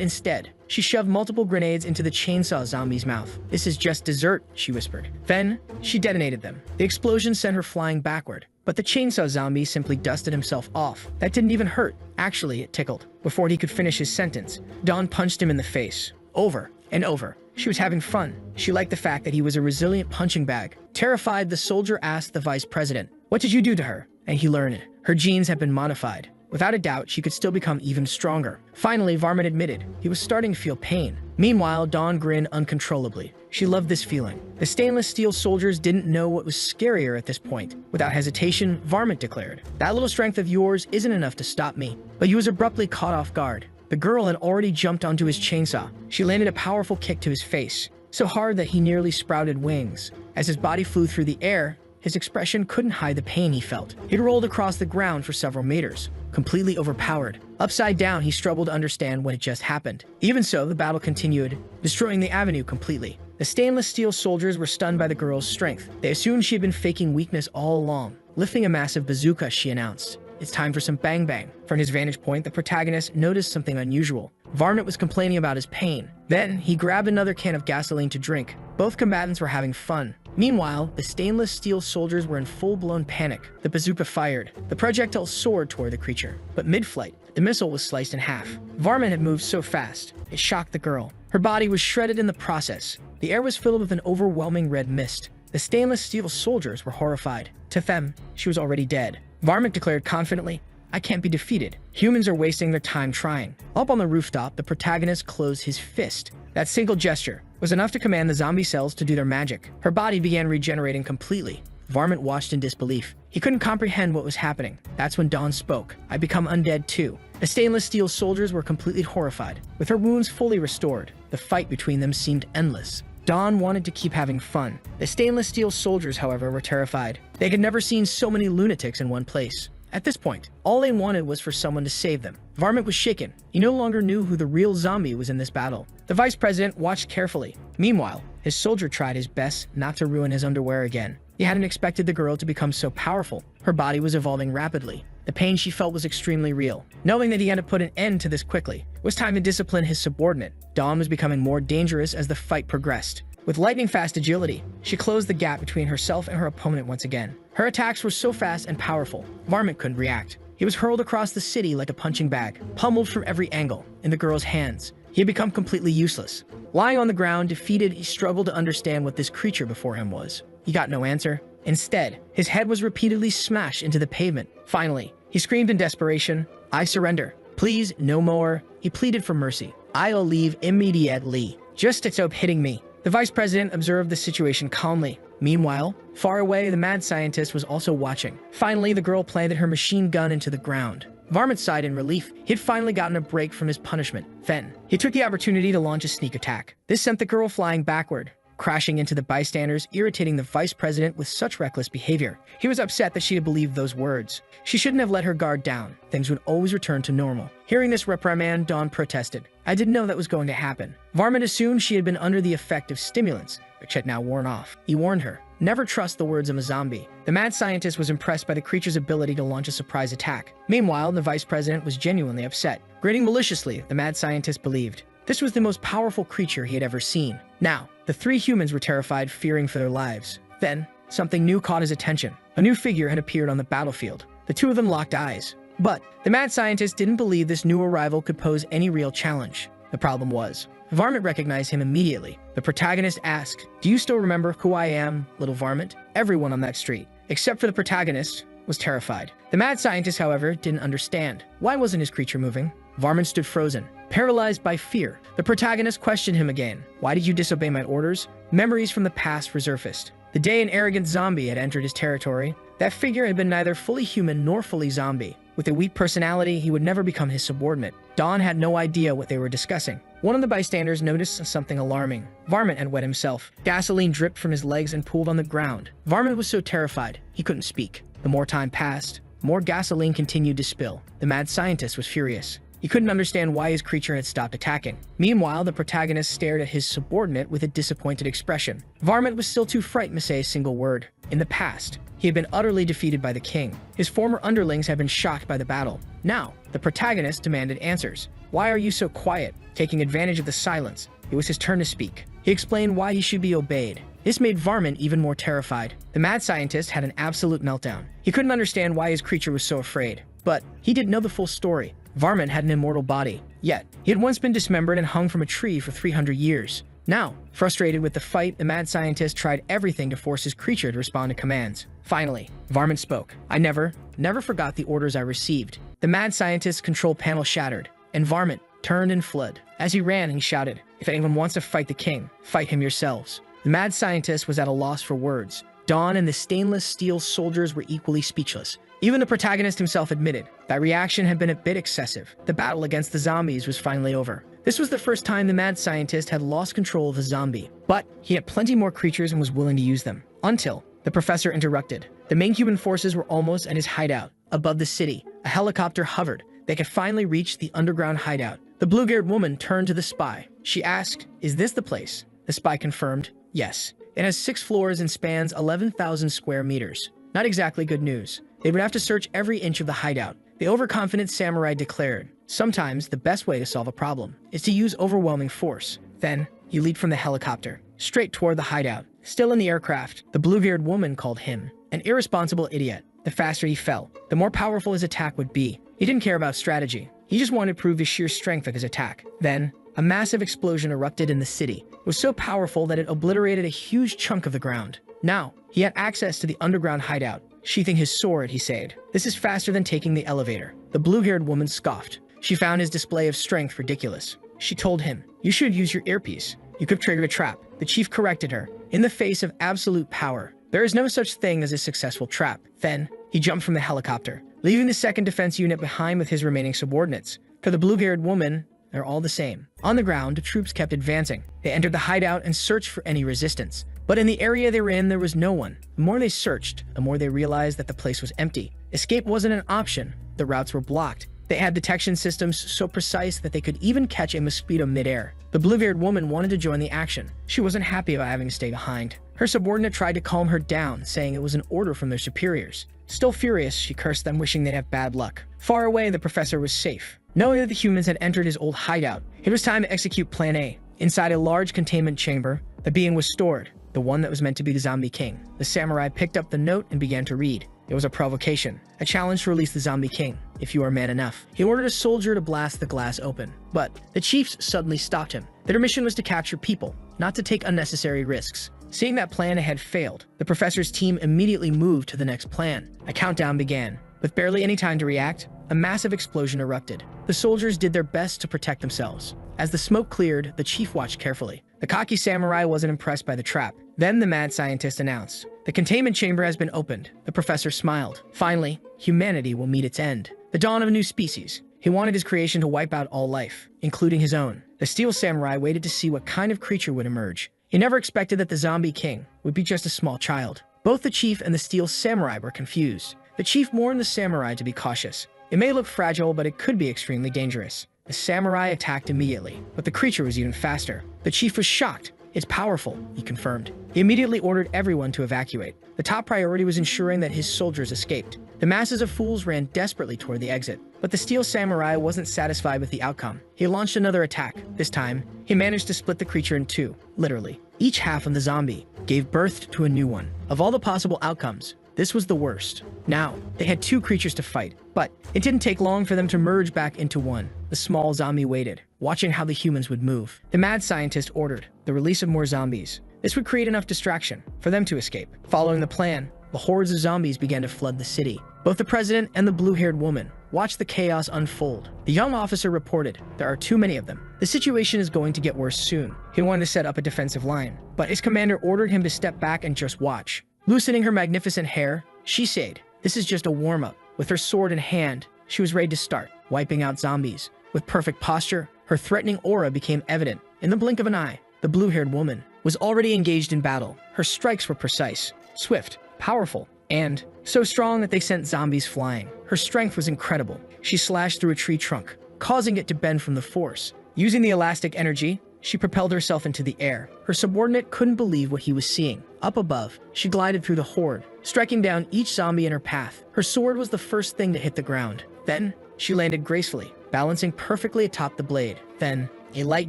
instead, she shoved multiple grenades into the chainsaw zombie's mouth. "This is just dessert," she whispered. Then, she detonated them. The explosion sent her flying backward, but the chainsaw zombie simply dusted himself off. That didn't even hurt. Actually, it tickled. Before he could finish his sentence, Dawn punched him in the face. Over and over. She was having fun. She liked the fact that he was a resilient punching bag. Terrified, the soldier asked the vice president, "What did you do to her?" And he learned her genes had been modified. Without a doubt, she could still become even stronger. Finally, Varmint admitted he was starting to feel pain. Meanwhile, Dawn grinned uncontrollably. She loved this feeling. The stainless steel soldiers didn't know what was scarier at this point. Without hesitation, Varmint declared, "That little strength of yours isn't enough to stop me." But he was abruptly caught off guard. The girl had already jumped onto his chainsaw. She landed a powerful kick to his face, so hard that he nearly sprouted wings. As his body flew through the air, his expression couldn't hide the pain he felt. He'd rolled across the ground for several meters, completely overpowered. Upside down, he struggled to understand what had just happened. Even so, the battle continued, destroying the avenue completely. The stainless steel soldiers were stunned by the girl's strength. They assumed she had been faking weakness all along. Lifting a massive bazooka, she announced, "It's time for some bang bang." From his vantage point, the protagonist noticed something unusual. Varmint was complaining about his pain. Then, he grabbed another can of gasoline to drink. Both combatants were having fun. Meanwhile, the stainless steel soldiers were in full-blown panic. The bazooka fired. The projectile soared toward the creature. But mid-flight, the missile was sliced in half. Varmint had moved so fast, it shocked the girl. Her body was shredded in the process. The air was filled with an overwhelming red mist. The stainless steel soldiers were horrified. To them, she was already dead. Varmint declared confidently, "I can't be defeated. Humans are wasting their time trying." Up on the rooftop, the protagonist closed his fist. That single gesture was enough to command the zombie cells to do their magic. Her body began regenerating completely. Varmint watched in disbelief. He couldn't comprehend what was happening. That's when Dawn spoke. "I become undead too." The stainless steel soldiers were completely horrified. With her wounds fully restored, the fight between them seemed endless. Dawn wanted to keep having fun. The stainless steel soldiers, however, were terrified. They had never seen so many lunatics in one place. At this point, all they wanted was for someone to save them. Varmint was shaken. He no longer knew who the real zombie was in this battle. The vice president watched carefully. Meanwhile, his soldier tried his best not to ruin his underwear again. He hadn't expected the girl to become so powerful. Her body was evolving rapidly. The pain she felt was extremely real. Knowing that he had to put an end to this quickly, it was time to discipline his subordinate. Dawn was becoming more dangerous as the fight progressed. With lightning-fast agility, she closed the gap between herself and her opponent once again. Her attacks were so fast and powerful, Varmint couldn't react. He was hurled across the city like a punching bag, pummeled from every angle, in the girl's hands. He had become completely useless. Lying on the ground, defeated, he struggled to understand what this creature before him was. He got no answer. Instead, his head was repeatedly smashed into the pavement. Finally, he screamed in desperation, "I surrender. Please, no more." He pleaded for mercy. "I'll leave immediately. Just stop hitting me." The vice president observed the situation calmly. Meanwhile, far away, the mad scientist was also watching. Finally, the girl planted her machine gun into the ground. Varmint sighed in relief. He had finally gotten a break from his punishment. Then, he took the opportunity to launch a sneak attack. This sent the girl flying backward, crashing into the bystanders, irritating the vice president with such reckless behavior. He was upset that she had believed those words. She shouldn't have let her guard down. Things would always return to normal. Hearing this reprimand, Dawn protested. I didn't know that was going to happen. Varmint assumed she had been under the effect of stimulants, which had now worn off. He warned her, never trust the words of a zombie. The mad scientist was impressed by the creature's ability to launch a surprise attack. Meanwhile, the vice president was genuinely upset. Grinning maliciously, the mad scientist believed this was the most powerful creature he had ever seen. Now, the three humans were terrified, fearing for their lives. Then, something new caught his attention. A new figure had appeared on the battlefield. The two of them locked eyes. But the mad scientist didn't believe this new arrival could pose any real challenge. The problem was, Varmint recognized him immediately. The protagonist asked, "Do you still remember who I am, little Varmint?" Everyone on that street, except for the protagonist, was terrified. The mad scientist, however, didn't understand. Why wasn't his creature moving? Varmint stood frozen, paralyzed by fear. The protagonist questioned him again. Why did you disobey my orders? Memories from the past resurfaced. The day an arrogant zombie had entered his territory, that figure had been neither fully human nor fully zombie. With a weak personality, he would never become his subordinate. Dawn had no idea what they were discussing. One of the bystanders noticed something alarming. Varmint had wet himself. Gasoline dripped from his legs and pooled on the ground. Varmint was so terrified, he couldn't speak. The more time passed, more gasoline continued to spill. The mad scientist was furious. He couldn't understand why his creature had stopped attacking. Meanwhile, the protagonist stared at his subordinate with a disappointed expression. Varmint was still too frightened to say a single word. In the past, he had been utterly defeated by the king. His former underlings had been shocked by the battle. Now, the protagonist demanded answers. Why are you so quiet? Taking advantage of the silence, it was his turn to speak. He explained why he should be obeyed. This made Varmint even more terrified. The mad scientist had an absolute meltdown. He couldn't understand why his creature was so afraid. But he didn't know the full story. Varmint had an immortal body. Yet, he had once been dismembered and hung from a tree for 300 years. Now, frustrated with the fight, the mad scientist tried everything to force his creature to respond to commands. Finally, Varmint spoke. I never forgot the orders I received. The mad scientist's control panel shattered, and Varmint turned and fled. As he ran, he shouted, if anyone wants to fight the king, fight him yourselves. The mad scientist was at a loss for words. Dawn and the stainless steel soldiers were equally speechless. Even the protagonist himself admitted that reaction had been a bit excessive. The battle against the zombies was finally over. This was the first time the mad scientist had lost control of a zombie. But he had plenty more creatures and was willing to use them. Until the professor interrupted. The main human forces were almost at his hideout. Above the city, a helicopter hovered. They could finally reach the underground hideout. The blue-haired woman turned to the spy. She asked, is this the place? The spy confirmed, yes. It has 6 floors and spans 11,000 square meters. Not exactly good news. They would have to search every inch of the hideout. The overconfident samurai declared, sometimes the best way to solve a problem is to use overwhelming force. Then, he leaped from the helicopter, straight toward the hideout. Still in the aircraft, the blue-haired woman called him an irresponsible idiot. The faster he fell, the more powerful his attack would be. He didn't care about strategy. He just wanted to prove the sheer strength of his attack. Then, a massive explosion erupted in the city. It was so powerful that it obliterated a huge chunk of the ground. Now, he had access to the underground hideout. Sheathing his sword, he said, this is faster than taking the elevator. The blue-haired woman scoffed. She found his display of strength ridiculous. She told him, you should use your earpiece. You could trigger a trap. The chief corrected her. In the face of absolute power, there is no such thing as a successful trap. Then, he jumped from the helicopter, leaving the 2nd Defense Unit behind with his remaining subordinates. For the blue-haired woman, they're all the same. On the ground, the troops kept advancing. They entered the hideout and searched for any resistance. But in the area they were in, there was no one. The more they searched, the more they realized that the place was empty. Escape wasn't an option. The routes were blocked. They had detection systems so precise that they could even catch a mosquito midair. The blue-haired woman wanted to join the action. She wasn't happy about having to stay behind. Her subordinate tried to calm her down, saying it was an order from their superiors. Still furious, she cursed them, wishing they'd have bad luck. Far away, the professor was safe. Knowing that the humans had entered his old hideout, it was time to execute Plan A. Inside a large containment chamber, the being was stored. The one that was meant to be the zombie king. The samurai picked up the note and began to read. It was a provocation, a challenge to release the zombie king, if you are man enough. He ordered a soldier to blast the glass open. But the chiefs suddenly stopped him. Their mission was to capture people, not to take unnecessary risks. Seeing that plan had failed, the professor's team immediately moved to the next plan. A countdown began. With barely any time to react, a massive explosion erupted. The soldiers did their best to protect themselves. As the smoke cleared, the chief watched carefully. The cocky samurai wasn't impressed by the trap. Then the mad scientist announced, the containment chamber has been opened. The professor smiled. Finally, humanity will meet its end. the dawn of a new species. He wanted his creation to wipe out all life, including his own. The Steel Samurai waited to see what kind of creature would emerge. He never expected that the zombie king would be just a small child. Both the chief and the Steel Samurai were confused. The chief warned the samurai to be cautious. It may look fragile, but it could be extremely dangerous. The samurai attacked immediately, but the creature was even faster. The chief was shocked. It's powerful, he confirmed. He immediately ordered everyone to evacuate. The top priority was ensuring that his soldiers escaped. The masses of fools ran desperately toward the exit, but the Steel Samurai wasn't satisfied with the outcome. He launched another attack. This time, he managed to split the creature in two, literally. Each half of the zombie gave birth to a new one. Of all the possible outcomes, this was the worst. Now, they had two creatures to fight, but it didn't take long for them to merge back into one. The small zombie waited, watching how the humans would move. The mad scientist ordered the release of more zombies. This would create enough distraction for them to escape. Following the plan, the hordes of zombies began to flood the city. Both the president and the blue-haired woman watched the chaos unfold. The young officer reported, "There are too many of them. The situation is going to get worse soon." He wanted to set up a defensive line, but his commander ordered him to step back and just watch. Loosening her magnificent hair, she said, "This is just a warm-up." With her sword in hand, she was ready to start, wiping out zombies. With perfect posture, her threatening aura became evident. In the blink of an eye, the blue-haired woman was already engaged in battle. Her strikes were precise, swift, powerful, and so strong that they sent zombies flying. Her strength was incredible. She slashed through a tree trunk, causing it to bend from the force. Using the elastic energy, she propelled herself into the air. Her subordinate couldn't believe what he was seeing. Up above, she glided through the horde, striking down each zombie in her path. Her sword was the first thing to hit the ground. Then, she landed gracefully, balancing perfectly atop the blade. Then, a light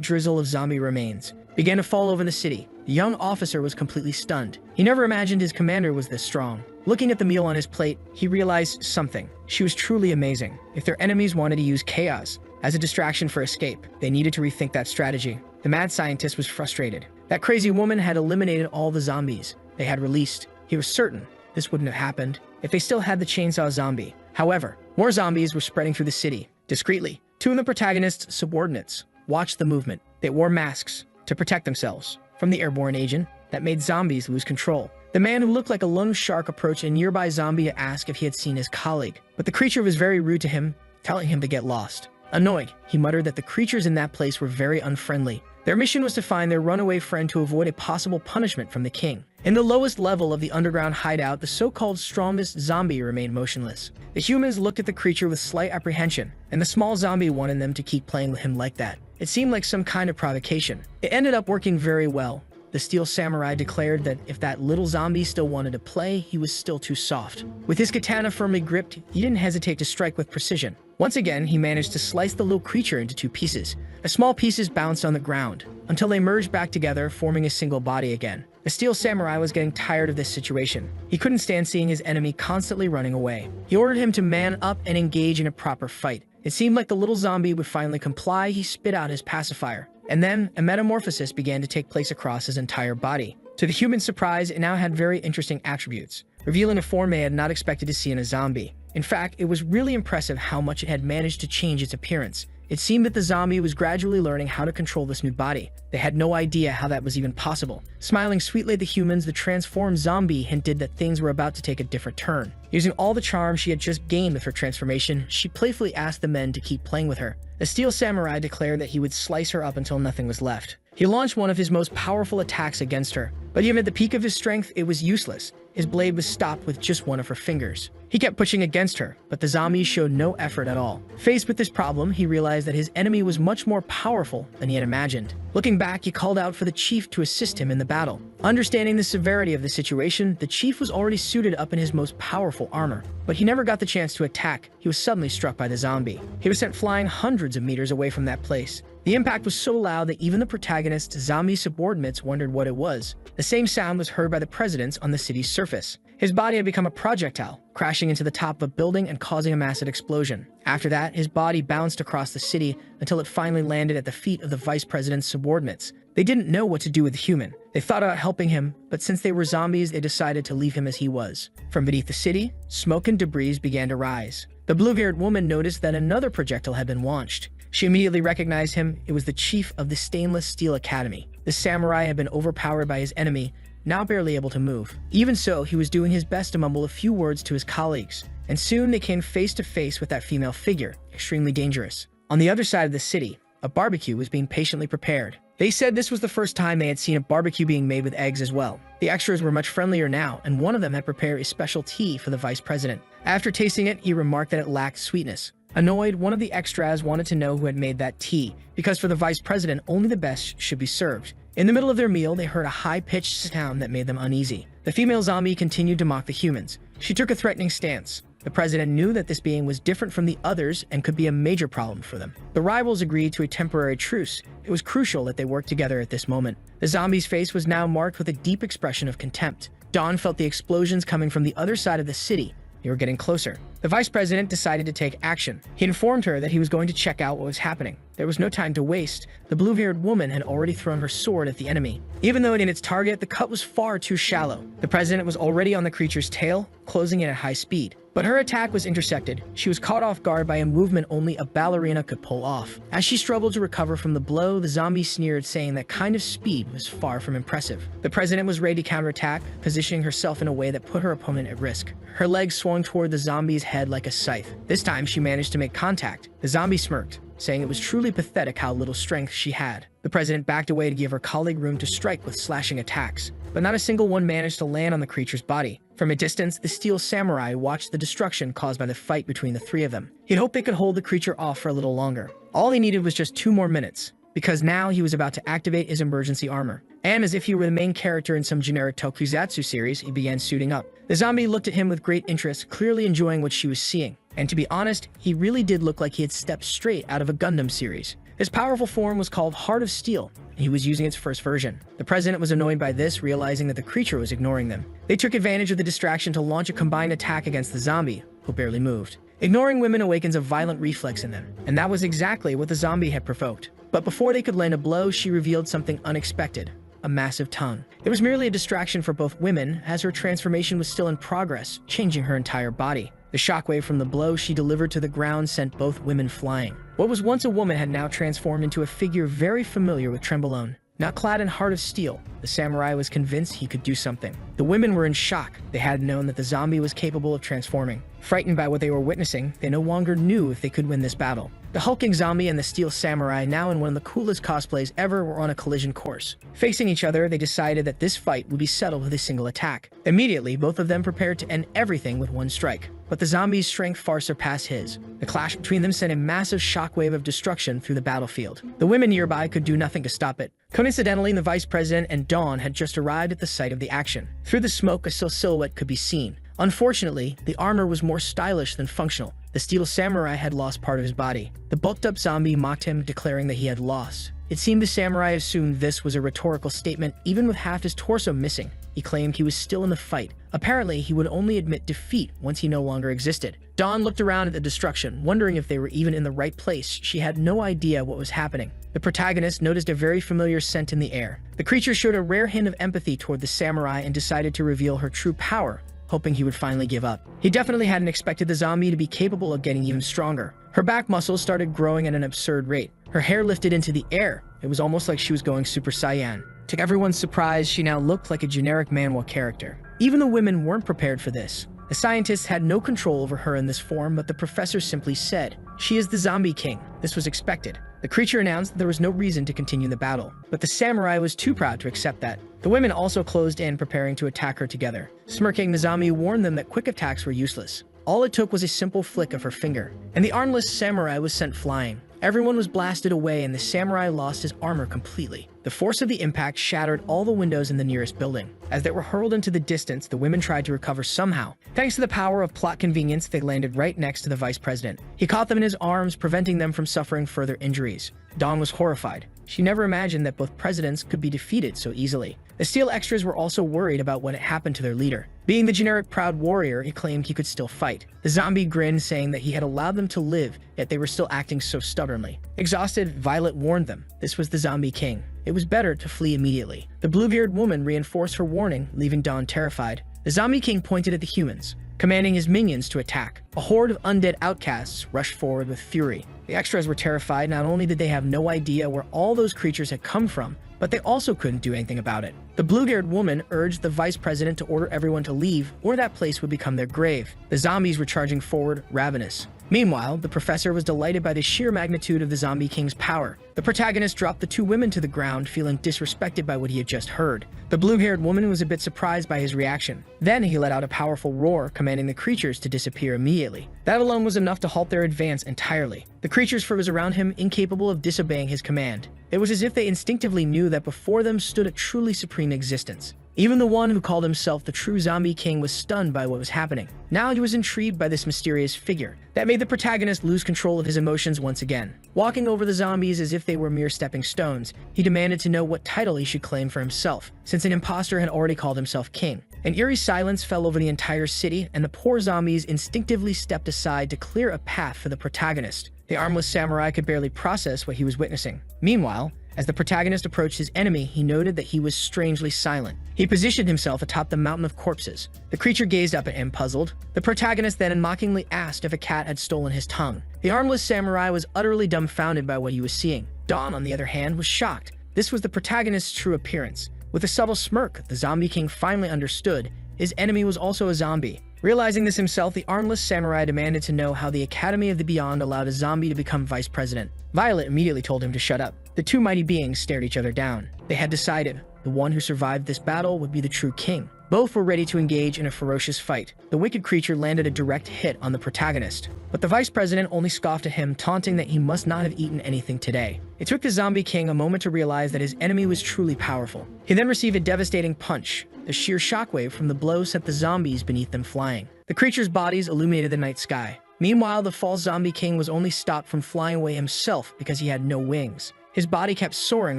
drizzle of zombie remains began to fall over the city. The young officer was completely stunned. He never imagined his commander was this strong. Looking at the meal on his plate, he realized something. She was truly amazing. If their enemies wanted to use chaos as a distraction for escape, they needed to rethink that strategy. The mad scientist was frustrated. That crazy woman had eliminated all the zombies they had released. He was certain this wouldn't have happened if they still had the chainsaw zombie. However, more zombies were spreading through the city. Discreetly, two of the protagonist's subordinates watched the movement. They wore masks to protect themselves from the airborne agent that made zombies lose control. The man who looked like a lone shark approached a nearby zombie to ask if he had seen his colleague, but the creature was very rude to him, telling him to get lost. Annoyed, he muttered that the creatures in that place were very unfriendly. Their mission was to find their runaway friend to avoid a possible punishment from the king. In the lowest level of the underground hideout, the so-called strongest zombie remained motionless. The humans looked at the creature with slight apprehension, and the small zombie wanted them to keep playing with him like that. It seemed like some kind of provocation. It ended up working very well. The Steel Samurai declared that if that little zombie still wanted to play, he was still too soft. With his katana firmly gripped, he didn't hesitate to strike with precision. Once again, he managed to slice the little creature into two pieces. The small pieces bounced on the ground until they merged back together, forming a single body again. The Steel Samurai was getting tired of this situation. He couldn't stand seeing his enemy constantly running away. He ordered him to man up and engage in a proper fight. It seemed like the little zombie would finally comply. He spit out his pacifier. And then a metamorphosis began to take place across his entire body. To the human surprise, it now had very interesting attributes, revealing a form they had not expected to see in a zombie. In fact, it was really impressive how much it had managed to change its appearance. It seemed that the zombie was gradually learning how to control this new body. They had no idea how that was even possible. Smiling sweetly at the humans, the transformed zombie hinted that things were about to take a different turn. Using all the charm she had just gained with her transformation, she playfully asked the men to keep playing with her. The Steel Samurai declared that he would slice her up until nothing was left. He launched one of his most powerful attacks against her, but even at the peak of his strength, it was useless. His blade was stopped with just one of her fingers. He kept pushing against her, but the zombie showed no effort at all. Faced with this problem, he realized that his enemy was much more powerful than he had imagined. Looking back, he called out for the chief to assist him in the battle. Understanding the severity of the situation, the chief was already suited up in his most powerful armor, but he never got the chance to attack. He was suddenly struck by the zombie. He was sent flying hundreds of meters away from that place. The impact was so loud that even the protagonist's zombie subordinates wondered what it was. The same sound was heard by the presidents on the city's surface. His body had become a projectile, crashing into the top of a building and causing a massive explosion. After that, his body bounced across the city until it finally landed at the feet of the vice president's subordinates. They didn't know what to do with the human. They thought about helping him, but since they were zombies, they decided to leave him as he was. From beneath the city, smoke and debris began to rise. The blue-haired woman noticed that another projectile had been launched. She immediately recognized him. It was the chief of the Stainless Steel Academy. The samurai had been overpowered by his enemy, now barely able to move. Even so, he was doing his best to mumble a few words to his colleagues. and soon they came face to face with that female figure, extremely dangerous. On the other side of the city, a barbecue was being patiently prepared. They said this was the first time they had seen a barbecue being made with eggs as well. The extras were much friendlier now, and one of them had prepared a special tea for the vice president. After tasting it, he remarked that it lacked sweetness. Annoyed, one of the extras wanted to know who had made that tea, because for the vice president, only the best should be served. In the middle of their meal, they heard a high-pitched sound that made them uneasy. The female zombie continued to mock the humans. She took a threatening stance. The president knew that this being was different from the others and could be a major problem for them. The rivals agreed to a temporary truce. It was crucial that they work together at this moment. The zombie's face was now marked with a deep expression of contempt. Dawn felt the explosions coming from the other side of the city. They were getting closer. The vice president decided to take action. He informed her that he was going to check out what was happening. There was no time to waste. The blue-haired woman had already thrown her sword at the enemy. Even though it hit its target, the cut was far too shallow. The president was already on the creature's tail, closing in at high speed. But her attack was intercepted. She was caught off guard by a movement only a ballerina could pull off. As she struggled to recover from the blow, the zombie sneered, saying that kind of speed was far from impressive. The president was ready to counterattack, positioning herself in a way that put her opponent at risk. Her legs swung toward the zombie's head like a scythe. This time, she managed to make contact. The zombie smirked, saying it was truly pathetic how little strength she had. The president backed away to give her colleague room to strike with slashing attacks, but not a single one managed to land on the creature's body. From a distance, the steel samurai watched the destruction caused by the fight between the three of them. He'd hoped they could hold the creature off for a little longer. All he needed was just 2 more minutes, because now he was about to activate his emergency armor. And as if he were the main character in some generic tokusatsu series, he began suiting up. The zombie looked at him with great interest, clearly enjoying what she was seeing. And to be honest, he really did look like he had stepped straight out of a Gundam series. His powerful form was called Heart of Steel, and he was using its first version. The president was annoyed by this, realizing that the creature was ignoring them. They took advantage of the distraction to launch a combined attack against the zombie, who barely moved. Ignoring women awakens a violent reflex in them, and that was exactly what the zombie had provoked. But before they could land a blow, she revealed something unexpected. A massive tongue. It was merely a distraction for both women, as her transformation was still in progress, changing her entire body. The shockwave from the blow she delivered to the ground sent both women flying. What was once a woman had now transformed into a figure very familiar with Trembolone. Not clad in Heart of Steel, the samurai was convinced he could do something. The women were in shock. They hadn't known that the zombie was capable of transforming. Frightened by what they were witnessing, they no longer knew if they could win this battle. The hulking zombie and the steel samurai, now in one of the coolest cosplays ever, were on a collision course. Facing each other, they decided that this fight would be settled with a single attack. Immediately, both of them prepared to end everything with one strike. But the zombie's strength far surpassed his. The clash between them sent a massive shockwave of destruction through the battlefield. The women nearby could do nothing to stop it. Coincidentally, the vice president and Dawn had just arrived at the site of the action. Through the smoke, a silhouette could be seen. Unfortunately, the armor was more stylish than functional. The steel samurai had lost part of his body. The bulked-up zombie mocked him, declaring that he had lost. It seemed the samurai assumed this was a rhetorical statement, even with half his torso missing. He claimed he was still in the fight. Apparently, he would only admit defeat once he no longer existed. Dawn looked around at the destruction, wondering if they were even in the right place. She had no idea what was happening. The protagonist noticed a very familiar scent in the air. The creature showed a rare hint of empathy toward the samurai and decided to reveal her true power, hoping he would finally give up. He definitely hadn't expected the zombie to be capable of getting even stronger. Her back muscles started growing at an absurd rate. Her hair lifted into the air. It was almost like she was going Super Saiyan. To everyone's surprise, she now looked like a generic manhwa character. Even the women weren't prepared for this. The scientists had no control over her in this form, but the professor simply said, "She is the zombie king." This was expected. The creature announced that there was no reason to continue the battle, but the samurai was too proud to accept that. The women also closed in, preparing to attack her together. Smirking, the zombie warned them that quick attacks were useless. All it took was a simple flick of her finger, and the armless samurai was sent flying. Everyone was blasted away, and the samurai lost his armor completely. The force of the impact shattered all the windows in the nearest building. As they were hurled into the distance, the women tried to recover somehow. Thanks to the power of plot convenience, they landed right next to the vice president. He caught them in his arms, preventing them from suffering further injuries. Dawn was horrified. She never imagined that both presidents could be defeated so easily. The steel extras were also worried about what had happened to their leader. Being the generic proud warrior, he claimed he could still fight. The zombie grinned, saying that he had allowed them to live, yet they were still acting so stubbornly. Exhausted, Violet warned them. This was the zombie king. It was better to flee immediately. The blue-haired woman reinforced her warning, leaving Dawn terrified. The zombie king pointed at the humans, commanding his minions to attack. A horde of undead outcasts rushed forward with fury. The extras were terrified. Not only did they have no idea where all those creatures had come from, but they also couldn't do anything about it. The blue-haired woman urged the vice president to order everyone to leave, or that place would become their grave. The zombies were charging forward, ravenous. Meanwhile, the professor was delighted by the sheer magnitude of the Zombie King's power. The protagonist dropped the two women to the ground, feeling disrespected by what he had just heard. The blue-haired woman was a bit surprised by his reaction. Then he let out a powerful roar, commanding the creatures to disappear immediately. That alone was enough to halt their advance entirely. The creatures froze around him, incapable of disobeying his command. It was as if they instinctively knew that before them stood a truly supreme existence. Even the one who called himself the true Zombie King was stunned by what was happening. Now he was intrigued by this mysterious figure. That made the protagonist lose control of his emotions once again. Walking over the zombies as if they were mere stepping stones, he demanded to know what title he should claim for himself, since an imposter had already called himself king. An eerie silence fell over the entire city, and the poor zombies instinctively stepped aside to clear a path for the protagonist. The armless samurai could barely process what he was witnessing. Meanwhile, as the protagonist approached his enemy, he noted that he was strangely silent. He positioned himself atop the mountain of corpses. The creature gazed up at him, puzzled. The protagonist then mockingly asked if a cat had stolen his tongue. The armless samurai was utterly dumbfounded by what he was seeing. Dawn, on the other hand, was shocked. This was the protagonist's true appearance. With a subtle smirk, the Zombie King finally understood his enemy was also a zombie. Realizing this himself, the armless samurai demanded to know how the Academy of the Beyond allowed a zombie to become vice president. Violet immediately told him to shut up. The two mighty beings stared each other down. They had decided the one who survived this battle would be the true king. Both were ready to engage in a ferocious fight. The wicked creature landed a direct hit on the protagonist, but the vice president only scoffed at him, taunting that he must not have eaten anything today. It took the Zombie King a moment to realize that his enemy was truly powerful. He then received a devastating punch. The sheer shockwave from the blow sent the zombies beneath them flying. The creatures' bodies illuminated the night sky. Meanwhile, the false Zombie King was only stopped from flying away himself because he had no wings. His body kept soaring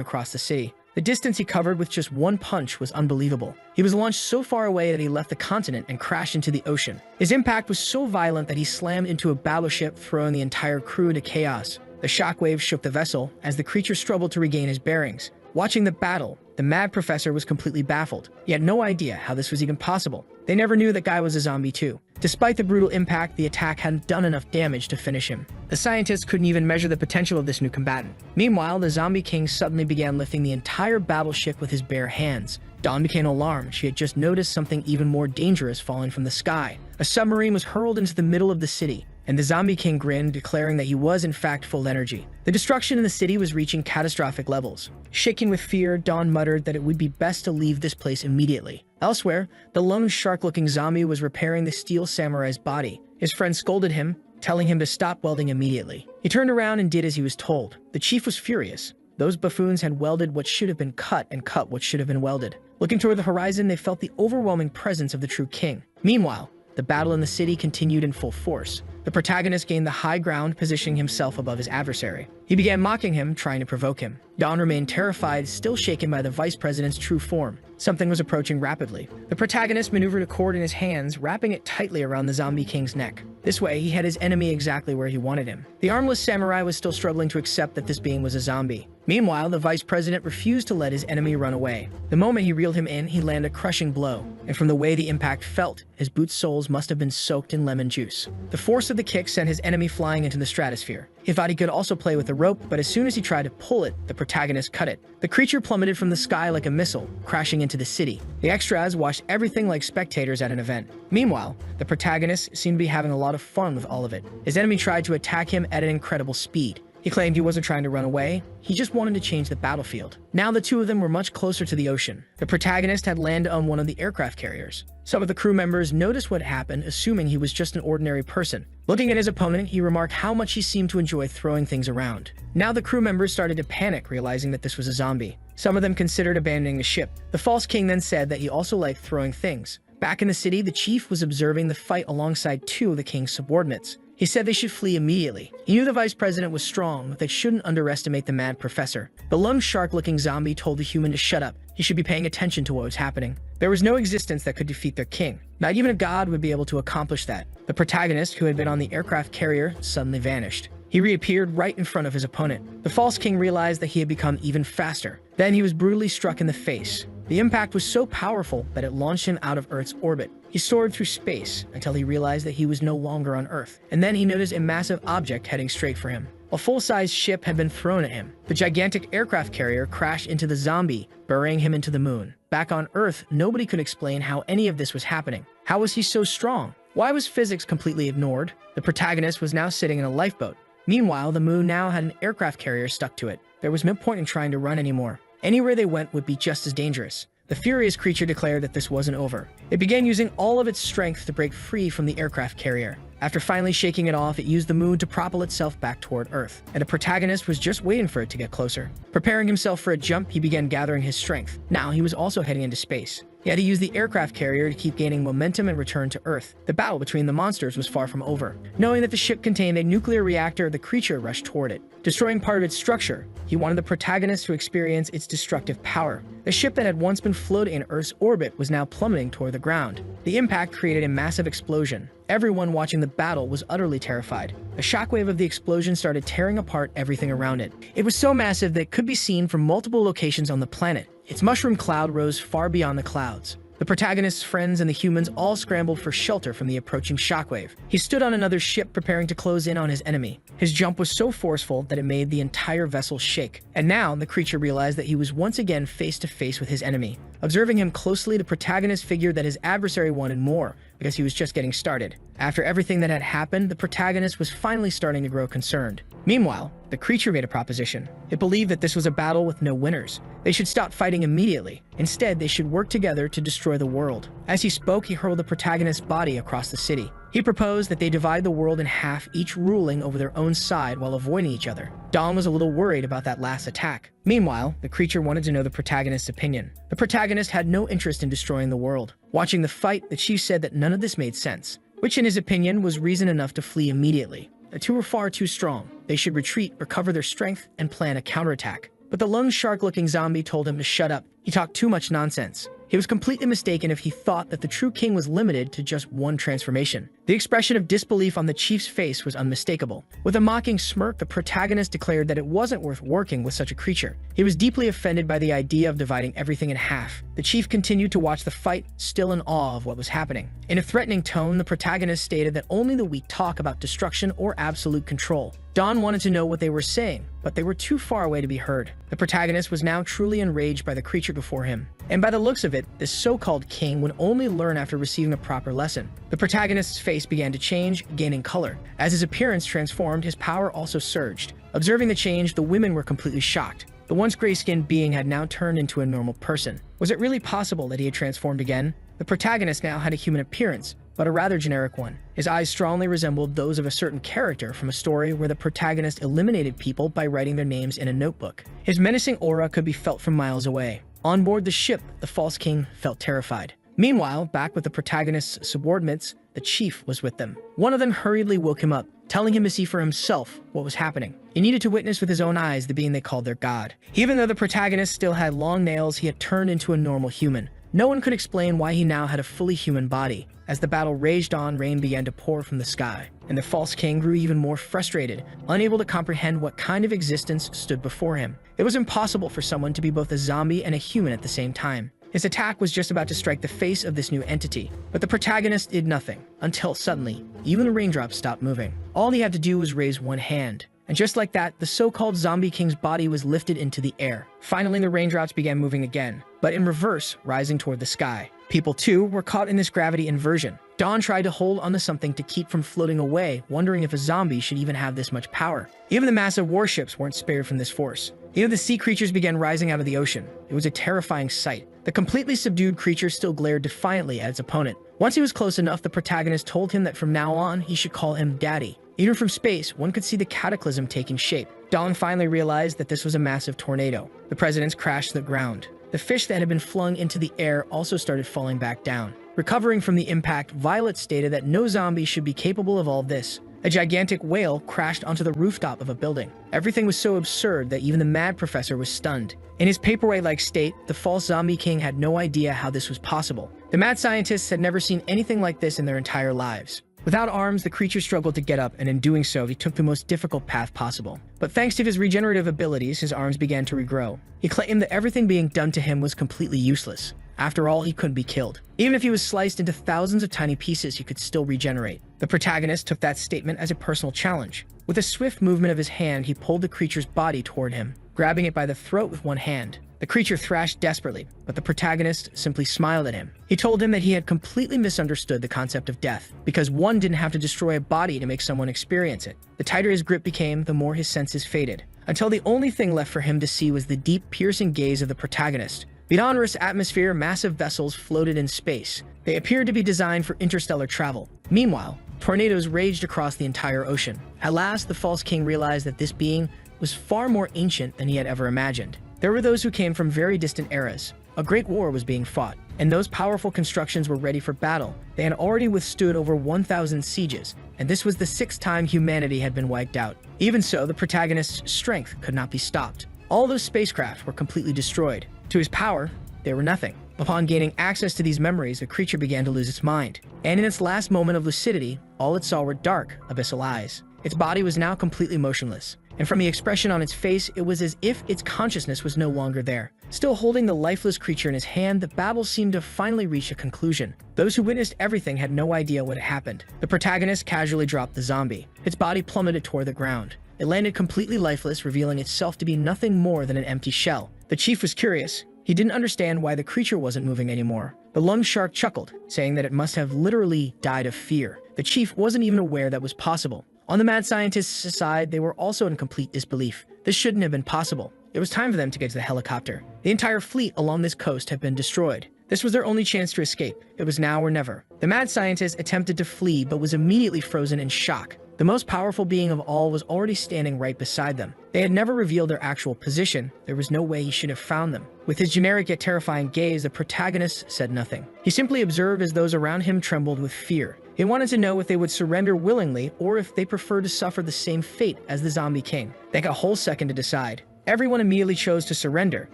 across the city. The distance he covered with just one punch was unbelievable. He was launched so far away that he left the continent and crashed into the ocean. His impact was so violent that he slammed into a battleship, throwing the entire crew into chaos. The shockwave shook the vessel as the creature struggled to regain his bearings. Watching the battle, the mad professor was completely baffled. He had no idea how this was even possible. They never knew that guy was a zombie too. Despite the brutal impact, the attack hadn't done enough damage to finish him. The scientists couldn't even measure the potential of this new combatant. Meanwhile, the Zombie King suddenly began lifting the entire battleship with his bare hands. Dawn became alarmed. She had just noticed something even more dangerous falling from the sky. A submarine was hurled into the middle of the city, and the Zombie King grinned, declaring that he was in fact full energy. The destruction in the city was reaching catastrophic levels. Shaking with fear, Dawn muttered that it would be best to leave this place immediately. Elsewhere, the lone shark-looking zombie was repairing the steel samurai's body. His friend scolded him, telling him to stop welding immediately. He turned around and did as he was told. The chief was furious. Those buffoons had welded what should have been cut and cut what should have been welded. Looking toward the horizon, they felt the overwhelming presence of the true king. Meanwhile, the battle in the city continued in full force. The protagonist gained the high ground, positioning himself above his adversary. He began mocking him, trying to provoke him. Dawn remained terrified, still shaken by the vice president's true form. Something was approaching rapidly. The protagonist maneuvered a cord in his hands, wrapping it tightly around the Zombie King's neck. This way, he had his enemy exactly where he wanted him. The armless samurai was still struggling to accept that this being was a zombie. Meanwhile, the vice president refused to let his enemy run away. The moment he reeled him in, he landed a crushing blow, and from the way the impact felt, his boot soles must have been soaked in lemon juice. The force of the kick sent his enemy flying into the stratosphere. He thought he could also play with the rope, but as soon as he tried to pull it, the protagonist cut it. The creature plummeted from the sky like a missile, crashing into the city. The extras watched everything like spectators at an event. Meanwhile, the protagonist seemed to be having a lot of fun with all of it. His enemy tried to attack him at an incredible speed. He claimed he wasn't trying to run away, he just wanted to change the battlefield. Now the two of them were much closer to the ocean. The protagonist had landed on one of the aircraft carriers. Some of the crew members noticed what happened, assuming he was just an ordinary person. Looking at his opponent, he remarked how much he seemed to enjoy throwing things around. Now the crew members started to panic, realizing that this was a zombie. Some of them considered abandoning the ship. The false king then said that he also liked throwing things. Back in the city, the chief was observing the fight alongside two of the king's subordinates. He said they should flee immediately. He knew the vice president was strong, but they shouldn't underestimate the mad professor. The lone shark-looking zombie told the human to shut up. He should be paying attention to what was happening. There was no existence that could defeat their king. Not even a god would be able to accomplish that. The protagonist, who had been on the aircraft carrier, suddenly vanished. He reappeared right in front of his opponent. The false king realized that he had become even faster. Then he was brutally struck in the face. The impact was so powerful that it launched him out of Earth's orbit. He soared through space until he realized that he was no longer on Earth. And then he noticed a massive object heading straight for him. A full-size ship had been thrown at him. The gigantic aircraft carrier crashed into the zombie, burying him into the moon. Back on Earth, nobody could explain how any of this was happening. How was he so strong? Why was physics completely ignored? The protagonist was now sitting in a lifeboat. Meanwhile, the moon now had an aircraft carrier stuck to it. There was no point in trying to run anymore. Anywhere they went would be just as dangerous. The furious creature declared that this wasn't over. It began using all of its strength to break free from the aircraft carrier. After finally shaking it off, it used the moon to propel itself back toward Earth, and the protagonist was just waiting for it to get closer. Preparing himself for a jump, he began gathering his strength. Now he was also heading into space. He had to use the aircraft carrier to keep gaining momentum and return to Earth. The battle between the monsters was far from over. Knowing that the ship contained a nuclear reactor, the creature rushed toward it. Destroying part of its structure, he wanted the protagonist to experience its destructive power. The ship that had once been floating in Earth's orbit was now plummeting toward the ground. The impact created a massive explosion. Everyone watching the battle was utterly terrified. A shockwave of the explosion started tearing apart everything around it. It was so massive that it could be seen from multiple locations on the planet. Its mushroom cloud rose far beyond the clouds. The protagonist's friends and the humans all scrambled for shelter from the approaching shockwave. He stood on another ship preparing to close in on his enemy. His jump was so forceful that it made the entire vessel shake. And now the creature realized that he was once again face to face with his enemy. Observing him closely, the protagonist figured that his adversary wanted more, because he was just getting started. After everything that had happened, the protagonist was finally starting to grow concerned. Meanwhile, the creature made a proposition. It believed that this was a battle with no winners. They should stop fighting immediately. Instead, they should work together to destroy the world. As he spoke, he hurled the protagonist's body across the city. He proposed that they divide the world in half, each ruling over their own side while avoiding each other. Dawn was a little worried about that last attack. Meanwhile, the creature wanted to know the protagonist's opinion. The protagonist had no interest in destroying the world. Watching the fight, the chief said that none of this made sense, which in his opinion was reason enough to flee immediately. The two were far too strong. They should retreat, recover their strength, and plan a counterattack. But the lung shark-looking zombie told him to shut up. He talked too much nonsense. He was completely mistaken if he thought that the true king was limited to just one transformation. The expression of disbelief on the chief's face was unmistakable. With a mocking smirk, the protagonist declared that it wasn't worth working with such a creature. He was deeply offended by the idea of dividing everything in half. The chief continued to watch the fight, still in awe of what was happening. In a threatening tone, the protagonist stated that only the weak talk about destruction or absolute control. Dawn wanted to know what they were saying, but they were too far away to be heard. The protagonist was now truly enraged by the creature before him. And by the looks of it, this so-called king would only learn after receiving a proper lesson. The protagonist's face began to change, gaining color. As his appearance transformed, his power also surged. Observing the change, the women were completely shocked. The once gray-skinned being had now turned into a normal person. Was it really possible that he had transformed again? The protagonist now had a human appearance, but a rather generic one. His eyes strongly resembled those of a certain character from a story where the protagonist eliminated people by writing their names in a notebook. His menacing aura could be felt from miles away. On board the ship, the false king felt terrified. Meanwhile, back with the protagonist's subordinates, the chief was with them. One of them hurriedly woke him up, telling him to see for himself what was happening. He needed to witness with his own eyes the being they called their god. Even though the protagonist still had long nails, he had turned into a normal human. No one could explain why he now had a fully human body. As the battle raged on, rain began to pour from the sky, and the false king grew even more frustrated, unable to comprehend what kind of existence stood before him. It was impossible for someone to be both a zombie and a human at the same time. His attack was just about to strike the face of this new entity, but the protagonist did nothing, until suddenly, even the raindrops stopped moving. All he had to do was raise one hand. And just like that, the so-called zombie king's body was lifted into the air. Finally, the raindrops began moving again, but in reverse, rising toward the sky. People, too, were caught in this gravity inversion. Dawn tried to hold onto something to keep from floating away, wondering if a zombie should even have this much power. Even the massive warships weren't spared from this force. Even the sea creatures began rising out of the ocean. It was a terrifying sight. The completely subdued creature still glared defiantly at its opponent. Once he was close enough, the protagonist told him that from now on, he should call him Daddy. Even from space, one could see the cataclysm taking shape. Dawn finally realized that this was a massive tornado. The presidents crashed to the ground. The fish that had been flung into the air also started falling back down. Recovering from the impact, Violet stated that no zombie should be capable of all this. A gigantic whale crashed onto the rooftop of a building. Everything was so absurd that even the mad professor was stunned. In his paperweight-like state, the false zombie king had no idea how this was possible. The mad scientists had never seen anything like this in their entire lives. Without arms, the creature struggled to get up, and in doing so, he took the most difficult path possible. But thanks to his regenerative abilities, his arms began to regrow. He claimed that everything being done to him was completely useless. After all, he couldn't be killed. Even if he was sliced into thousands of tiny pieces, he could still regenerate. The protagonist took that statement as a personal challenge. With a swift movement of his hand, he pulled the creature's body toward him, grabbing it by the throat with one hand. The creature thrashed desperately, but the protagonist simply smiled at him. He told him that he had completely misunderstood the concept of death, because one didn't have to destroy a body to make someone experience it. The tighter his grip became, the more his senses faded, until the only thing left for him to see was the deep, piercing gaze of the protagonist. Beyond Earth's atmosphere, massive vessels floated in space. They appeared to be designed for interstellar travel. Meanwhile, tornadoes raged across the entire ocean. At last, the false king realized that this being was far more ancient than he had ever imagined. There were those who came from very distant eras. A great war was being fought, and those powerful constructions were ready for battle. They had already withstood over 1,000 sieges, and this was the 6th time humanity had been wiped out. Even so, the protagonist's strength could not be stopped. All those spacecraft were completely destroyed. To his power, they were nothing. Upon gaining access to these memories, the creature began to lose its mind. And in its last moment of lucidity, all it saw were dark, abyssal eyes. Its body was now completely motionless, and from the expression on its face, it was as if its consciousness was no longer there. Still holding the lifeless creature in his hand, the battle seemed to finally reach a conclusion. Those who witnessed everything had no idea what had happened. The protagonist casually dropped the zombie. Its body plummeted toward the ground. It landed completely lifeless, revealing itself to be nothing more than an empty shell. The chief was curious. He didn't understand why the creature wasn't moving anymore. The lung shark chuckled, saying that it must have literally died of fear. The chief wasn't even aware that was possible. On the mad scientist's side, they were also in complete disbelief. This shouldn't have been possible. It was time for them to get to the helicopter. The entire fleet along this coast had been destroyed. This was their only chance to escape. It was now or never. The mad scientist attempted to flee, but was immediately frozen in shock. The most powerful being of all was already standing right beside them. They had never revealed their actual position. There was no way he should have found them. With his generic yet terrifying gaze, the protagonist said nothing. He simply observed as those around him trembled with fear. He wanted to know if they would surrender willingly or if they preferred to suffer the same fate as the zombie king. They got a whole second to decide. Everyone immediately chose to surrender,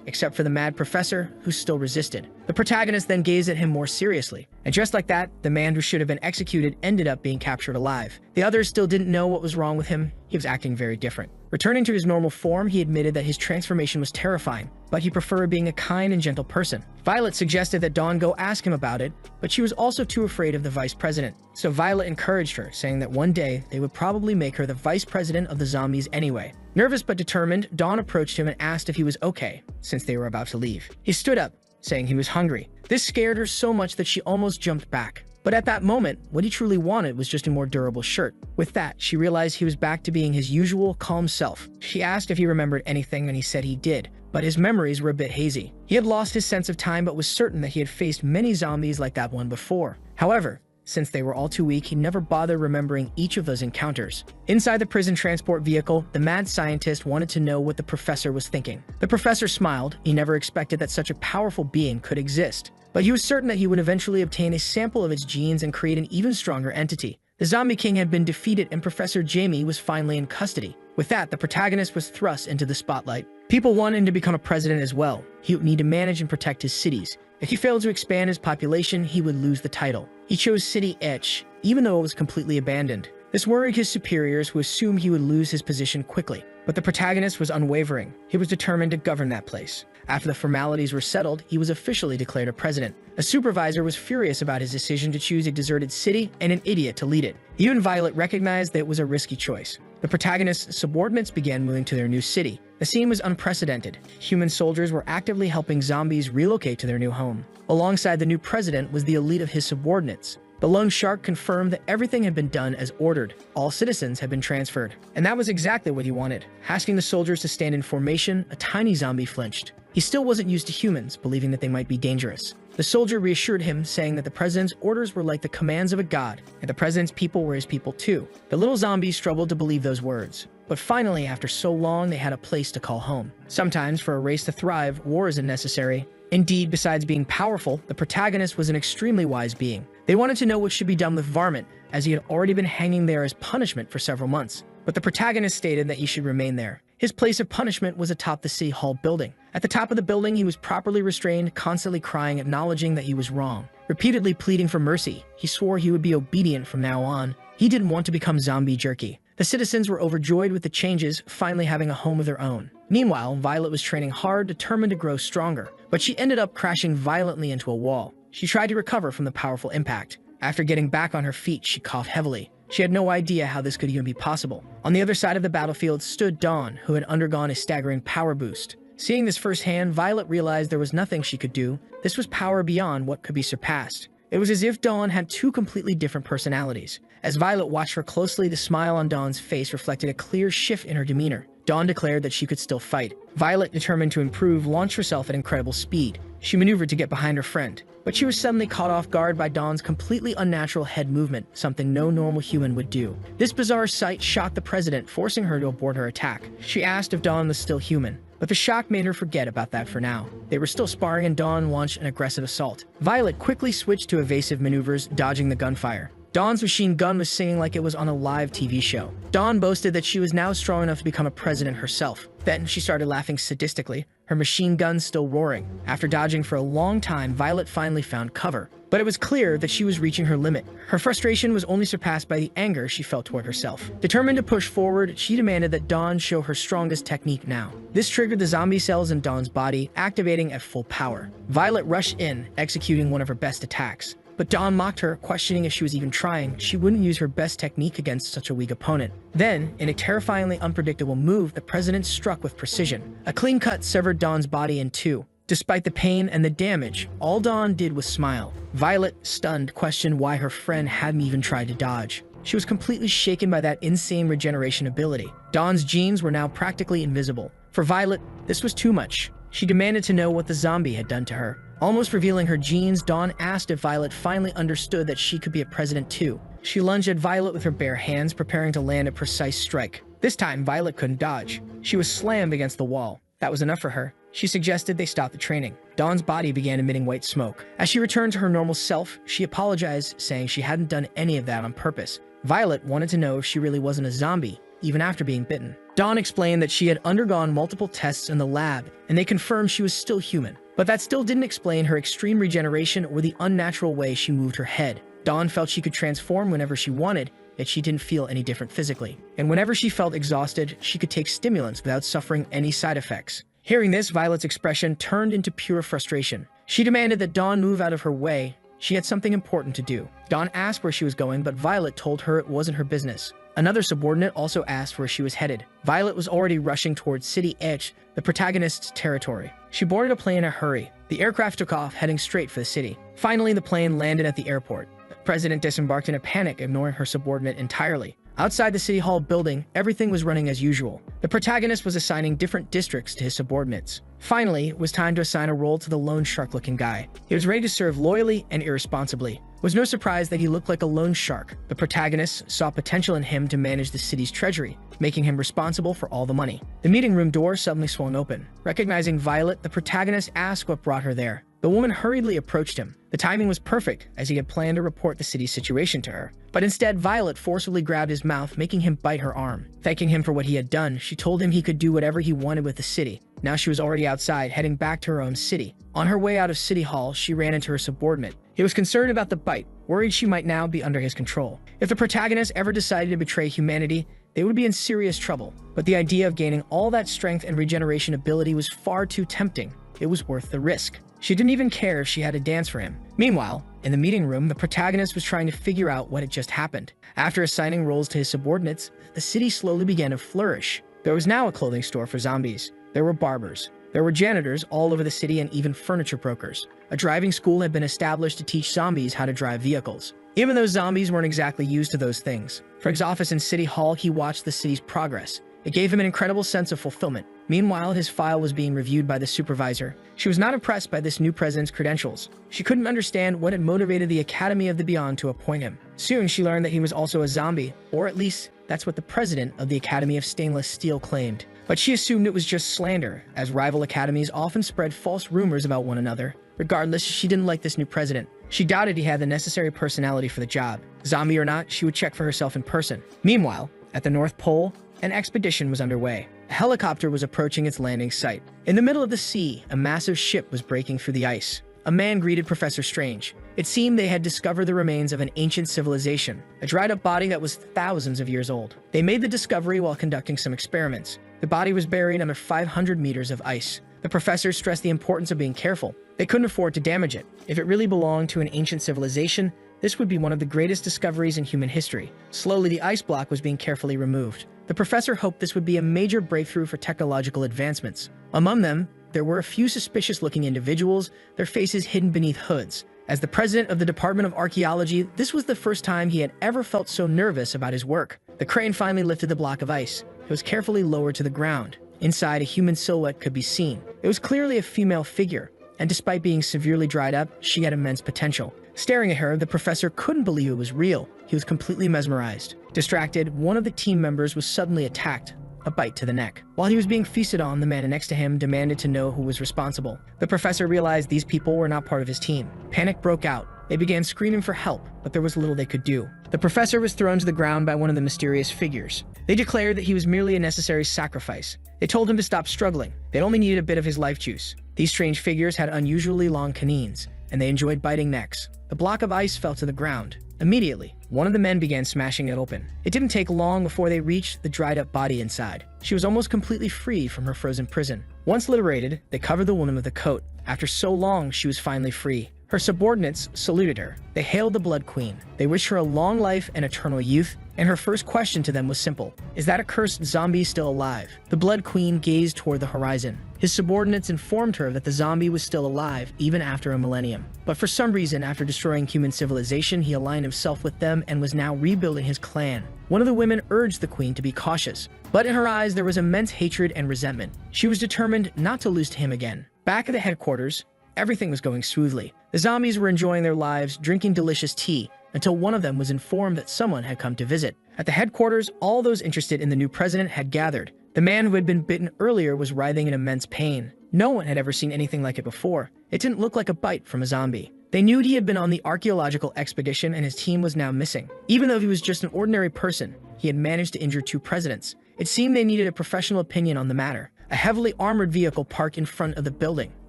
except for the mad professor, who still resisted. The protagonist then gazed at him more seriously, and just like that, the man who should have been executed ended up being captured alive. The others still didn't know what was wrong with him. He was acting very different. Returning to his normal form, he admitted that his transformation was terrifying, but he preferred being a kind and gentle person. Violet suggested that Dawn go ask him about it, but she was also too afraid of the vice president. So Violet encouraged her, saying that one day they would probably make her the vice president of the zombies anyway. Nervous but determined, Dawn approached him and asked if he was okay, since they were about to leave. He stood up, saying he was hungry. This scared her so much that she almost jumped back. But at that moment, what he truly wanted was just a more durable shirt. With that, she realized he was back to being his usual calm self. She asked if he remembered anything, and he said he did, but his memories were a bit hazy. He had lost his sense of time, but was certain that he had faced many zombies like that one before. However, since they were all too weak, he never bothered remembering each of those encounters. Inside the prison transport vehicle, the mad scientist wanted to know what the professor was thinking. The professor smiled. He never expected that such a powerful being could exist, but he was certain that he would eventually obtain a sample of its genes and create an even stronger entity. The zombie king had been defeated and Professor Jamie was finally in custody. With that, the protagonist was thrust into the spotlight. People wanted him to become a president as well. He would need to manage and protect his cities. If he failed to expand his population, he would lose the title. He chose City Etch, even though it was completely abandoned. This worried his superiors, who assumed he would lose his position quickly. But the protagonist was unwavering. He was determined to govern that place. After the formalities were settled, he was officially declared a president. A supervisor was furious about his decision to choose a deserted city and an idiot to lead it. Even Violet recognized that it was a risky choice. The protagonist's subordinates began moving to their new city. The scene was unprecedented. Human soldiers were actively helping zombies relocate to their new home. Alongside the new president was the elite of his subordinates. The lone shark confirmed that everything had been done as ordered. All citizens had been transferred. And that was exactly what he wanted. Asking the soldiers to stand in formation, a tiny zombie flinched. He still wasn't used to humans, believing that they might be dangerous. The soldier reassured him, saying that the president's orders were like the commands of a god, and the president's people were his people too. The little zombies struggled to believe those words. But finally, after so long, they had a place to call home. Sometimes, for a race to thrive, war isn't necessary. Indeed, besides being powerful, the protagonist was an extremely wise being. They wanted to know what should be done with Varmint, as he had already been hanging there as punishment for several months. But the protagonist stated that he should remain there. His place of punishment was atop the City Hall building. At the top of the building, he was properly restrained, constantly crying, acknowledging that he was wrong. Repeatedly pleading for mercy, he swore he would be obedient from now on. He didn't want to become zombie jerky. The citizens were overjoyed with the changes, finally having a home of their own. Meanwhile, Violet was training hard, determined to grow stronger, but she ended up crashing violently into a wall. She tried to recover from the powerful impact. After getting back on her feet, she coughed heavily. She had no idea how this could even be possible. On the other side of the battlefield stood Dawn, who had undergone a staggering power boost. Seeing this firsthand, Violet realized there was nothing she could do. This was power beyond what could be surpassed. It was as if Dawn had two completely different personalities. As Violet watched her closely, the smile on Dawn's face reflected a clear shift in her demeanor. Dawn declared that she could still fight. Violet, determined to improve, launched herself at incredible speed. She maneuvered to get behind her friend, but she was suddenly caught off guard by Dawn's completely unnatural head movement, something no normal human would do. This bizarre sight shocked the president, forcing her to abort her attack. She asked if Dawn was still human, but the shock made her forget about that for now. They were still sparring and Dawn launched an aggressive assault. Violet quickly switched to evasive maneuvers, dodging the gunfire. Dawn's machine gun was singing like it was on a live TV show. Dawn boasted that she was now strong enough to become a president herself. Then she started laughing sadistically, her machine gun still roaring. After dodging for a long time, Violet finally found cover. But it was clear that she was reaching her limit. Her frustration was only surpassed by the anger she felt toward herself. Determined to push forward, she demanded that Dawn show her strongest technique now. This triggered the zombie cells in Dawn's body, activating at full power. Violet rushed in, executing one of her best attacks. But Dawn mocked her, questioning if she was even trying. She wouldn't use her best technique against such a weak opponent. Then, in a terrifyingly unpredictable move, the president struck with precision. A clean cut severed Dawn's body in two. Despite the pain and the damage, all Dawn did was smile. Violet, stunned, questioned why her friend hadn't even tried to dodge. She was completely shaken by that insane regeneration ability. Dawn's genes were now practically invisible. For Violet, this was too much. She demanded to know what the zombie had done to her. Almost revealing her genes, Dawn asked if Violet finally understood that she could be a president too. She lunged at Violet with her bare hands, preparing to land a precise strike. This time, Violet couldn't dodge. She was slammed against the wall. That was enough for her. She suggested they stop the training. Dawn's body began emitting white smoke. As she returned to her normal self, she apologized, saying she hadn't done any of that on purpose. Violet wanted to know if she really wasn't a zombie, even after being bitten. Dawn explained that she had undergone multiple tests in the lab, and they confirmed she was still human. But that still didn't explain her extreme regeneration or the unnatural way she moved her head. Dawn felt she could transform whenever she wanted, yet she didn't feel any different physically. And whenever she felt exhausted, she could take stimulants without suffering any side effects. Hearing this, Violet's expression turned into pure frustration. She demanded that Dawn move out of her way. She had something important to do. Dawn asked where she was going, but Violet told her it wasn't her business. Another subordinate also asked where she was headed. Violet was already rushing towards City Edge, the protagonist's territory. She boarded a plane in a hurry. The aircraft took off, heading straight for the city. Finally, the plane landed at the airport. The president disembarked in a panic, ignoring her subordinate entirely. Outside the City Hall building, everything was running as usual. The protagonist was assigning different districts to his subordinates. Finally, it was time to assign a role to the lone shark-looking guy. He was ready to serve loyally and irresponsibly. It was no surprise that he looked like a loan shark. The protagonist saw potential in him to manage the city's treasury, making him responsible for all the money. The meeting room door suddenly swung open. Recognizing Violet, the protagonist asked what brought her there. The woman hurriedly approached him. The timing was perfect, as he had planned to report the city's situation to her. But instead, Violet forcibly grabbed his mouth, making him bite her arm. Thanking him for what he had done, she told him he could do whatever he wanted with the city. Now she was already outside, heading back to her own city. On her way out of City Hall, she ran into her subordinate. He was concerned about the bite, worried she might now be under his control. If the protagonist ever decided to betray humanity, they would be in serious trouble. But the idea of gaining all that strength and regeneration ability was far too tempting. It was worth the risk. She didn't even care if she had to dance for him. Meanwhile, in the meeting room, the protagonist was trying to figure out what had just happened. After assigning roles to his subordinates, the city slowly began to flourish. There was now a clothing store for zombies. There were barbers. There were janitors all over the city and even furniture brokers. A driving school had been established to teach zombies how to drive vehicles. Even though zombies weren't exactly used to those things. From his office in City Hall, he watched the city's progress. It gave him an incredible sense of fulfillment. Meanwhile, his file was being reviewed by the supervisor. She was not impressed by this new president's credentials. She couldn't understand what had motivated the Academy of the Beyond to appoint him. Soon, she learned that he was also a zombie, or at least, that's what the president of the Academy of Stainless Steel claimed. But she assumed it was just slander, as rival academies often spread false rumors about one another. Regardless, she didn't like this new president. She doubted he had the necessary personality for the job. Zombie or not, she would check for herself in person. Meanwhile, at the North Pole, an expedition was underway. A helicopter was approaching its landing site. In the middle of the sea, a massive ship was breaking through the ice. A man greeted Professor Strange. It seemed they had discovered the remains of an ancient civilization, a dried-up body that was thousands of years old. They made the discovery while conducting some experiments. The body was buried under 500 meters of ice. The professor stressed the importance of being careful. They couldn't afford to damage it. If it really belonged to an ancient civilization, this would be one of the greatest discoveries in human history. Slowly, the ice block was being carefully removed. The professor hoped this would be a major breakthrough for technological advancements. Among them, there were a few suspicious-looking individuals, their faces hidden beneath hoods. As the president of the Department of Archaeology, this was the first time he had ever felt so nervous about his work. The crane finally lifted the block of ice. It was carefully lowered to the ground. Inside, a human silhouette could be seen. It was clearly a female figure, and despite being severely dried up, she had immense potential. Staring at her, the professor couldn't believe it was real. He was completely mesmerized. Distracted, one of the team members was suddenly attacked, a bite to the neck. While he was being feasted on, the man next to him demanded to know who was responsible. The professor realized these people were not part of his team. Panic broke out. They began screaming for help, but there was little they could do. The professor was thrown to the ground by one of the mysterious figures. They declared that he was merely a necessary sacrifice. They told him to stop struggling. They only needed a bit of his life juice. These strange figures had unusually long canines, and they enjoyed biting necks. The block of ice fell to the ground. Immediately, one of the men began smashing it open. It didn't take long before they reached the dried-up body inside. She was almost completely free from her frozen prison. Once liberated, they covered the woman with a coat. After so long, she was finally free. Her subordinates saluted her. They hailed the Blood Queen. They wished her a long life and eternal youth, and her first question to them was simple. Is that accursed zombie still alive? The Blood Queen gazed toward the horizon. His subordinates informed her that the zombie was still alive even after a millennium. But for some reason, after destroying human civilization, he aligned himself with them and was now rebuilding his clan. One of the women urged the queen to be cautious, but in her eyes there was immense hatred and resentment. She was determined not to lose to him again. Back at the headquarters, everything was going smoothly. The zombies were enjoying their lives, drinking delicious tea, until one of them was informed that someone had come to visit. At the headquarters, all those interested in the new president had gathered. The man who had been bitten earlier was writhing in immense pain. No one had ever seen anything like it before. It didn't look like a bite from a zombie. They knew he had been on the archaeological expedition and his team was now missing. Even though he was just an ordinary person, he had managed to injure 2 presidents. It seemed they needed a professional opinion on the matter. A heavily armored vehicle parked in front of the building.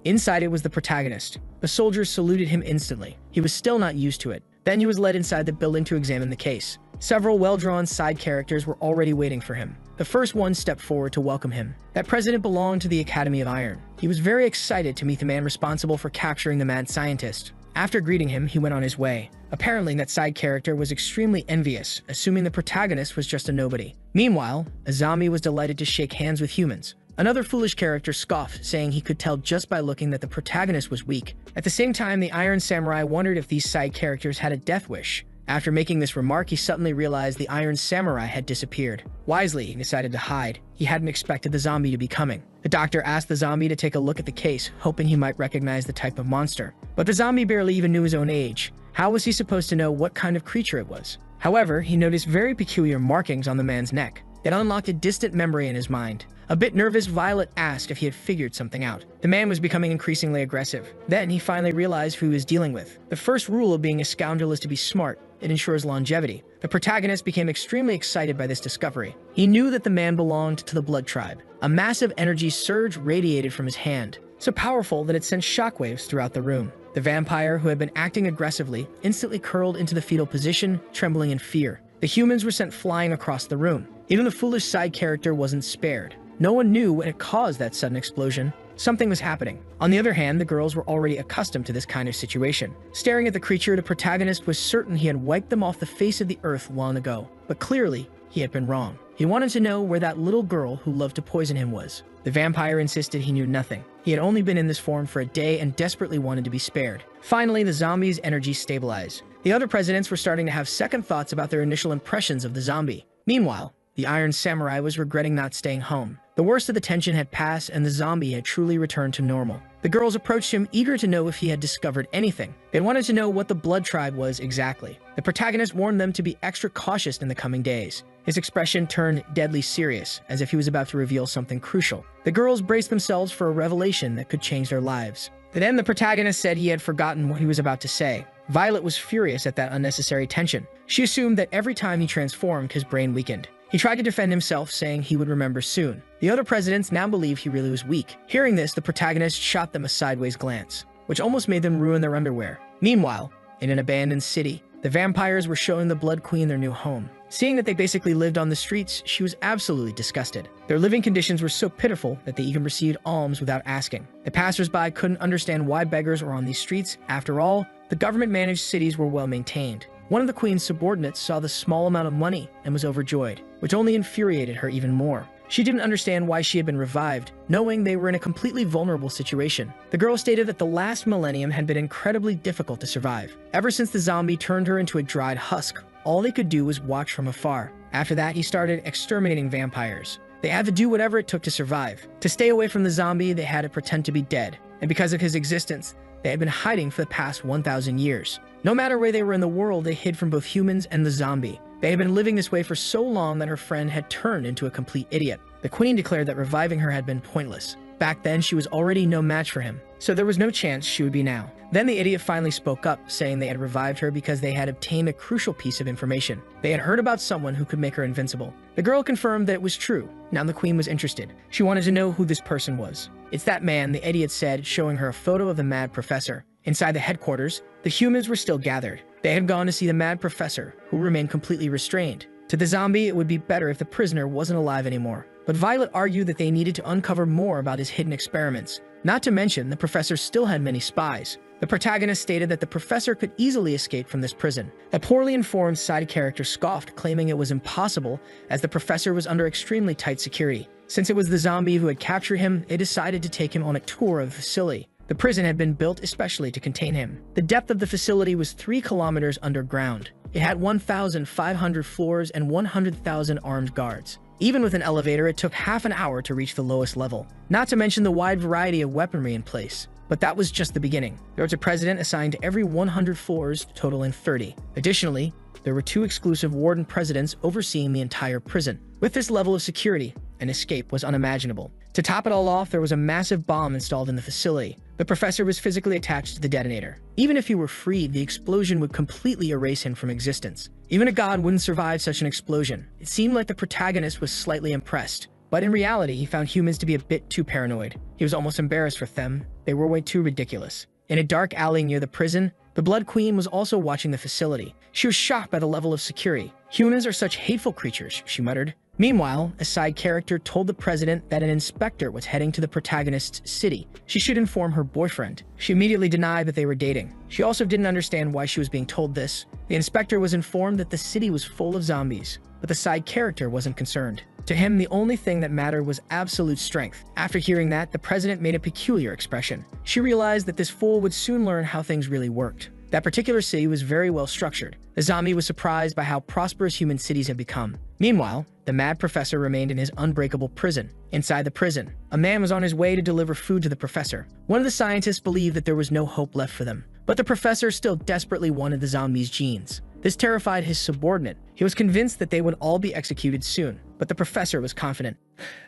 Inside it was the protagonist. The soldiers saluted him instantly. He was still not used to it. Then he was led inside the building to examine the case. Several well-drawn side characters were already waiting for him. The first one stepped forward to welcome him. That president belonged to the Academy of Iron. He was very excited to meet the man responsible for capturing the mad scientist. After greeting him, he went on his way. Apparently, that side character was extremely envious, assuming the protagonist was just a nobody. Meanwhile, a zombie was delighted to shake hands with humans. Another foolish character scoffed, saying he could tell just by looking that the protagonist was weak. At the same time, the Iron Samurai wondered if these side characters had a death wish. After making this remark, he suddenly realized the Iron Samurai had disappeared. Wisely, he decided to hide. He hadn't expected the zombie to be coming. The doctor asked the zombie to take a look at the case, hoping he might recognize the type of monster. But the zombie barely even knew his own age. How was he supposed to know what kind of creature it was? However, he noticed very peculiar markings on the man's neck. It unlocked a distant memory in his mind. A bit nervous, Violet asked if he had figured something out. The man was becoming increasingly aggressive. Then he finally realized who he was dealing with. The first rule of being a scoundrel is to be smart. It ensures longevity. The protagonist became extremely excited by this discovery. He knew that the man belonged to the Blood Tribe. A massive energy surge radiated from his hand, so powerful that it sent shockwaves throughout the room. The vampire, who had been acting aggressively, instantly curled into the fetal position, trembling in fear. The humans were sent flying across the room. Even the foolish side character wasn't spared. No one knew what had caused that sudden explosion. Something was happening. On the other hand, the girls were already accustomed to this kind of situation. Staring at the creature, the protagonist was certain he had wiped them off the face of the earth long ago. But clearly, he had been wrong. He wanted to know where that little girl who loved to poison him was. The vampire insisted he knew nothing. He had only been in this form for a day and desperately wanted to be spared. Finally, the zombie's energy stabilized. The other presidents were starting to have second thoughts about their initial impressions of the zombie. Meanwhile, the Iron Samurai was regretting not staying home. The worst of the tension had passed and the zombie had truly returned to normal. The girls approached him, eager to know if he had discovered anything. They wanted to know what the Blood Tribe was exactly. The protagonist warned them to be extra cautious in the coming days. His expression turned deadly serious, as if he was about to reveal something crucial. The girls braced themselves for a revelation that could change their lives. Then the protagonist said he had forgotten what he was about to say. Violet was furious at that unnecessary tension. She assumed that every time he transformed, his brain weakened. He tried to defend himself, saying he would remember soon. The other presidents now believed he really was weak. Hearing this, the protagonist shot them a sideways glance, which almost made them ruin their underwear. Meanwhile, in an abandoned city. The vampires were showing the Blood Queen their new home. Seeing that they basically lived on the streets, she was absolutely disgusted. Their living conditions were so pitiful that they even received alms without asking. The passersby couldn't understand why beggars were on these streets. After all, the government-managed cities were well maintained. One of the queen's subordinates saw the small amount of money and was overjoyed, which only infuriated her even more. She didn't understand why she had been revived, knowing they were in a completely vulnerable situation. The girl stated that the last millennium had been incredibly difficult to survive. Ever since the zombie turned her into a dried husk, all they could do was watch from afar. After that, he started exterminating vampires. They had to do whatever it took to survive. To stay away from the zombie, they had to pretend to be dead. And because of his existence, they had been hiding for the past 1,000 years. No matter where they were in the world, they hid from both humans and the zombie. They had been living this way for so long that her friend had turned into a complete idiot. The queen declared that reviving her had been pointless. Back then, she was already no match for him, so there was no chance she would be now. Then the idiot finally spoke up, saying they had revived her because they had obtained a crucial piece of information. They had heard about someone who could make her invincible. The girl confirmed that it was true. Now the queen was interested. She wanted to know who this person was. "It's that man," the idiot said, showing her a photo of the mad professor. Inside the headquarters, the humans were still gathered. They had gone to see the mad professor, who remained completely restrained. To the zombie, it would be better if the prisoner wasn't alive anymore. But Violet argued that they needed to uncover more about his hidden experiments. Not to mention, the professor still had many spies. The protagonist stated that the professor could easily escape from this prison. A poorly informed side character scoffed, claiming it was impossible as the professor was under extremely tight security. Since it was the zombie who had captured him, they decided to take him on a tour of the facility. The prison had been built especially to contain him. The depth of the facility was 3 kilometers underground. It had 1,500 floors and 100,000 armed guards. Even with an elevator, it took half an hour to reach the lowest level. Not to mention the wide variety of weaponry in place. But that was just the beginning. There was a president assigned to every 100 floors, totaling 30. Additionally, there were 2 exclusive warden presidents overseeing the entire prison. With this level of security, an escape was unimaginable. To top it all off, there was a massive bomb installed in the facility. The professor was physically attached to the detonator. Even if he were freed, the explosion would completely erase him from existence. Even a god wouldn't survive such an explosion. It seemed like the protagonist was slightly impressed. But in reality, he found humans to be a bit too paranoid. He was almost embarrassed with them. They were way too ridiculous. In a dark alley near the prison, the Blood Queen was also watching the facility. She was shocked by the level of security. "Humans are such hateful creatures," she muttered. Meanwhile, a side character told the president that an inspector was heading to the protagonist's city. She should inform her boyfriend. She immediately denied that they were dating. She also didn't understand why she was being told this. The inspector was informed that the city was full of zombies, but the side character wasn't concerned. To him, the only thing that mattered was absolute strength. After hearing that, the president made a peculiar expression. She realized that this fool would soon learn how things really worked. That particular city was very well structured. The zombie was surprised by how prosperous human cities had become. Meanwhile, the mad professor remained in his unbreakable prison. Inside the prison, a man was on his way to deliver food to the professor. One of the scientists believed that there was no hope left for them, but the professor still desperately wanted the zombie's genes. This terrified his subordinate. He was convinced that they would all be executed soon, but the professor was confident.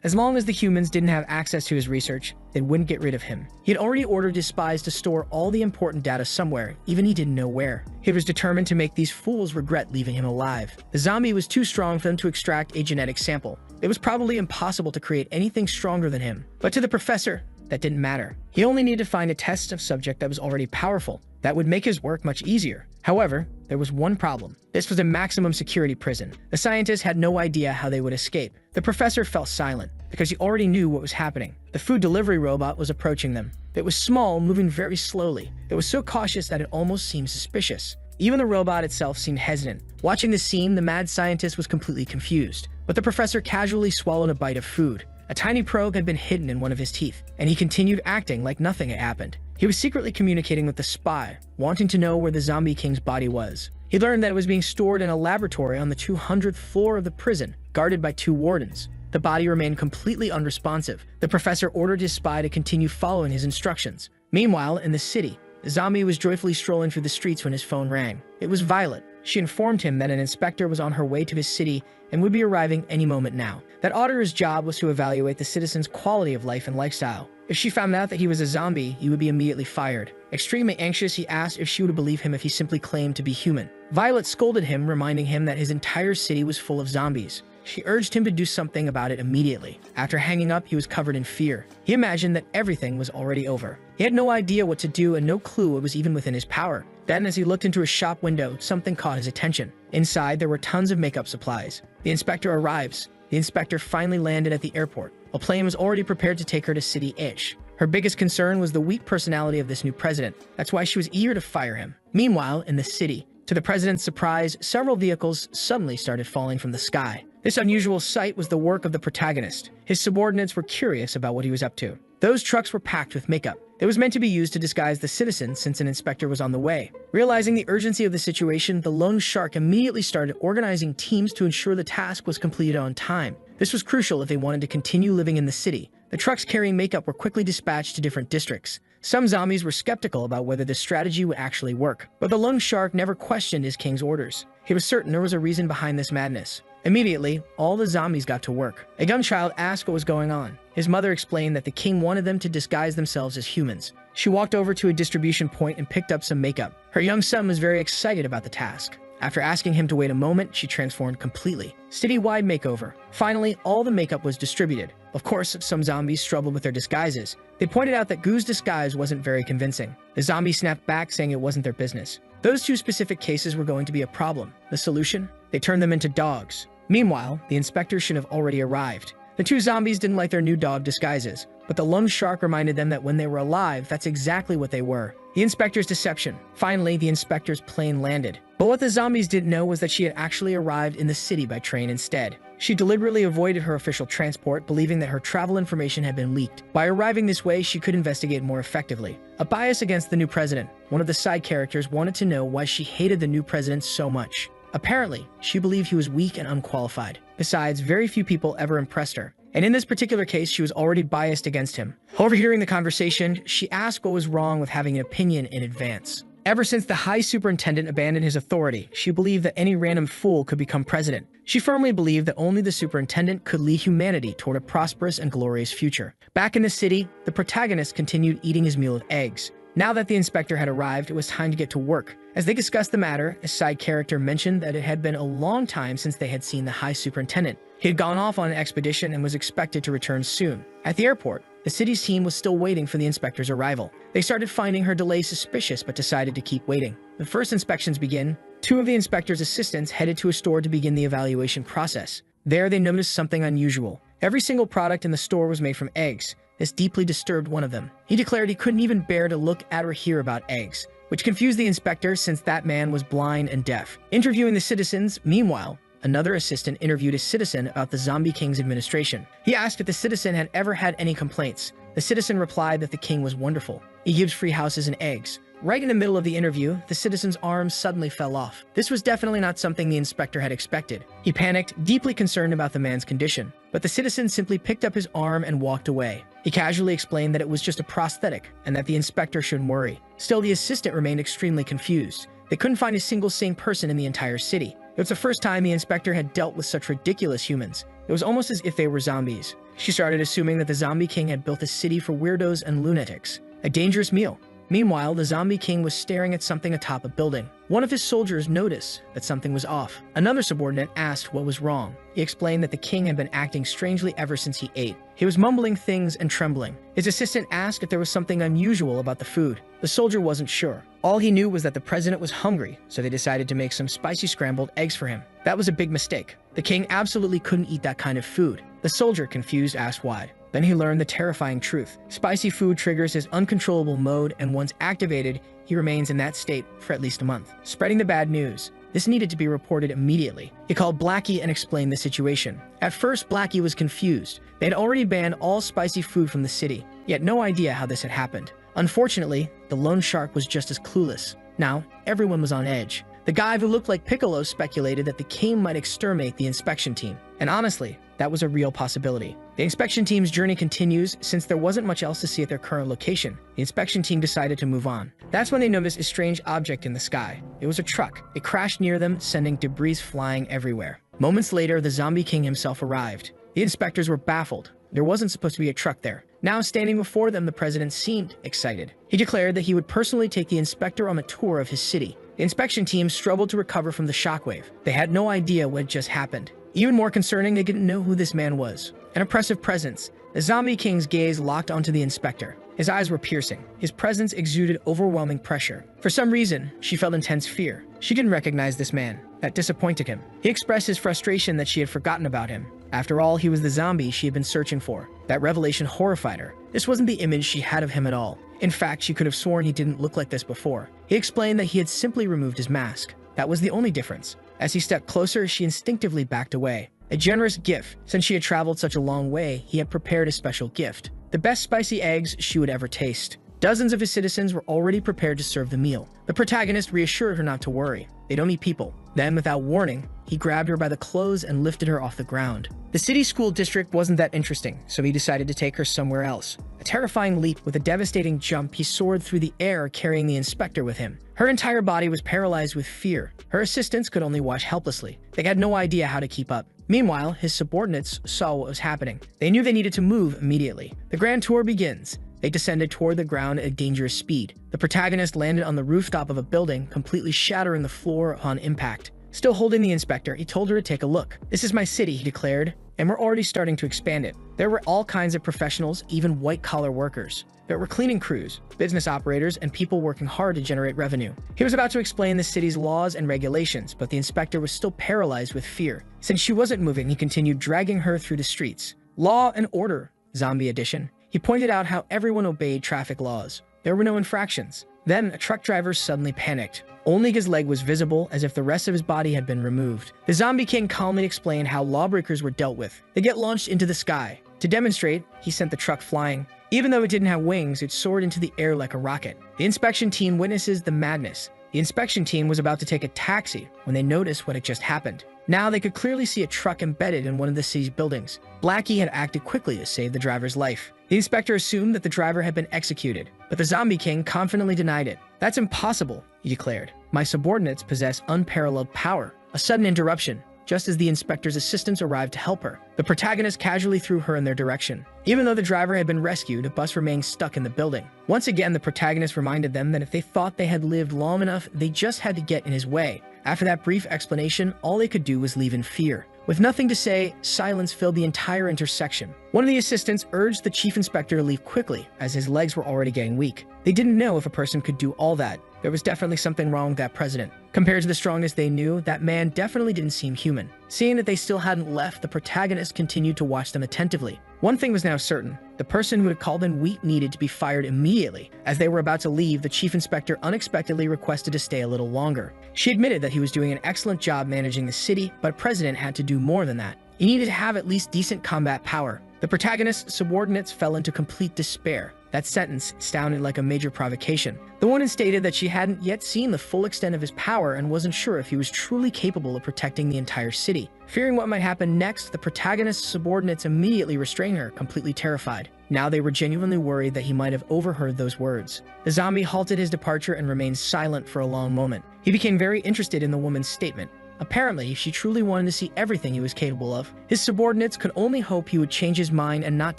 As long as the humans didn't have access to his research, they wouldn't get rid of him. He had already ordered his spies to store all the important data somewhere, even he didn't know where. He was determined to make these fools regret leaving him alive. The zombie was too strong for them to extract a genetic sample. It was probably impossible to create anything stronger than him. But to the professor, that didn't matter. He only needed to find a test subject that was already powerful. That would make his work much easier. However, there was one problem. This was a maximum security prison. The scientists had no idea how they would escape. The professor fell silent because he already knew what was happening. The food delivery robot was approaching them. It was small, moving very slowly. It was so cautious that it almost seemed suspicious. Even the robot itself seemed hesitant. Watching the scene, the mad scientist was completely confused. But the professor casually swallowed a bite of food. A tiny probe had been hidden in one of his teeth, and he continued acting like nothing had happened. He was secretly communicating with the spy, wanting to know where the Zombie King's body was. He learned that it was being stored in a laboratory on the 200th floor of the prison, guarded by 2 wardens. The body remained completely unresponsive. The professor ordered his spy to continue following his instructions. Meanwhile, in the city, the zombie was joyfully strolling through the streets when his phone rang. It was Violet. She informed him that an inspector was on her way to his city and would be arriving any moment now. That auditor's job was to evaluate the citizens' quality of life and lifestyle. If she found out that he was a zombie, he would be immediately fired. Extremely anxious, he asked if she would believe him if he simply claimed to be human. Violet scolded him, reminding him that his entire city was full of zombies. She urged him to do something about it immediately. After hanging up, he was covered in fear. He imagined that everything was already over. He He had no idea what to do and no clue it was even within his power. Then, as he looked into a shop window, something caught his attention. Inside, there were tons of makeup supplies. The inspector arrives. The inspector finally landed at the airport. A plane was already prepared to take her to City Ish. Her biggest concern was the weak personality of this new president. That's why she was eager to fire him. Meanwhile, in the city, to the president's surprise, several vehicles suddenly started falling from the sky. This unusual sight was the work of the protagonist. His subordinates were curious about what he was up to. Those trucks were packed with makeup. It was meant to be used to disguise the citizens since an inspector was on the way. Realizing the urgency of the situation, the loan shark immediately started organizing teams to ensure the task was completed on time. This was crucial if they wanted to continue living in the city. The trucks carrying makeup were quickly dispatched to different districts. Some zombies were skeptical about whether this strategy would actually work, but the loan shark never questioned his king's orders. He was certain there was a reason behind this madness. Immediately, all the zombies got to work. A young child asked what was going on. His mother explained that the king wanted them to disguise themselves as humans. She walked over to a distribution point and picked up some makeup. Her young son was very excited about the task. After asking him to wait a moment, she transformed completely. City-wide makeover. Finally, all the makeup was distributed. Of course, some zombies struggled with their disguises. They pointed out that Goo's disguise wasn't very convincing. The zombie snapped back, saying it wasn't their business. Those two specific cases were going to be a problem. The solution? They turned them into dogs. Meanwhile, the inspector should have already arrived. The two zombies didn't like their new dog disguises, but the loan shark reminded them that when they were alive, that's exactly what they were. The inspector's deception. Finally, the inspector's plane landed. But what the zombies didn't know was that she had actually arrived in the city by train instead. She deliberately avoided her official transport, believing that her travel information had been leaked. By arriving this way, she could investigate more effectively. A bias against the new president. One of the side characters wanted to know why she hated the new president so much. Apparently, she believed he was weak and unqualified. Besides, very few people ever impressed her. And in this particular case, she was already biased against him. Overhearing the conversation, she asked what was wrong with having an opinion in advance. Ever since the High Superintendent abandoned his authority, she believed that any random fool could become president. She firmly believed that only the superintendent could lead humanity toward a prosperous and glorious future. Back in the city, the protagonist continued eating his meal of eggs. Now that the inspector had arrived, it was time to get to work. As they discussed the matter, a side character mentioned that it had been a long time since they had seen the High Superintendent. He had gone off on an expedition and was expected to return soon. At the airport, the city's team was still waiting for the inspector's arrival. They started finding her delay suspicious but decided to keep waiting. The first inspections begin. Two of the inspector's assistants headed to a store to begin the evaluation process. There, they noticed something unusual. Every single product in the store was made from eggs. This deeply disturbed one of them. He declared he couldn't even bear to look at or hear about eggs, which confused the inspector since that man was blind and deaf. Interviewing the citizens, meanwhile, another assistant interviewed a citizen about the Zombie King's administration. He asked if the citizen had ever had any complaints. The citizen replied that the king was wonderful. He gives free houses and eggs. Right in the middle of the interview, the citizen's arm suddenly fell off. This was definitely not something the inspector had expected. He panicked, deeply concerned about the man's condition. But the citizen simply picked up his arm and walked away. He casually explained that it was just a prosthetic and that the inspector shouldn't worry. Still, the assistant remained extremely confused. They couldn't find a single sane person in the entire city. It was the first time the inspector had dealt with such ridiculous humans. It was almost as if they were zombies. She started assuming that the Zombie King had built a city for weirdos and lunatics. A dangerous meal. Meanwhile, the Zombie King was staring at something atop a building. One of his soldiers noticed that something was off. Another subordinate asked what was wrong. He explained that the king had been acting strangely ever since he ate. He was mumbling things and trembling. His assistant asked if there was something unusual about the food. The soldier wasn't sure. All he knew was that the president was hungry, so they decided to make some spicy scrambled eggs for him. That was a big mistake. The king absolutely couldn't eat that kind of food. The soldier, confused, asked why. Then he learned the terrifying truth. Spicy food triggers his uncontrollable mode, and once activated, he remains in that state for at least a month. Spreading the bad news. This needed to be reported immediately. He called Blackie and explained the situation. At first, Blackie was confused. They had already banned all spicy food from the city. He had no idea how this had happened. Unfortunately, the lone shark was just as clueless. Now, everyone was on edge. The guy who looked like Piccolo speculated that the king might exterminate the inspection team. And honestly, that was a real possibility. The inspection team's journey continues since there wasn't much else to see at their current location. The inspection team decided to move on. That's when they noticed a strange object in the sky. It was a truck. It crashed near them, sending debris flying everywhere. Moments later, the Zombie King himself arrived. The inspectors were baffled. There wasn't supposed to be a truck there. Now standing before them, the president seemed excited. He declared that he would personally take the inspector on a tour of his city. The inspection team struggled to recover from the shockwave. They had no idea what had just happened. Even more concerning, they didn't know who this man was. An oppressive presence. The Zombie King's gaze locked onto the inspector. His eyes were piercing. His presence exuded overwhelming pressure. For some reason, she felt intense fear. She didn't recognize this man. That disappointed him. He expressed his frustration that she had forgotten about him. After all, he was the zombie she had been searching for. That revelation horrified her. This wasn't the image she had of him at all. In fact, she could have sworn he didn't look like this before. He explained that he had simply removed his mask. That was the only difference. As he stepped closer, she instinctively backed away. A generous gift. Since she had traveled such a long way, he had prepared a special gift. The best spicy eggs she would ever taste. Dozens of his citizens were already prepared to serve the meal. The protagonist reassured her not to worry. They don't eat people. Then, without warning, he grabbed her by the clothes and lifted her off the ground. The city school district wasn't that interesting, so he decided to take her somewhere else. A terrifying leap with a devastating jump, he soared through the air, carrying the inspector with him. Her entire body was paralyzed with fear. Her assistants could only watch helplessly. They had no idea how to keep up. Meanwhile, his subordinates saw what was happening. They knew they needed to move immediately. The grand tour begins. They descended toward the ground at a dangerous speed. The protagonist landed on the rooftop of a building, completely shattering the floor upon impact. Still holding the inspector, he told her to take a look. "This is my city," he declared, "and we're already starting to expand it." There were all kinds of professionals, even white-collar workers. There were cleaning crews, business operators, and people working hard to generate revenue. He was about to explain the city's laws and regulations, but the inspector was still paralyzed with fear. Since she wasn't moving, he continued dragging her through the streets. Law and order, Zombie Edition. He pointed out how everyone obeyed traffic laws. There were no infractions. Then, a truck driver suddenly panicked. Only his leg was visible, as if the rest of his body had been removed. The Zombie King calmly explained how lawbreakers were dealt with. They get launched into the sky. To demonstrate, he sent the truck flying. Even though it didn't have wings, it soared into the air like a rocket. The inspection team witnesses the madness. The inspection team was about to take a taxi when they noticed what had just happened. Now they could clearly see a truck embedded in one of the city's buildings. Blackie had acted quickly to save the driver's life. The inspector assumed that the driver had been executed, but the Zombie King confidently denied it. "That's impossible," he declared. "My subordinates possess unparalleled power." A sudden interruption. Just as the inspector's assistants arrived to help her, the protagonist casually threw her in their direction. Even though the driver had been rescued, a bus remained stuck in the building. Once again, the protagonist reminded them that if they thought they had lived long enough, they just had to get in his way. After that brief explanation, all they could do was leave in fear. With nothing to say, silence filled the entire intersection. One of the assistants urged the chief inspector to leave quickly, as his legs were already getting weak. They didn't know if a person could do all that. There was definitely something wrong with that president. Compared to the strongest they knew, that man definitely didn't seem human. Seeing that they still hadn't left, the protagonist continued to watch them attentively. One thing was now certain. The person who had called in wheat needed to be fired immediately. As they were about to leave, the chief inspector unexpectedly requested to stay a little longer. She admitted that he was doing an excellent job managing the city, but president had to do more than that. He needed to have at least decent combat power. The protagonist's subordinates fell into complete despair. That sentence sounded like a major provocation. The woman stated that she hadn't yet seen the full extent of his power and wasn't sure if he was truly capable of protecting the entire city. Fearing what might happen next, the protagonist's subordinates immediately restrained her, completely terrified. Now they were genuinely worried that he might have overheard those words. The zombie halted his departure and remained silent for a long moment. He became very interested in the woman's statement. Apparently, she truly wanted to see everything he was capable of. His subordinates could only hope he would change his mind and not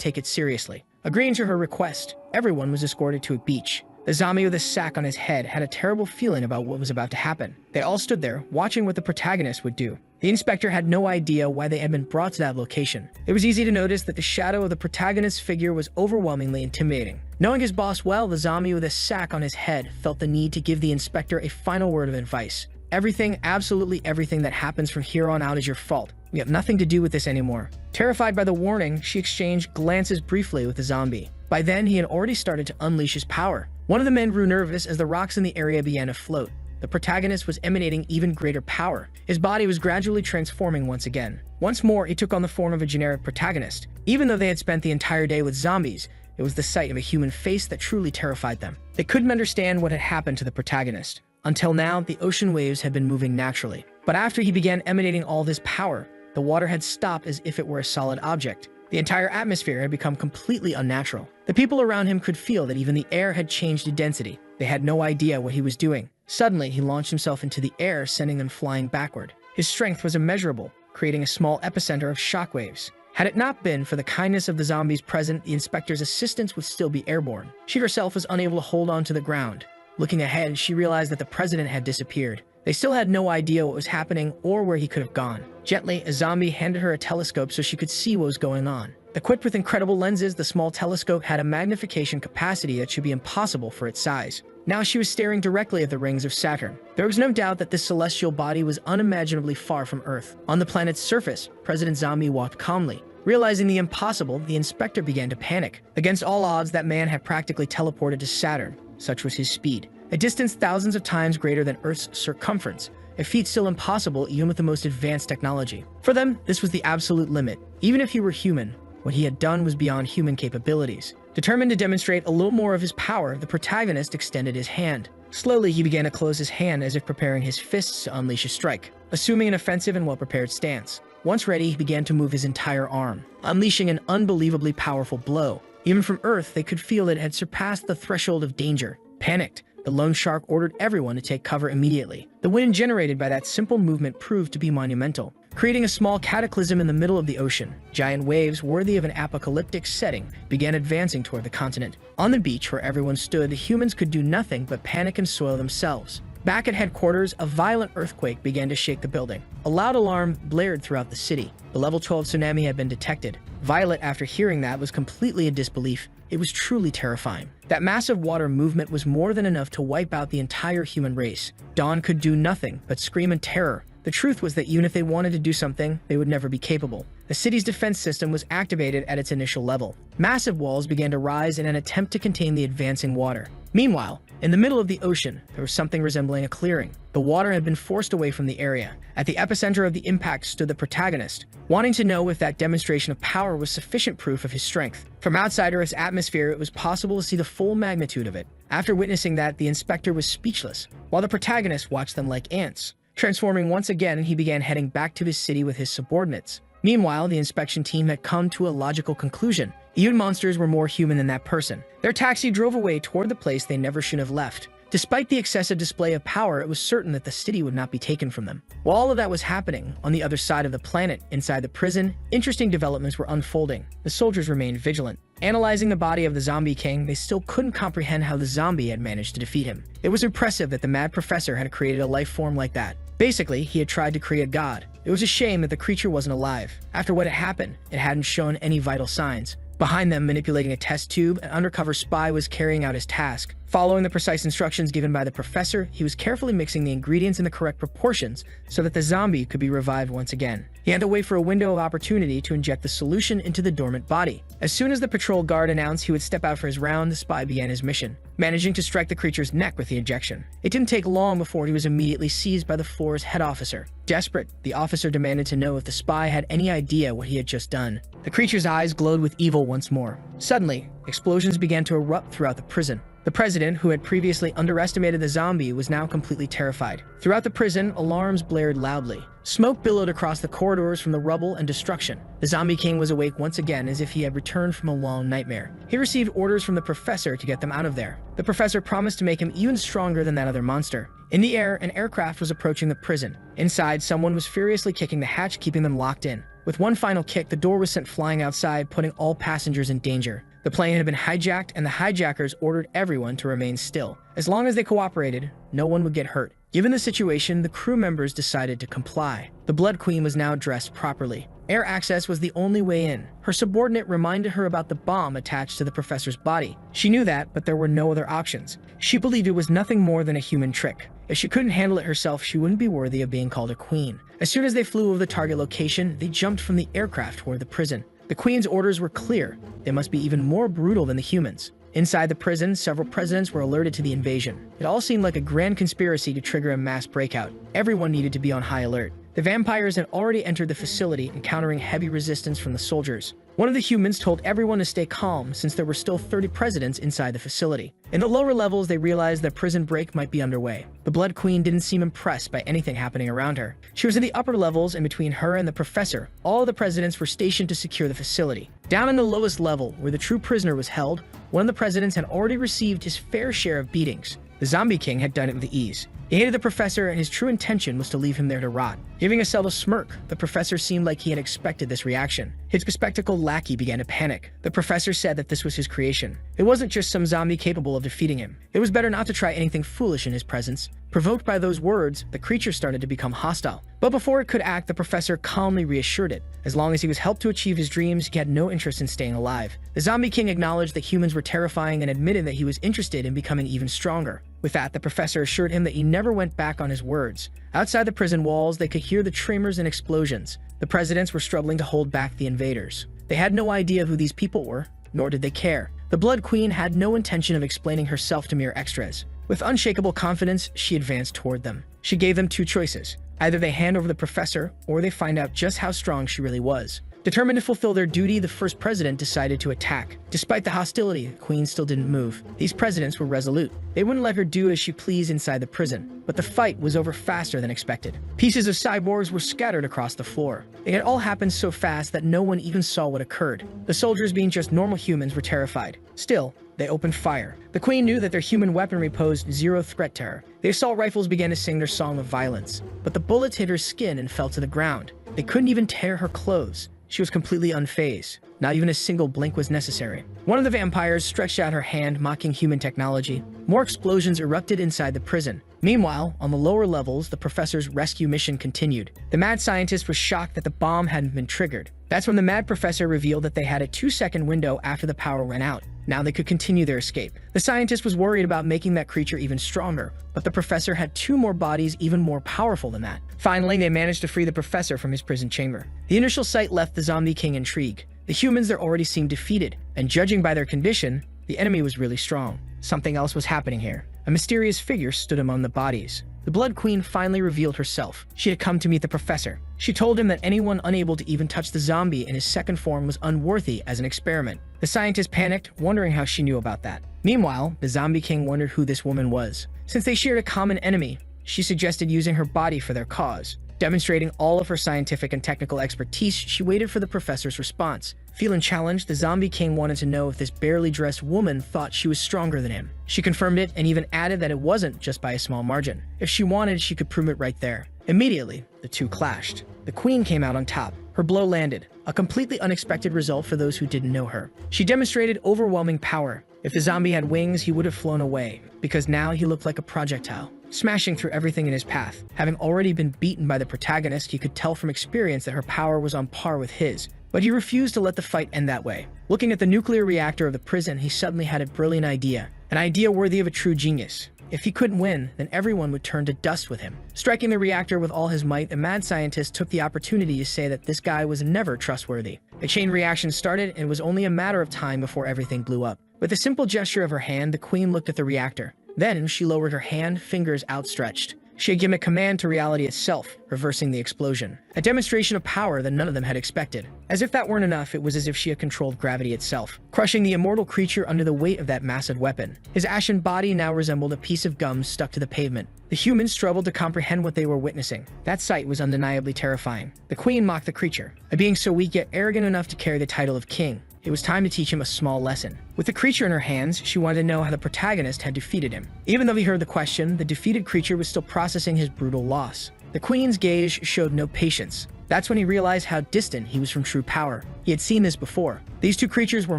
take it seriously. Agreeing to her request, everyone was escorted to a beach. The zombie with a sack on his head had a terrible feeling about what was about to happen. They all stood there, watching what the protagonist would do. The inspector had no idea why they had been brought to that location. It was easy to notice that the shadow of the protagonist's figure was overwhelmingly intimidating. Knowing his boss well, the zombie with a sack on his head felt the need to give the inspector a final word of advice. Everything, absolutely everything that happens from here on out is your fault. We have nothing to do with this anymore. Terrified by the warning, she exchanged glances briefly with the zombie. By then, he had already started to unleash his power. One of the men grew nervous as the rocks in the area began to float. The protagonist was emanating even greater power. His body was gradually transforming once again. Once more, he took on the form of a generic protagonist. Even though they had spent the entire day with zombies, it was the sight of a human face that truly terrified them. They couldn't understand what had happened to the protagonist. Until now, the ocean waves had been moving naturally. But after he began emanating all this power, the water had stopped as if it were a solid object. The entire atmosphere had become completely unnatural. The people around him could feel that even the air had changed in density. They had no idea what he was doing. Suddenly, he launched himself into the air, sending them flying backward. His strength was immeasurable, creating a small epicenter of shockwaves. Had it not been for the kindness of the zombies present, the inspector's assistants would still be airborne. She herself was unable to hold on to the ground. Looking ahead, she realized that the president had disappeared. They still had no idea what was happening or where he could have gone. Gently, a zombie handed her a telescope so she could see what was going on. Equipped with incredible lenses, the small telescope had a magnification capacity that should be impossible for its size. Now she was staring directly at the rings of Saturn. There was no doubt that this celestial body was unimaginably far from Earth. On the planet's surface, President Zombie walked calmly. Realizing the impossible, the inspector began to panic. Against all odds, that man had practically teleported to Saturn. Such was his speed. A distance thousands of times greater than Earth's circumference. A feat still impossible even with the most advanced technology. For them, this was the absolute limit. Even if he were human, what he had done was beyond human capabilities. Determined to demonstrate a little more of his power, the protagonist extended his hand. Slowly, he began to close his hand as if preparing his fists to unleash a strike, assuming an offensive and well-prepared stance. Once ready, he began to move his entire arm, unleashing an unbelievably powerful blow. Even from Earth, they could feel that it had surpassed the threshold of danger. Panicked, the loan shark ordered everyone to take cover immediately. The wind generated by that simple movement proved to be monumental, creating a small cataclysm in the middle of the ocean. Giant waves, worthy of an apocalyptic setting, began advancing toward the continent. On the beach where everyone stood, the humans could do nothing but panic and soil themselves. Back at headquarters, a violent earthquake began to shake the building. A loud alarm blared throughout the city. The level 12 tsunami had been detected. Violet, after hearing that, was completely in disbelief. It was truly terrifying. That massive water movement was more than enough to wipe out the entire human race. Dawn could do nothing but scream in terror. The truth was that even if they wanted to do something, they would never be capable. The city's defense system was activated at its initial level. Massive walls began to rise in an attempt to contain the advancing water. Meanwhile, in the middle of the ocean, there was something resembling a clearing. The water had been forced away from the area. At the epicenter of the impact stood the protagonist, wanting to know if that demonstration of power was sufficient proof of his strength. From outside Earth's atmosphere, it was possible to see the full magnitude of it. After witnessing that, the inspector was speechless, while the protagonist watched them like ants. Transforming once again, he began heading back to his city with his subordinates. Meanwhile, the inspection team had come to a logical conclusion. Even monsters were more human than that person. Their taxi drove away toward the place they never should have left. Despite the excessive display of power, it was certain that the city would not be taken from them. While all of that was happening, on the other side of the planet, inside the prison, interesting developments were unfolding. The soldiers remained vigilant. Analyzing the body of the Zombie King, they still couldn't comprehend how the zombie had managed to defeat him. It was impressive that the mad professor had created a life form like that. Basically, he had tried to create God. It was a shame that the creature wasn't alive. After what had happened, it hadn't shown any vital signs. Behind them, manipulating a test tube, an undercover spy was carrying out his task. Following the precise instructions given by the professor, he was carefully mixing the ingredients in the correct proportions so that the zombie could be revived once again. He had to wait for a window of opportunity to inject the solution into the dormant body. As soon as the patrol guard announced he would step out for his round, the spy began his mission, managing to strike the creature's neck with the injection. It didn't take long before he was immediately seized by the floor's head officer. Desperate, the officer demanded to know if the spy had any idea what he had just done. The creature's eyes glowed with evil once more. Suddenly, explosions began to erupt throughout the prison. The president, who had previously underestimated the zombie, was now completely terrified. Throughout the prison, alarms blared loudly. Smoke billowed across the corridors from the rubble and destruction. The Zombie King was awake once again as if he had returned from a long nightmare. He received orders from the professor to get them out of there. The professor promised to make him even stronger than that other monster. In the air, an aircraft was approaching the prison. Inside, someone was furiously kicking the hatch, keeping them locked in. With one final kick, the door was sent flying outside, putting all passengers in danger. The plane had been hijacked, and the hijackers ordered everyone to remain still. As long as they cooperated, no one would get hurt. Given the situation, the crew members decided to comply. The Blood Queen was now dressed properly. Air access was the only way in. Her subordinate reminded her about the bomb attached to the professor's body. She knew that, but there were no other options. She believed it was nothing more than a human trick. If she couldn't handle it herself, she wouldn't be worthy of being called a queen. As soon as they flew over the target location, they jumped from the aircraft toward the prison. The Queen's orders were clear. They must be even more brutal than the humans. Inside the prison, several presidents were alerted to the invasion. It all seemed like a grand conspiracy to trigger a mass breakout. Everyone needed to be on high alert. The vampires had already entered the facility, encountering heavy resistance from the soldiers. One of the humans told everyone to stay calm since there were still 30 presidents inside the facility. In the lower levels, they realized that prison break might be underway. The Blood Queen didn't seem impressed by anything happening around her. She was in the upper levels, and between her and the professor, all of the presidents were stationed to secure the facility. Down in the lowest level, where the true prisoner was held, one of the presidents had already received his fair share of beatings. The Zombie King had done it with ease. He hated the professor, and his true intention was to leave him there to rot. Giving a subtle smirk, the professor seemed like he had expected this reaction. His bespectacled lackey began to panic. The professor said that this was his creation. It wasn't just some zombie capable of defeating him. It was better not to try anything foolish in his presence. Provoked by those words, the creature started to become hostile. But before it could act, the professor calmly reassured it. As long as he was helped to achieve his dreams, he had no interest in staying alive. The Zombie King acknowledged that humans were terrifying and admitted that he was interested in becoming even stronger. With that, the professor assured him that he never went back on his words. Outside the prison walls, they could hear the tremors and explosions. The presidents were struggling to hold back the invaders. They had no idea who these people were, nor did they care. The Blood Queen had no intention of explaining herself to mere extras. With unshakable confidence, she advanced toward them. She gave them two choices. Either they hand over the professor, or they find out just how strong she really was. Determined to fulfill their duty, the first president decided to attack. Despite the hostility, the queen still didn't move. These presidents were resolute. They wouldn't let her do as she pleased inside the prison. But the fight was over faster than expected. Pieces of cyborgs were scattered across the floor. It had all happened so fast that no one even saw what occurred. The soldiers, being just normal humans, were terrified. Still, they opened fire. The queen knew that their human weaponry posed zero threat to her. The assault rifles began to sing their song of violence. But the bullets hit her skin and fell to the ground. They couldn't even tear her clothes. She was completely unfazed. Not even a single blink was necessary. One of the vampires stretched out her hand, mocking human technology. More explosions erupted inside the prison. Meanwhile, on the lower levels, the professor's rescue mission continued. The mad scientist was shocked that the bomb hadn't been triggered. That's when the mad professor revealed that they had a 2-second window after the power ran out. Now they could continue their escape. The scientist was worried about making that creature even stronger, but the professor had 2 more bodies even more powerful than that. Finally, they managed to free the professor from his prison chamber. The initial sight left the Zombie King intrigued. The humans there already seemed defeated, and judging by their condition, the enemy was really strong. Something else was happening here. A mysterious figure stood among the bodies. The Blood Queen finally revealed herself. She had come to meet the professor. She told him that anyone unable to even touch the zombie in his second form was unworthy as an experiment. The scientist panicked, wondering how she knew about that. Meanwhile, the Zombie King wondered who this woman was. Since they shared a common enemy, she suggested using her body for their cause. Demonstrating all of her scientific and technical expertise, she waited for the professor's response. Feeling challenged, the Zombie King wanted to know if this barely dressed woman thought she was stronger than him. She confirmed it and even added that it wasn't just by a small margin. If she wanted, she could prove it right there. Immediately, the two clashed. The queen came out on top. Her blow landed, a completely unexpected result for those who didn't know her. She demonstrated overwhelming power. If the zombie had wings, he would have flown away, because now he looked like a projectile, smashing through everything in his path. Having already been beaten by the protagonist, he could tell from experience that her power was on par with his. But he refused to let the fight end that way. Looking at the nuclear reactor of the prison, he suddenly had a brilliant idea. An idea worthy of a true genius. If he couldn't win, then everyone would turn to dust with him. Striking the reactor with all his might, the mad scientist took the opportunity to say that this guy was never trustworthy. A chain reaction started, and it was only a matter of time before everything blew up. With a simple gesture of her hand, the queen looked at the reactor. Then she lowered her hand, fingers outstretched. She had given a command to reality itself, reversing the explosion. A demonstration of power that none of them had expected. As if that weren't enough, it was as if she had controlled gravity itself, crushing the immortal creature under the weight of that massive weapon. His ashen body now resembled a piece of gum stuck to the pavement. The humans struggled to comprehend what they were witnessing. That sight was undeniably terrifying. The queen mocked the creature, a being so weak yet arrogant enough to carry the title of king. It was time to teach him a small lesson. With the creature in her hands, she wanted to know how the protagonist had defeated him. Even though he heard the question, the defeated creature was still processing his brutal loss. The queen's gaze showed no patience. That's when he realized how distant he was from true power. He had seen this before. These two creatures were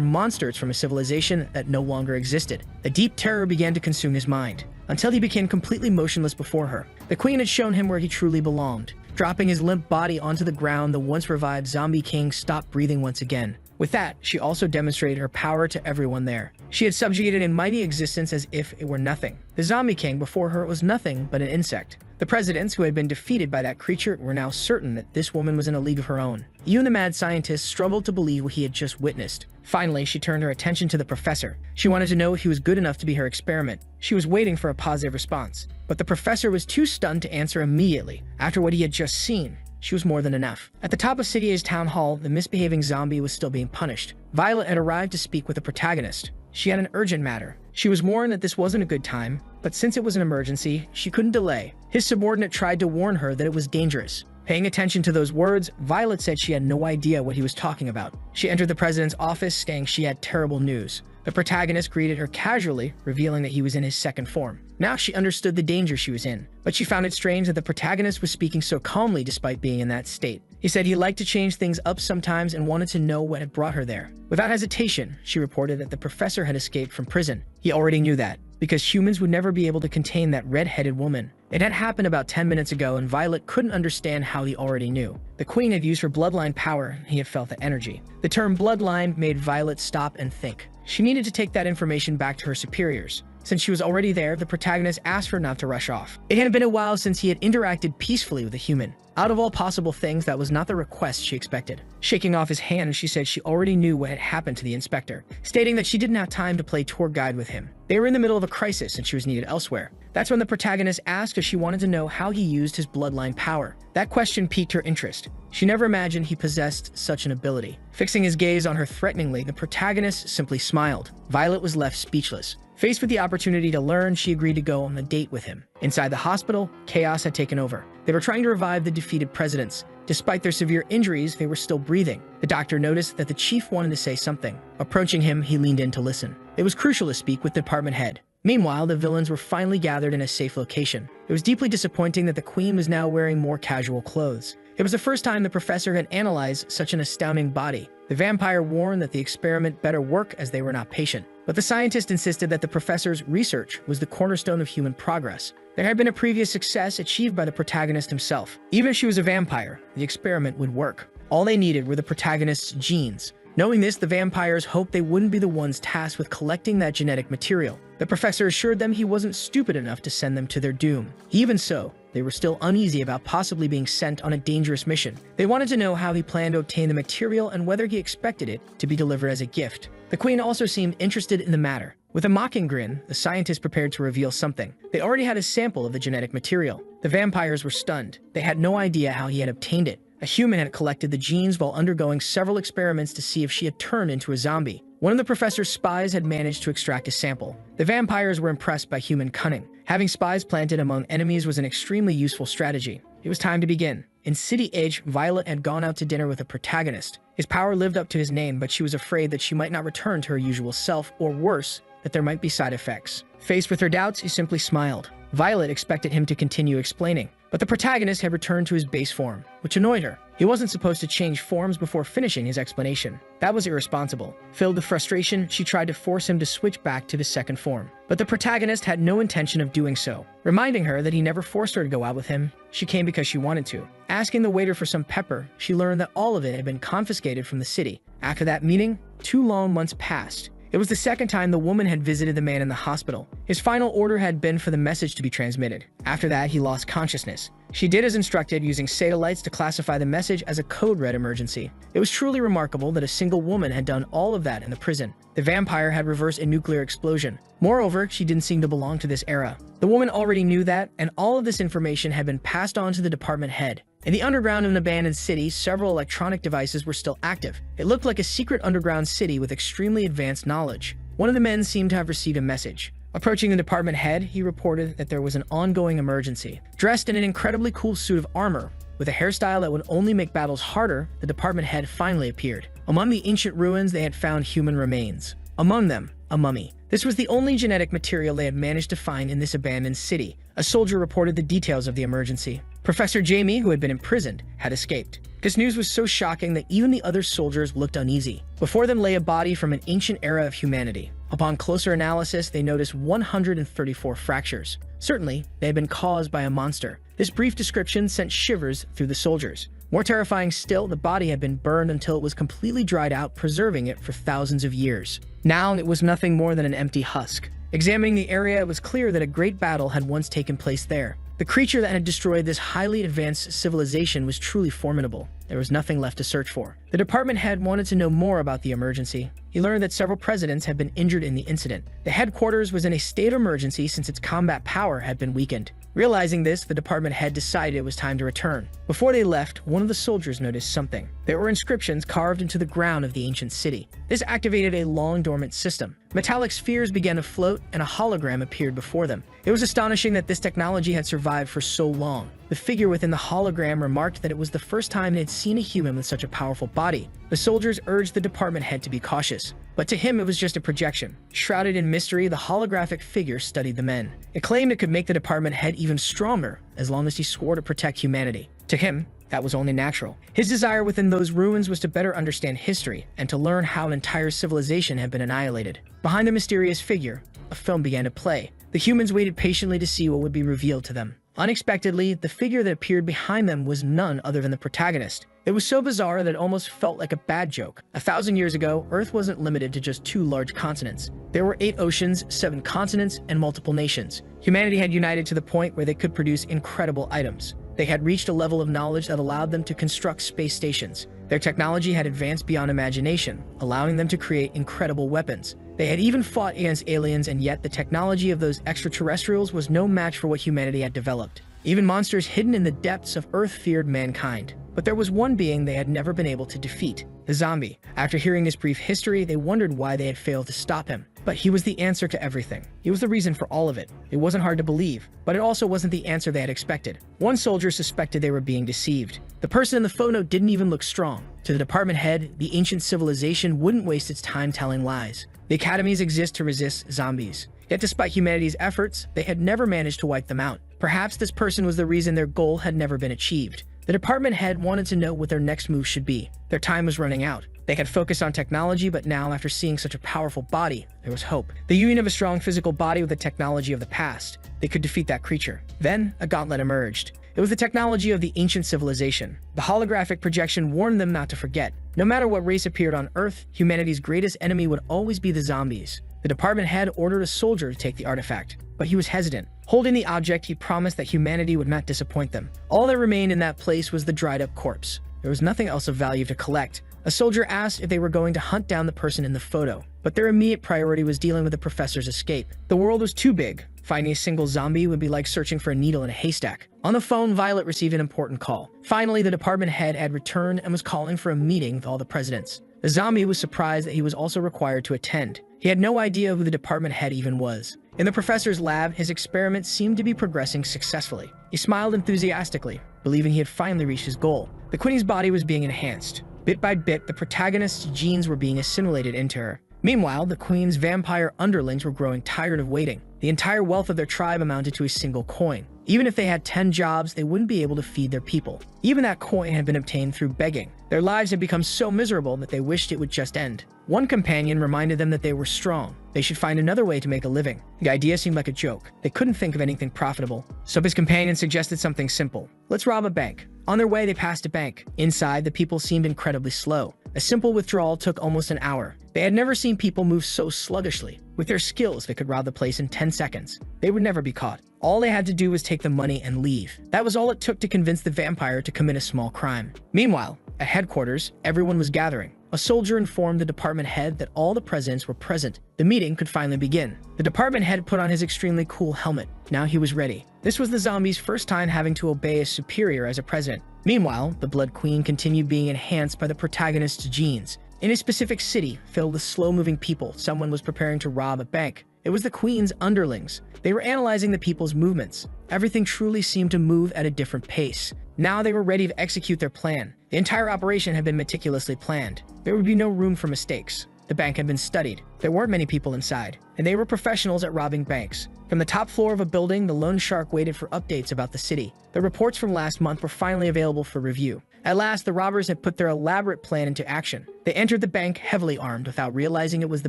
monsters from a civilization that no longer existed. A deep terror began to consume his mind, until he became completely motionless before her. The queen had shown him where he truly belonged. Dropping his limp body onto the ground, the once revived zombie king stopped breathing once again. With that, she also demonstrated her power to everyone there. She had subjugated a mighty existence as if it were nothing. The zombie king before her was nothing but an insect. The presidents who had been defeated by that creature were now certain that this woman was in a league of her own. Even the mad scientist struggled to believe what he had just witnessed. Finally, she turned her attention to the professor. She wanted to know if he was good enough to be her experiment. She was waiting for a positive response. But the professor was too stunned to answer immediately. After what he had just seen, she was more than enough. At the top of Citier's town hall, the misbehaving zombie was still being punished. Violet had arrived to speak with the protagonist. She had an urgent matter. She was warned that this wasn't a good time, but since it was an emergency, she couldn't delay. His subordinate tried to warn her that it was dangerous. Paying attention to those words, Violet said she had no idea what he was talking about. She entered the president's office saying she had terrible news. The protagonist greeted her casually, revealing that he was in his second form. Now she understood the danger she was in, but she found it strange that the protagonist was speaking so calmly despite being in that state. He said he liked to change things up sometimes and wanted to know what had brought her there. Without hesitation, she reported that the professor had escaped from prison. He already knew that, because humans would never be able to contain that red-headed woman. It had happened about 10 minutes ago, and Violet couldn't understand how he already knew. The queen had used her bloodline power, and he had felt the energy. The term bloodline made Violet stop and think. She needed to take that information back to her superiors. Since she was already there, the protagonist asked her not to rush off. It had been a while since he had interacted peacefully with a human. Out of all possible things, that was not the request she expected. Shaking off his hand, she said she already knew what had happened to the inspector, stating that she didn't have time to play tour guide with him. They were in the middle of a crisis and she was needed elsewhere. That's when the protagonist asked if she wanted to know how he used his bloodline power. That question piqued her interest. She never imagined he possessed such an ability. Fixing his gaze on her threateningly, the protagonist simply smiled. Violet was left speechless. Faced with the opportunity to learn, she agreed to go on a date with him. Inside the hospital, chaos had taken over. They were trying to revive the defeated presidents. Despite their severe injuries, they were still breathing. The doctor noticed that the chief wanted to say something. Approaching him, he leaned in to listen. It was crucial to speak with the department head. Meanwhile, the villains were finally gathered in a safe location. It was deeply disappointing that the queen was now wearing more casual clothes. It was the first time the professor had analyzed such an astounding body. The vampire warned that the experiment better work as they were not patient. But the scientist insisted that the professor's research was the cornerstone of human progress. There had been a previous success achieved by the protagonist himself. Even if she was a vampire, the experiment would work. All they needed were the protagonist's genes. Knowing this, the vampires hoped they wouldn't be the ones tasked with collecting that genetic material. The professor assured them he wasn't stupid enough to send them to their doom. Even so, they were still uneasy about possibly being sent on a dangerous mission. They wanted to know how he planned to obtain the material and whether he expected it to be delivered as a gift. The queen also seemed interested in the matter. With a mocking grin, the scientist prepared to reveal something. They already had a sample of the genetic material. The vampires were stunned. They had no idea how he had obtained it. A human had collected the genes while undergoing several experiments to see if she had turned into a zombie. One of the professor's spies had managed to extract a sample. The vampires were impressed by human cunning. Having spies planted among enemies was an extremely useful strategy. It was time to begin. In City H, Violet had gone out to dinner with a protagonist. His power lived up to his name, but she was afraid that she might not return to her usual self, or worse, that there might be side effects. Faced with her doubts, he simply smiled. Violet expected him to continue explaining, but the protagonist had returned to his base form, which annoyed her. He wasn't supposed to change forms before finishing his explanation. That was irresponsible. Filled with frustration, she tried to force him to switch back to his second form. But the protagonist had no intention of doing so. Reminding her that he never forced her to go out with him, she came because she wanted to. Asking the waiter for some pepper, she learned that all of it had been confiscated from the city. After that meeting, 2 long months passed. It was the second time the woman had visited the man in the hospital. His final order had been for the message to be transmitted. After that, he lost consciousness. She did as instructed, using satellites to classify the message as a code red emergency. It was truly remarkable that a single woman had done all of that in the prison. The vampire had reversed a nuclear explosion. Moreover, she didn't seem to belong to this era. The woman already knew that, and all of this information had been passed on to the department head. In the underground of an abandoned city, several electronic devices were still active. It looked like a secret underground city with extremely advanced knowledge. One of the men seemed to have received a message. Approaching the department head, he reported that there was an ongoing emergency. Dressed in an incredibly cool suit of armor, with a hairstyle that would only make battles harder, the department head finally appeared. Among the ancient ruins, they had found human remains. Among them, a mummy. This was the only genetic material they had managed to find in this abandoned city. A soldier reported the details of the emergency. Professor Jamie, who had been imprisoned, had escaped. This news was so shocking that even the other soldiers looked uneasy. Before them lay a body from an ancient era of humanity. Upon closer analysis, they noticed 134 fractures. Certainly, they had been caused by a monster. This brief description sent shivers through the soldiers. More terrifying still, the body had been burned until it was completely dried out, preserving it for thousands of years. Now it was nothing more than an empty husk. Examining the area, it was clear that a great battle had once taken place there. The creature that had destroyed this highly advanced civilization was truly formidable. There was nothing left to search for. The department head wanted to know more about the emergency. He learned that several presidents had been injured in the incident. The headquarters was in a state of emergency since its combat power had been weakened. Realizing this, the department head decided it was time to return. Before they left, one of the soldiers noticed something. There were inscriptions carved into the ground of the ancient city. This activated a long-dormant system. Metallic spheres began to float, and a hologram appeared before them. It was astonishing that this technology had survived for so long. The figure within the hologram remarked that it was the first time they had seen a human with such a powerful body. The soldiers urged the department head to be cautious. dangerous. But to him, it was just a projection. Shrouded in mystery, the holographic figure studied the men. It claimed it could make the department head even stronger as long as he swore to protect humanity. To him, that was only natural. His desire within those ruins was to better understand history and to learn how an entire civilization had been annihilated. Behind the mysterious figure, a film began to play. The humans waited patiently to see what would be revealed to them. Unexpectedly, the figure that appeared behind them was none other than the protagonist. It was so bizarre that it almost felt like a bad joke. 1,000 years ago, Earth wasn't limited to just 2 large continents. There were 8 oceans, 7 continents, and multiple nations. Humanity had united to the point where they could produce incredible items. They had reached a level of knowledge that allowed them to construct space stations. Their technology had advanced beyond imagination, allowing them to create incredible weapons. They had even fought against aliens, and yet the technology of those extraterrestrials was no match for what humanity had developed. Even monsters hidden in the depths of Earth feared mankind. But there was one being they had never been able to defeat: the zombie. After hearing his brief history, they wondered why they had failed to stop him. But he was the answer to everything. He was the reason for all of it. It wasn't hard to believe, but it also wasn't the answer they had expected. One soldier suspected they were being deceived. The person in the photo didn't even look strong. To the department head, the ancient civilization wouldn't waste its time telling lies. The academies exist to resist zombies. Yet despite humanity's efforts, they had never managed to wipe them out. Perhaps this person was the reason their goal had never been achieved. The department head wanted to know what their next move should be. Their time was running out. They had focused on technology, but now, after seeing such a powerful body, there was hope. The union of a strong physical body with the technology of the past. They could defeat that creature. Then, a gauntlet emerged. It was the technology of the ancient civilization. The holographic projection warned them not to forget. No matter what race appeared on Earth, humanity's greatest enemy would always be the zombies. The department head ordered a soldier to take the artifact, but he was hesitant. Holding the object, he promised that humanity would not disappoint them. All that remained in that place was the dried-up corpse. There was nothing else of value to collect. A soldier asked if they were going to hunt down the person in the photo, but their immediate priority was dealing with the professor's escape. The world was too big. Finding a single zombie would be like searching for a needle in a haystack. On the phone, Violet received an important call. Finally, the department head had returned and was calling for a meeting with all the presidents. The zombie was surprised that he was also required to attend. He had no idea who the department head even was. In the professor's lab, his experiments seemed to be progressing successfully. He smiled enthusiastically, believing he had finally reached his goal. The queen's body was being enhanced. Bit by bit, the protagonist's genes were being assimilated into her. Meanwhile, the queen's vampire underlings were growing tired of waiting. The entire wealth of their tribe amounted to a single coin. Even if they had 10 jobs, they wouldn't be able to feed their people. Even that coin had been obtained through begging. Their lives had become so miserable that they wished it would just end. One companion reminded them that they were strong. They should find another way to make a living. The idea seemed like a joke. They couldn't think of anything profitable. So his companion suggested something simple. Let's rob a bank. On their way, they passed a bank. Inside, the people seemed incredibly slow. A simple withdrawal took almost an hour. They had never seen people move so sluggishly. With their skills, they could rob the place in 10 seconds. They would never be caught. All they had to do was take the money and leave. That was all it took to convince the vampire to commit a small crime. Meanwhile, at headquarters, everyone was gathering. A soldier informed the department head that all the presidents were present. The meeting could finally begin. The department head put on his extremely cool helmet. Now he was ready. This was the zombie's first time having to obey his superior as a president. Meanwhile, the Blood Queen continued being enhanced by the protagonist's genes. In a specific city filled with slow-moving people, someone was preparing to rob a bank. It was the Queen's underlings. They were analyzing the people's movements. Everything truly seemed to move at a different pace. Now they were ready to execute their plan. The entire operation had been meticulously planned. There would be no room for mistakes. The bank had been studied. There weren't many people inside, and they were professionals at robbing banks. From the top floor of a building, the lone shark waited for updates about the city. The reports from last month were finally available for review. At last, the robbers had put their elaborate plan into action. They entered the bank heavily armed without realizing it was the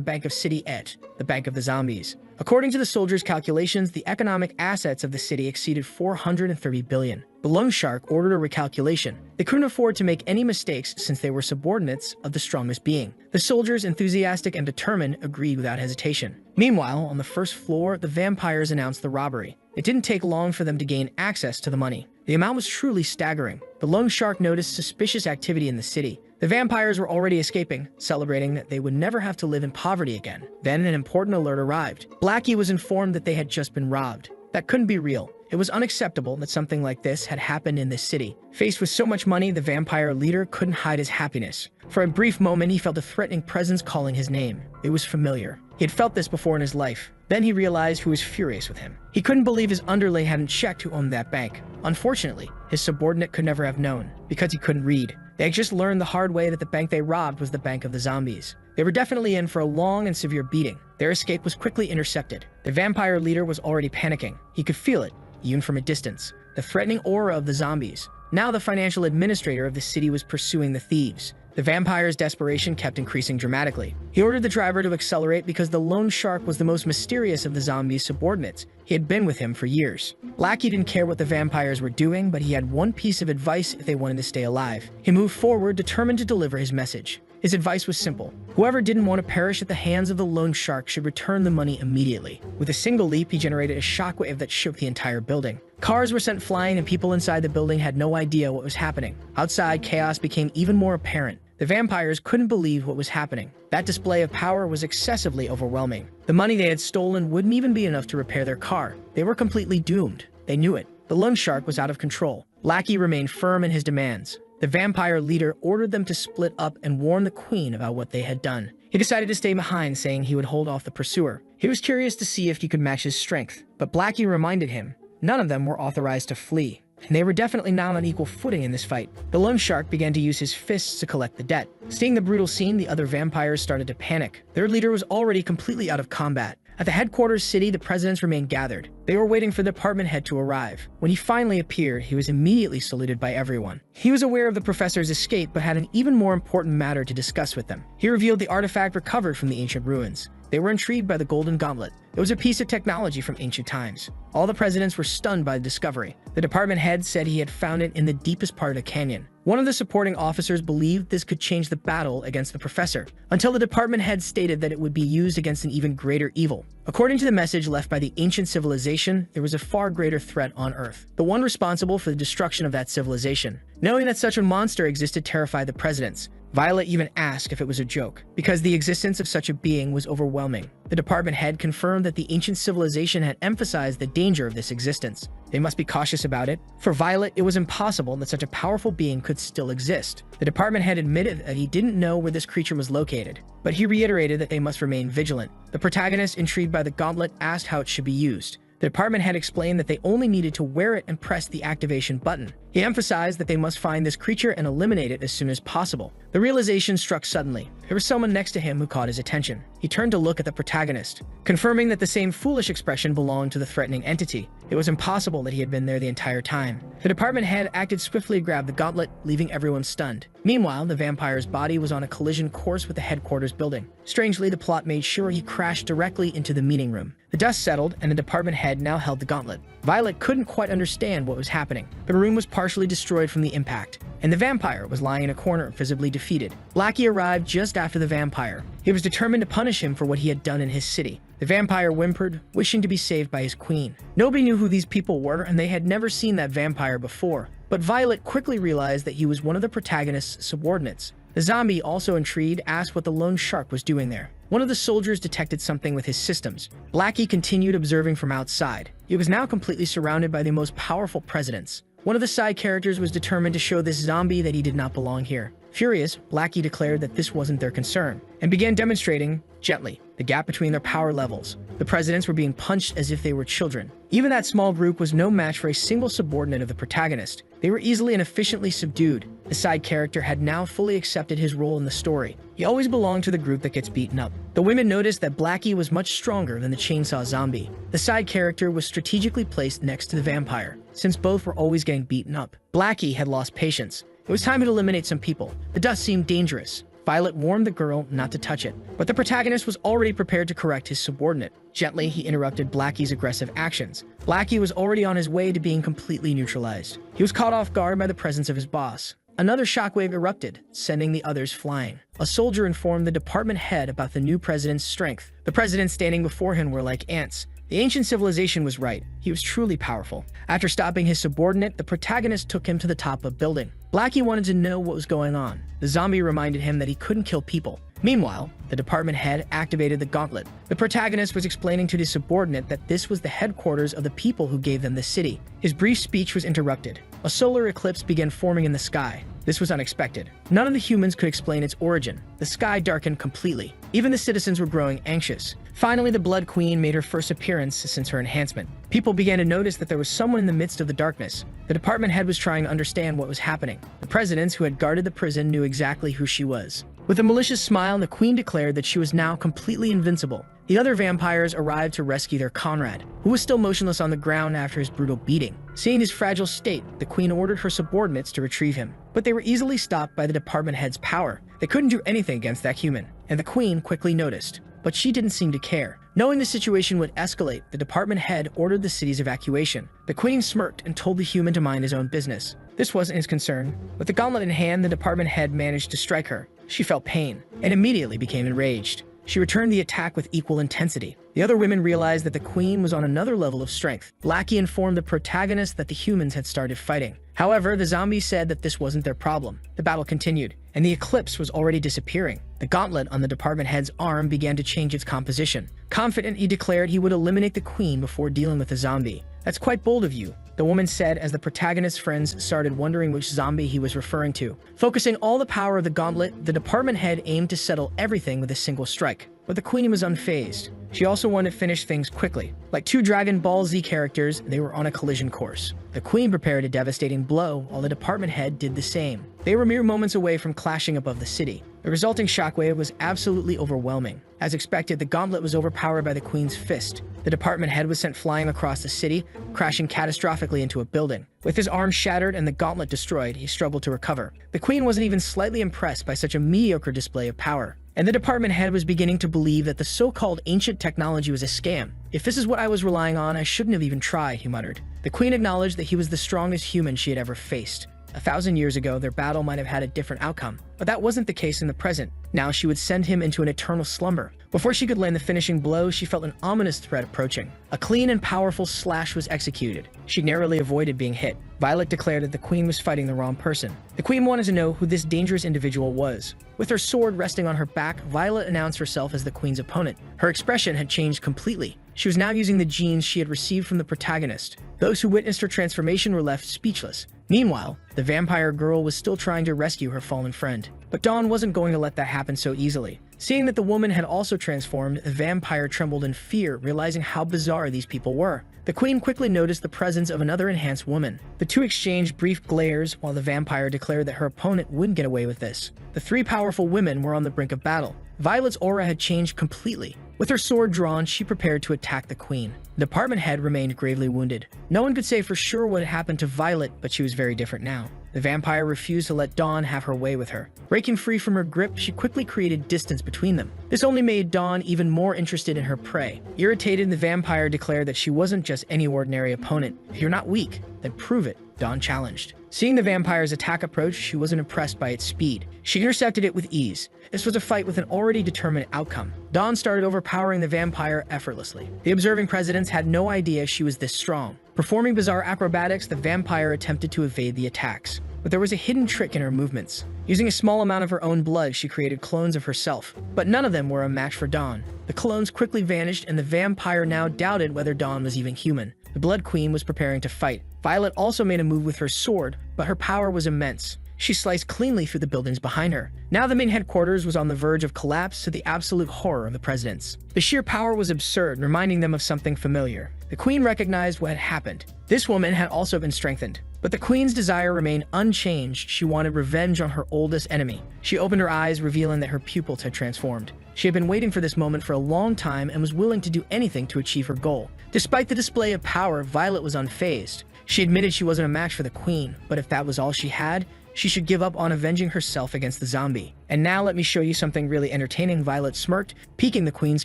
Bank of City Et, the Bank of the Zombies. According to the soldiers' calculations, the economic assets of the city exceeded 430 billion. The loan shark ordered a recalculation. They couldn't afford to make any mistakes since they were subordinates of the strongest being. The soldiers, enthusiastic and determined, agreed without hesitation. Meanwhile, on the first floor, the vampires announced the robbery. It didn't take long for them to gain access to the money. The amount was truly staggering. The loan shark noticed suspicious activity in the city. The vampires were already escaping, celebrating that they would never have to live in poverty again. Then an important alert arrived. Blackie was informed that they had just been robbed. That couldn't be real. It was unacceptable that something like this had happened in this city. Faced with so much money, the vampire leader couldn't hide his happiness. For a brief moment, he felt a threatening presence calling his name. It was familiar. He had felt this before in his life. Then he realized who was furious with him. He couldn't believe his underling hadn't checked who owned that bank. Unfortunately, his subordinate could never have known, because he couldn't read. They had just learned the hard way that the bank they robbed was the Bank of the Zombies. They were definitely in for a long and severe beating. Their escape was quickly intercepted. The vampire leader was already panicking. He could feel it, even from a distance. The threatening aura of the zombies. Now the financial administrator of the city was pursuing the thieves. The vampire's desperation kept increasing dramatically. He ordered the driver to accelerate because the lone shark was the most mysterious of the zombies' subordinates. He had been with him for years. Blackie didn't care what the vampires were doing, but he had one piece of advice if they wanted to stay alive. He moved forward, determined to deliver his message. His advice was simple. Whoever didn't want to perish at the hands of the lone shark should return the money immediately. With a single leap, he generated a shockwave that shook the entire building. Cars were sent flying and people inside the building had no idea what was happening. Outside, chaos became even more apparent. The vampires couldn't believe what was happening. That display of power was excessively overwhelming. The money they had stolen wouldn't even be enough to repair their car. They were completely doomed. They knew it. The lone shark was out of control. Blackie remained firm in his demands. The vampire leader ordered them to split up and warn the queen about what they had done. He decided to stay behind, saying he would hold off the pursuer. He was curious to see if he could match his strength, but Blackie reminded him none of them were authorized to flee, and they were definitely not on equal footing in this fight. The lone shark began to use his fists to collect the debt. Seeing the brutal scene, the other vampires started to panic. Their leader was already completely out of combat. At the headquarters city, the presidents remained gathered. They were waiting for the department head to arrive. When he finally appeared, he was immediately saluted by everyone. He was aware of the professor's escape, but had an even more important matter to discuss with them. He revealed the artifact recovered from the ancient ruins. They were intrigued by the golden gauntlet. It was a piece of technology from ancient times. All the presidents were stunned by the discovery. The department head said he had found it in the deepest part of the canyon. One of the supporting officers believed this could change the battle against the professor, until the department head stated that it would be used against an even greater evil. According to the message left by the ancient civilization, there was a far greater threat on Earth, the one responsible for the destruction of that civilization. Knowing that such a monster existed terrified the presidents. Violet even asked if it was a joke, because the existence of such a being was overwhelming. The department head confirmed that the ancient civilization had emphasized the danger of this existence. They must be cautious about it. For Violet, it was impossible that such a powerful being could still exist. The department head admitted that he didn't know where this creature was located, but he reiterated that they must remain vigilant. The protagonist, intrigued by the gauntlet, asked how it should be used. The department head explained that they only needed to wear it and press the activation button. He emphasized that they must find this creature and eliminate it as soon as possible. The realization struck suddenly. There was someone next to him who caught his attention. He turned to look at the protagonist, confirming that the same foolish expression belonged to the threatening entity. It was impossible that he had been there the entire time. The department head acted swiftly to grab the gauntlet, leaving everyone stunned. Meanwhile, the vampire's body was on a collision course with the headquarters building. Strangely, the plot made sure he crashed directly into the meeting room. The dust settled, and the department head now held the gauntlet. Violet couldn't quite understand what was happening. The room was partially destroyed from the impact, and the vampire was lying in a corner, visibly defeated. Blackie arrived just after the vampire. He was determined to punish him for what he had done in his city. The vampire whimpered, wishing to be saved by his queen. Nobody knew who these people were, and they had never seen that vampire before. But Violet quickly realized that he was one of the protagonist's subordinates. The zombie, also intrigued, asked what the lone shark was doing there. One of the soldiers detected something with his systems. Blackie continued observing from outside. He was now completely surrounded by the most powerful presidents. One of the side characters was determined to show this zombie that he did not belong here. Furious, Blackie declared that this wasn't their concern, and began demonstrating, gently, the gap between their power levels. The presidents were being punched as if they were children. Even that small group was no match for a single subordinate of the protagonist. They were easily and efficiently subdued. The side character had now fully accepted his role in the story. He always belonged to the group that gets beaten up. The women noticed that Blackie was much stronger than the chainsaw zombie. The side character was strategically placed next to the vampire, since both were always getting beaten up. Blackie had lost patience. It was time to eliminate some people. The dust seemed dangerous. Violet warned the girl not to touch it, but the protagonist was already prepared to correct his subordinate. Gently, he interrupted Blackie's aggressive actions. Blackie was already on his way to being completely neutralized. He was caught off guard by the presence of his boss. Another shockwave erupted, sending the others flying. A soldier informed the department head about the new president's strength. The presidents standing before him were like ants. The ancient civilization was right. He was truly powerful. After stopping his subordinate, the protagonist took him to the top of a building. Blackie wanted to know what was going on. The zombie reminded him that he couldn't kill people. Meanwhile, the department head activated the gauntlet. The protagonist was explaining to his subordinate that this was the headquarters of the people who gave them the city. His brief speech was interrupted. A solar eclipse began forming in the sky. This was unexpected. None of the humans could explain its origin. The sky darkened completely. Even the citizens were growing anxious. Finally, the Blood Queen made her first appearance since her enhancement. People began to notice that there was someone in the midst of the darkness. The department head was trying to understand what was happening. The presidents who had guarded the prison knew exactly who she was. With a malicious smile, the queen declared that she was now completely invincible. The other vampires arrived to rescue their comrade, who was still motionless on the ground after his brutal beating. Seeing his fragile state, the queen ordered her subordinates to retrieve him. But they were easily stopped by the department head's power. They couldn't do anything against that human, and the queen quickly noticed. But she didn't seem to care. Knowing the situation would escalate, the department head ordered the city's evacuation. The queen smirked and told the human to mind his own business. This wasn't his concern. With the gauntlet in hand, the department head managed to strike her. She felt pain and immediately became enraged. She returned the attack with equal intensity. The other women realized that the queen was on another level of strength. Lackey informed the protagonist that the humans had started fighting. However, the zombies said that this wasn't their problem. The battle continued, and the eclipse was already disappearing. The gauntlet on the department head's arm began to change its composition. Confident, he declared he would eliminate the queen before dealing with the zombie. "That's quite bold of you," the woman said as the protagonist's friends started wondering which zombie he was referring to. Focusing all the power of the gauntlet, the department head aimed to settle everything with a single strike. But the queen was unfazed. She also wanted to finish things quickly. Like two Dragon Ball Z characters, they were on a collision course. The queen prepared a devastating blow, while the department head did the same. They were mere moments away from clashing above the city. The resulting shockwave was absolutely overwhelming. As expected, the gauntlet was overpowered by the queen's fist. The department head was sent flying across the city, crashing catastrophically into a building. With his arm shattered and the gauntlet destroyed, he struggled to recover. The queen wasn't even slightly impressed by such a mediocre display of power. And the department head was beginning to believe that the so-called ancient technology was a scam. "If this is what I was relying on, I shouldn't have even tried," he muttered. The queen acknowledged that he was the strongest human she had ever faced. 1,000 years ago, their battle might have had a different outcome, but that wasn't the case in the present. Now she would send him into an eternal slumber. Before she could land the finishing blow, she felt an ominous threat approaching. A clean and powerful slash was executed. She narrowly avoided being hit. Violet declared that the queen was fighting the wrong person. The queen wanted to know who this dangerous individual was. With her sword resting on her back, Violet announced herself as the queen's opponent. Her expression had changed completely. She was now using the genes she had received from the protagonist. Those who witnessed her transformation were left speechless. Meanwhile, the vampire girl was still trying to rescue her fallen friend. But Dawn wasn't going to let that happen so easily. Seeing that the woman had also transformed, the vampire trembled in fear, realizing how bizarre these people were. The queen quickly noticed the presence of another enhanced woman. The two exchanged brief glares while the vampire declared that her opponent wouldn't get away with this. The three powerful women were on the brink of battle. Violet's aura had changed completely. With her sword drawn, she prepared to attack the queen. The department head remained gravely wounded. No one could say for sure what had happened to Violet, but she was very different now. The vampire refused to let Dawn have her way with her. Breaking free from her grip, she quickly created distance between them. This only made Dawn even more interested in her prey. Irritated, the vampire declared that she wasn't just any ordinary opponent. "If you're not weak, then prove it," Dawn challenged. Seeing the vampire's attack approach, she wasn't impressed by its speed. She intercepted it with ease. This was a fight with an already determined outcome. Dawn started overpowering the vampire effortlessly. The observing presidents had no idea she was this strong. Performing bizarre acrobatics, the vampire attempted to evade the attacks. But there was a hidden trick in her movements. Using a small amount of her own blood, she created clones of herself. But none of them were a match for Dawn. The clones quickly vanished, and the vampire now doubted whether Dawn was even human. The Blood Queen was preparing to fight. Violet also made a move with her sword, but her power was immense. She sliced cleanly through the buildings behind her. Now the main headquarters was on the verge of collapse to the absolute horror of the presidents. The sheer power was absurd, reminding them of something familiar. The queen recognized what had happened. This woman had also been strengthened. But the queen's desire remained unchanged. She wanted revenge on her oldest enemy. She opened her eyes, revealing that her pupils had transformed. She had been waiting for this moment for a long time and was willing to do anything to achieve her goal. Despite the display of power, Violet was unfazed. She admitted she wasn't a match for the queen, but if that was all she had, she should give up on avenging herself against the zombie. "And now let me show you something really entertaining," Violet smirked, piquing the queen's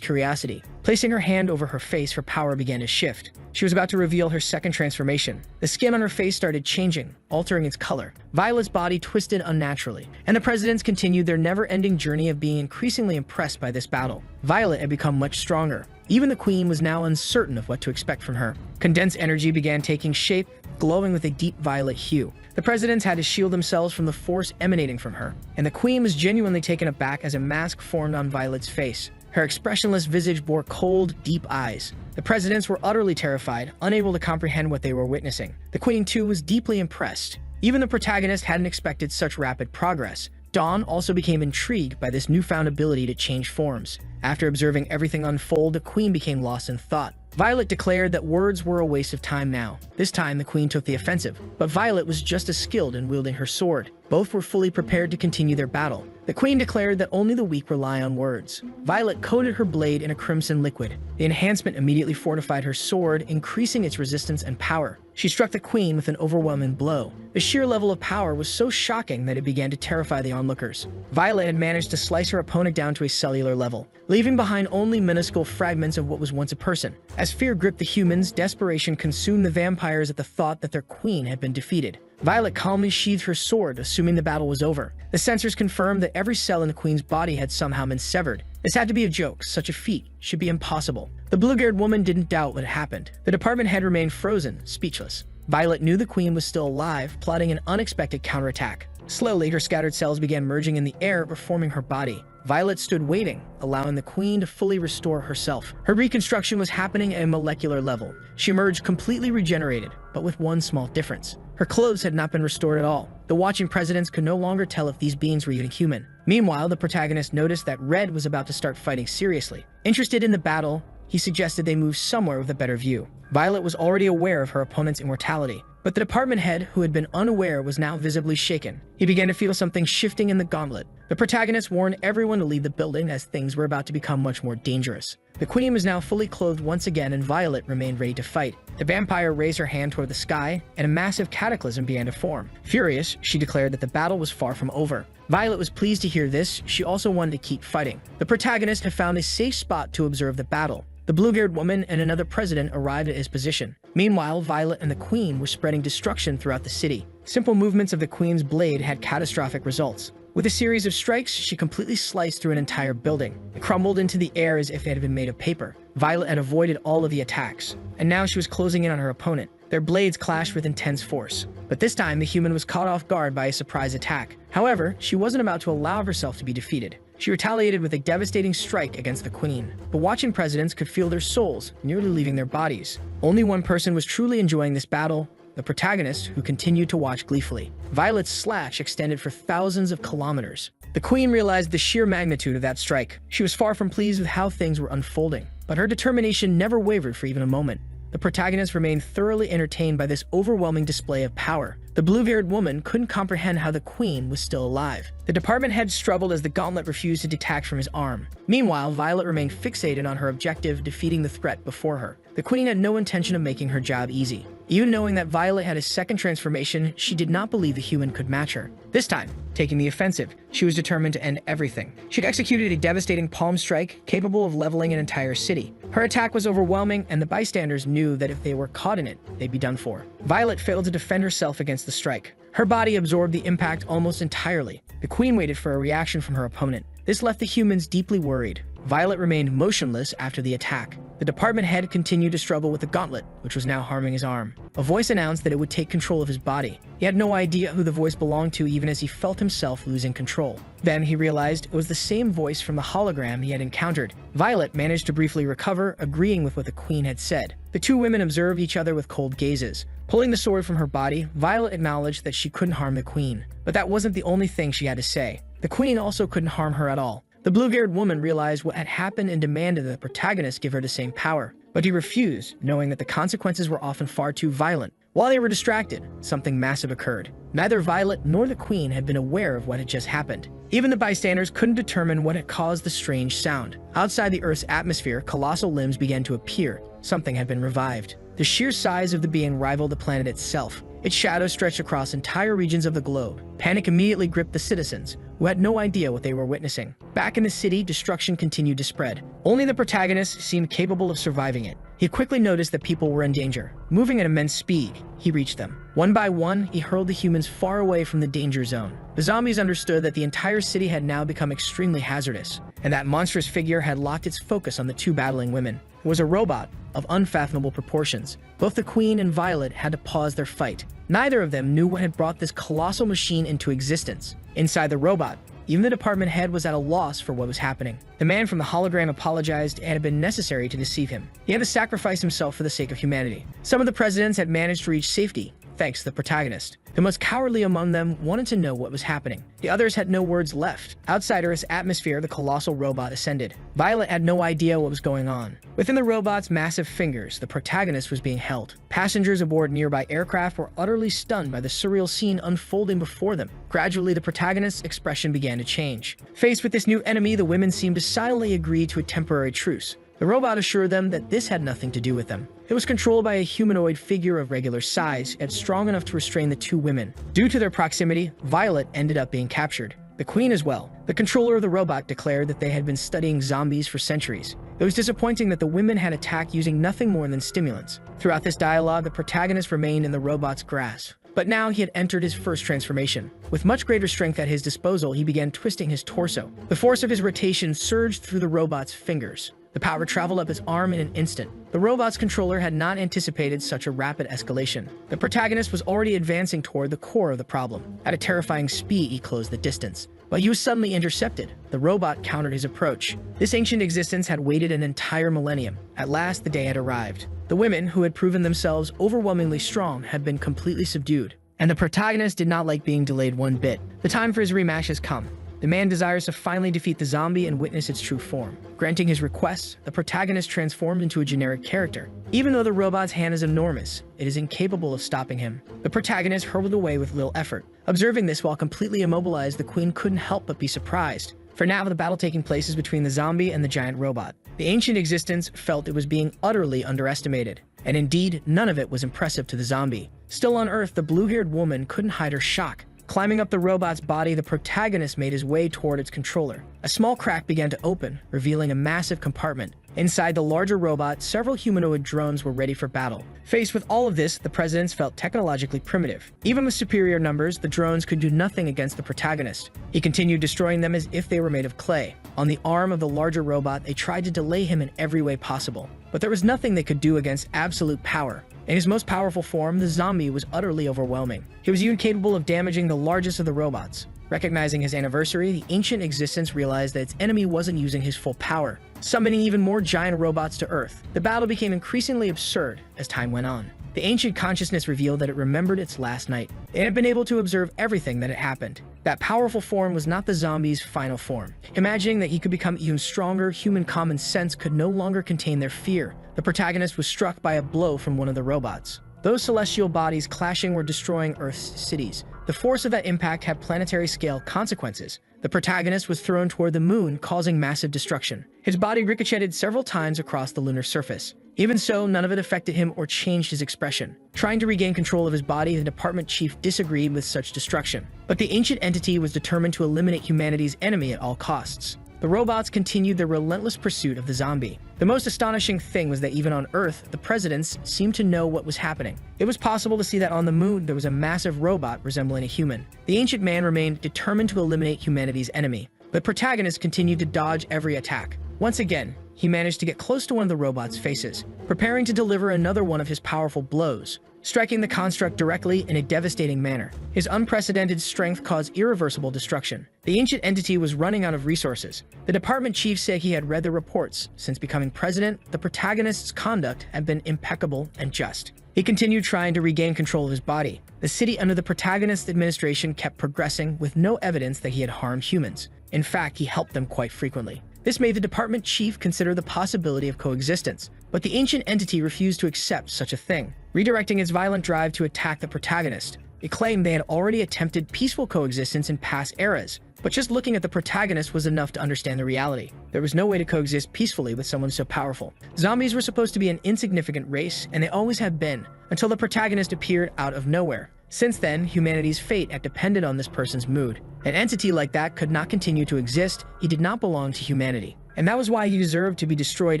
curiosity. Placing her hand over her face, her power began to shift. She was about to reveal her second transformation. The skin on her face started changing, altering its color. Violet's body twisted unnaturally, and the presidents continued their never-ending journey of being increasingly impressed by this battle. Violet had become much stronger. Even the queen was now uncertain of what to expect from her. Condensed energy began taking shape, glowing with a deep violet hue. The presidents had to shield themselves from the force emanating from her, and the queen was genuinely taken aback as a mask formed on Violet's face. Her expressionless visage bore cold, deep eyes. The presidents were utterly terrified, unable to comprehend what they were witnessing. The queen, too, was deeply impressed. Even the protagonist hadn't expected such rapid progress. Dawn also became intrigued by this newfound ability to change forms. After observing everything unfold, the queen became lost in thought. Violet declared that words were a waste of time now. This time, the queen took the offensive, but Violet was just as skilled in wielding her sword. Both were fully prepared to continue their battle. The queen declared that only the weak rely on words. Violet coated her blade in a crimson liquid. The enhancement immediately fortified her sword, increasing its resistance and power. She struck the queen with an overwhelming blow. The sheer level of power was so shocking that it began to terrify the onlookers. Violet had managed to slice her opponent down to a cellular level, leaving behind only minuscule fragments of what was once a person. As fear gripped the humans, desperation consumed the vampires at the thought that their queen had been defeated. Violet calmly sheathed her sword, assuming the battle was over. The sensors confirmed that every cell in the queen's body had somehow been severed. This had to be a joke. Such a feat should be impossible. The blue-haired woman didn't doubt what had happened. The department head remained frozen, speechless. Violet knew the queen was still alive, plotting an unexpected counterattack. Slowly, her scattered cells began merging in the air, reforming her body. Violet stood waiting, allowing the queen to fully restore herself. Her reconstruction was happening at a molecular level. She emerged completely regenerated, but with one small difference. Her clothes had not been restored at all. The watching presidents could no longer tell if these beings were even human. Meanwhile, the protagonist noticed that Red was about to start fighting seriously. Interested in the battle, he suggested they move somewhere with a better view. Violet was already aware of her opponent's immortality, but the department head, who had been unaware, was now visibly shaken. He began to feel something shifting in the gauntlet. The protagonist warned everyone to leave the building as things were about to become much more dangerous. The queen was now fully clothed once again, and Violet remained ready to fight. The vampire raised her hand toward the sky, and a massive cataclysm began to form. Furious, she declared that the battle was far from over. Violet was pleased to hear this. She also wanted to keep fighting. The protagonist had found a safe spot to observe the battle. The blue-haired woman and another president arrived at his position. Meanwhile, Violet and the queen were spreading destruction throughout the city. Simple movements of the queen's blade had catastrophic results. With a series of strikes, she completely sliced through an entire building. It crumbled into the air as if it had been made of paper. Violet had avoided all of the attacks, and now she was closing in on her opponent. Their blades clashed with intense force. But this time, the human was caught off guard by a surprise attack. However, she wasn't about to allow herself to be defeated. She retaliated with a devastating strike against the queen. The watching presidents could feel their souls nearly leaving their bodies. Only one person was truly enjoying this battle: the protagonist, who continued to watch gleefully. Violet's slash extended for thousands of kilometers. The queen realized the sheer magnitude of that strike. She was far from pleased with how things were unfolding, but her determination never wavered for even a moment. The protagonist remained thoroughly entertained by this overwhelming display of power. The blue-haired woman couldn't comprehend how the queen was still alive. The department head struggled as the gauntlet refused to detach from his arm. Meanwhile, Violet remained fixated on her objective, defeating the threat before her. The queen had no intention of making her job easy. Even knowing that Violet had a second transformation, she did not believe the human could match her. This time, taking the offensive, she was determined to end everything. She'd executed a devastating palm strike capable of leveling an entire city. Her attack was overwhelming, and the bystanders knew that if they were caught in it, they'd be done for. Violet failed to defend herself against the strike. Her body absorbed the impact almost entirely. The queen waited for a reaction from her opponent. This left the humans deeply worried. Violet remained motionless after the attack. The department head continued to struggle with the gauntlet, which was now harming his arm. A voice announced that it would take control of his body. He had no idea who the voice belonged to, even as he felt himself losing control. Then he realized it was the same voice from the hologram he had encountered. Violet managed to briefly recover, agreeing with what the queen had said. The two women observed each other with cold gazes. Pulling the sword from her body, Violet acknowledged that she couldn't harm the queen. But that wasn't the only thing she had to say. The queen also couldn't harm her at all. The blue-haired woman realized what had happened and demanded that the protagonist give her the same power. But he refused, knowing that the consequences were often far too violent. While they were distracted, something massive occurred. Neither Violet nor the queen had been aware of what had just happened. Even the bystanders couldn't determine what had caused the strange sound. Outside the Earth's atmosphere, colossal limbs began to appear. Something had been revived. The sheer size of the being rivaled the planet itself. Its shadow stretched across entire regions of the globe. Panic immediately gripped the citizens, who had no idea what they were witnessing. Back in the city, destruction continued to spread. Only the protagonist seemed capable of surviving it. He quickly noticed that people were in danger. Moving at immense speed, he reached them. One by one, he hurled the humans far away from the danger zone. The zombies understood that the entire city had now become extremely hazardous, and that monstrous figure had locked its focus on the two battling women. It was a robot of unfathomable proportions. Both the queen and Violet had to pause their fight. Neither of them knew what had brought this colossal machine into existence. Inside the robot, even the department head was at a loss for what was happening. The man from the hologram apologized. It had been necessary to deceive him. He had to sacrifice himself for the sake of humanity. Some of the presidents had managed to reach safety, thanks to the protagonist. The most cowardly among them wanted to know what was happening. The others had no words left. Outside Earth's atmosphere, the colossal robot ascended. Violet had no idea what was going on. Within the robot's massive fingers, the protagonist was being held. Passengers aboard nearby aircraft were utterly stunned by the surreal scene unfolding before them. Gradually, the protagonist's expression began to change. Faced with this new enemy, the women seemed to silently agree to a temporary truce. The robot assured them that this had nothing to do with them. It was controlled by a humanoid figure of regular size, yet strong enough to restrain the two women. Due to their proximity, Violet ended up being captured. The Queen as well. The controller of the robot declared that they had been studying zombies for centuries. It was disappointing that the women had attacked using nothing more than stimulants. Throughout this dialogue, the protagonist remained in the robot's grasp. But now he had entered his first transformation. With much greater strength at his disposal, he began twisting his torso. The force of his rotation surged through the robot's fingers. The power traveled up his arm in an instant. The robot's controller had not anticipated such a rapid escalation. The protagonist was already advancing toward the core of the problem. At a terrifying speed, he closed the distance. But he was suddenly intercepted. The robot countered his approach. This ancient existence had waited an entire millennium. At last, the day had arrived. The women, who had proven themselves overwhelmingly strong, had been completely subdued. And the protagonist did not like being delayed one bit. The time for his rematch has come. The man desires to finally defeat the zombie and witness its true form. Granting his request, the protagonist transformed into a generic character. Even though the robot's hand is enormous, it is incapable of stopping him. The protagonist hurled away with little effort. Observing this while completely immobilized, the Queen couldn't help but be surprised. For now, the battle taking place is between the zombie and the giant robot. The ancient existence felt it was being utterly underestimated. And indeed, none of it was impressive to the zombie. Still on Earth, the blue-haired woman couldn't hide her shock. Climbing up the robot's body, the protagonist made his way toward its controller. A small crack began to open, revealing a massive compartment. Inside the larger robot, several humanoid drones were ready for battle. Faced with all of this, the presidents felt technologically primitive. Even with superior numbers, the drones could do nothing against the protagonist. He continued destroying them as if they were made of clay. On the arm of the larger robot, they tried to delay him in every way possible. But there was nothing they could do against absolute power. In his most powerful form, the zombie was utterly overwhelming. He was even capable of damaging the largest of the robots. Recognizing his anniversary, the ancient existence realized that its enemy wasn't using his full power, summoning even more giant robots to Earth. The battle became increasingly absurd as time went on. The ancient consciousness revealed that it remembered its last night. It had been able to observe everything that had happened. That powerful form was not the zombie's final form. Imagining that he could become even stronger, human common sense could no longer contain their fear. The protagonist was struck by a blow from one of the robots. Those celestial bodies clashing were destroying Earth's cities. The force of that impact had planetary-scale consequences. The protagonist was thrown toward the moon, causing massive destruction. His body ricocheted several times across the lunar surface. Even so, none of it affected him or changed his expression. Trying to regain control of his body, the department chief disagreed with such destruction. But the ancient entity was determined to eliminate humanity's enemy at all costs. The robots continued their relentless pursuit of the zombie. The most astonishing thing was that even on Earth, the presidents seemed to know what was happening. It was possible to see that on the moon there was a massive robot resembling a human. The ancient man remained determined to eliminate humanity's enemy. The protagonist continued to dodge every attack. Once again, he managed to get close to one of the robot's faces, preparing to deliver another one of his powerful blows, striking the construct directly in a devastating manner. His unprecedented strength caused irreversible destruction. The ancient entity was running out of resources. The department chief said he had read the reports. Since becoming president, the protagonist's conduct had been impeccable and just. He continued trying to regain control of his body. The city under the protagonist's administration kept progressing with no evidence that he had harmed humans. In fact, he helped them quite frequently. This made the department chief consider the possibility of coexistence, but the ancient entity refused to accept such a thing, redirecting its violent drive to attack the protagonist. It claimed they had already attempted peaceful coexistence in past eras, but just looking at the protagonist was enough to understand the reality. There was no way to coexist peacefully with someone so powerful. Zombies were supposed to be an insignificant race, and they always have been, until the protagonist appeared out of nowhere. Since then, humanity's fate had depended on this person's mood. An entity like that could not continue to exist. He did not belong to humanity. And that was why he deserved to be destroyed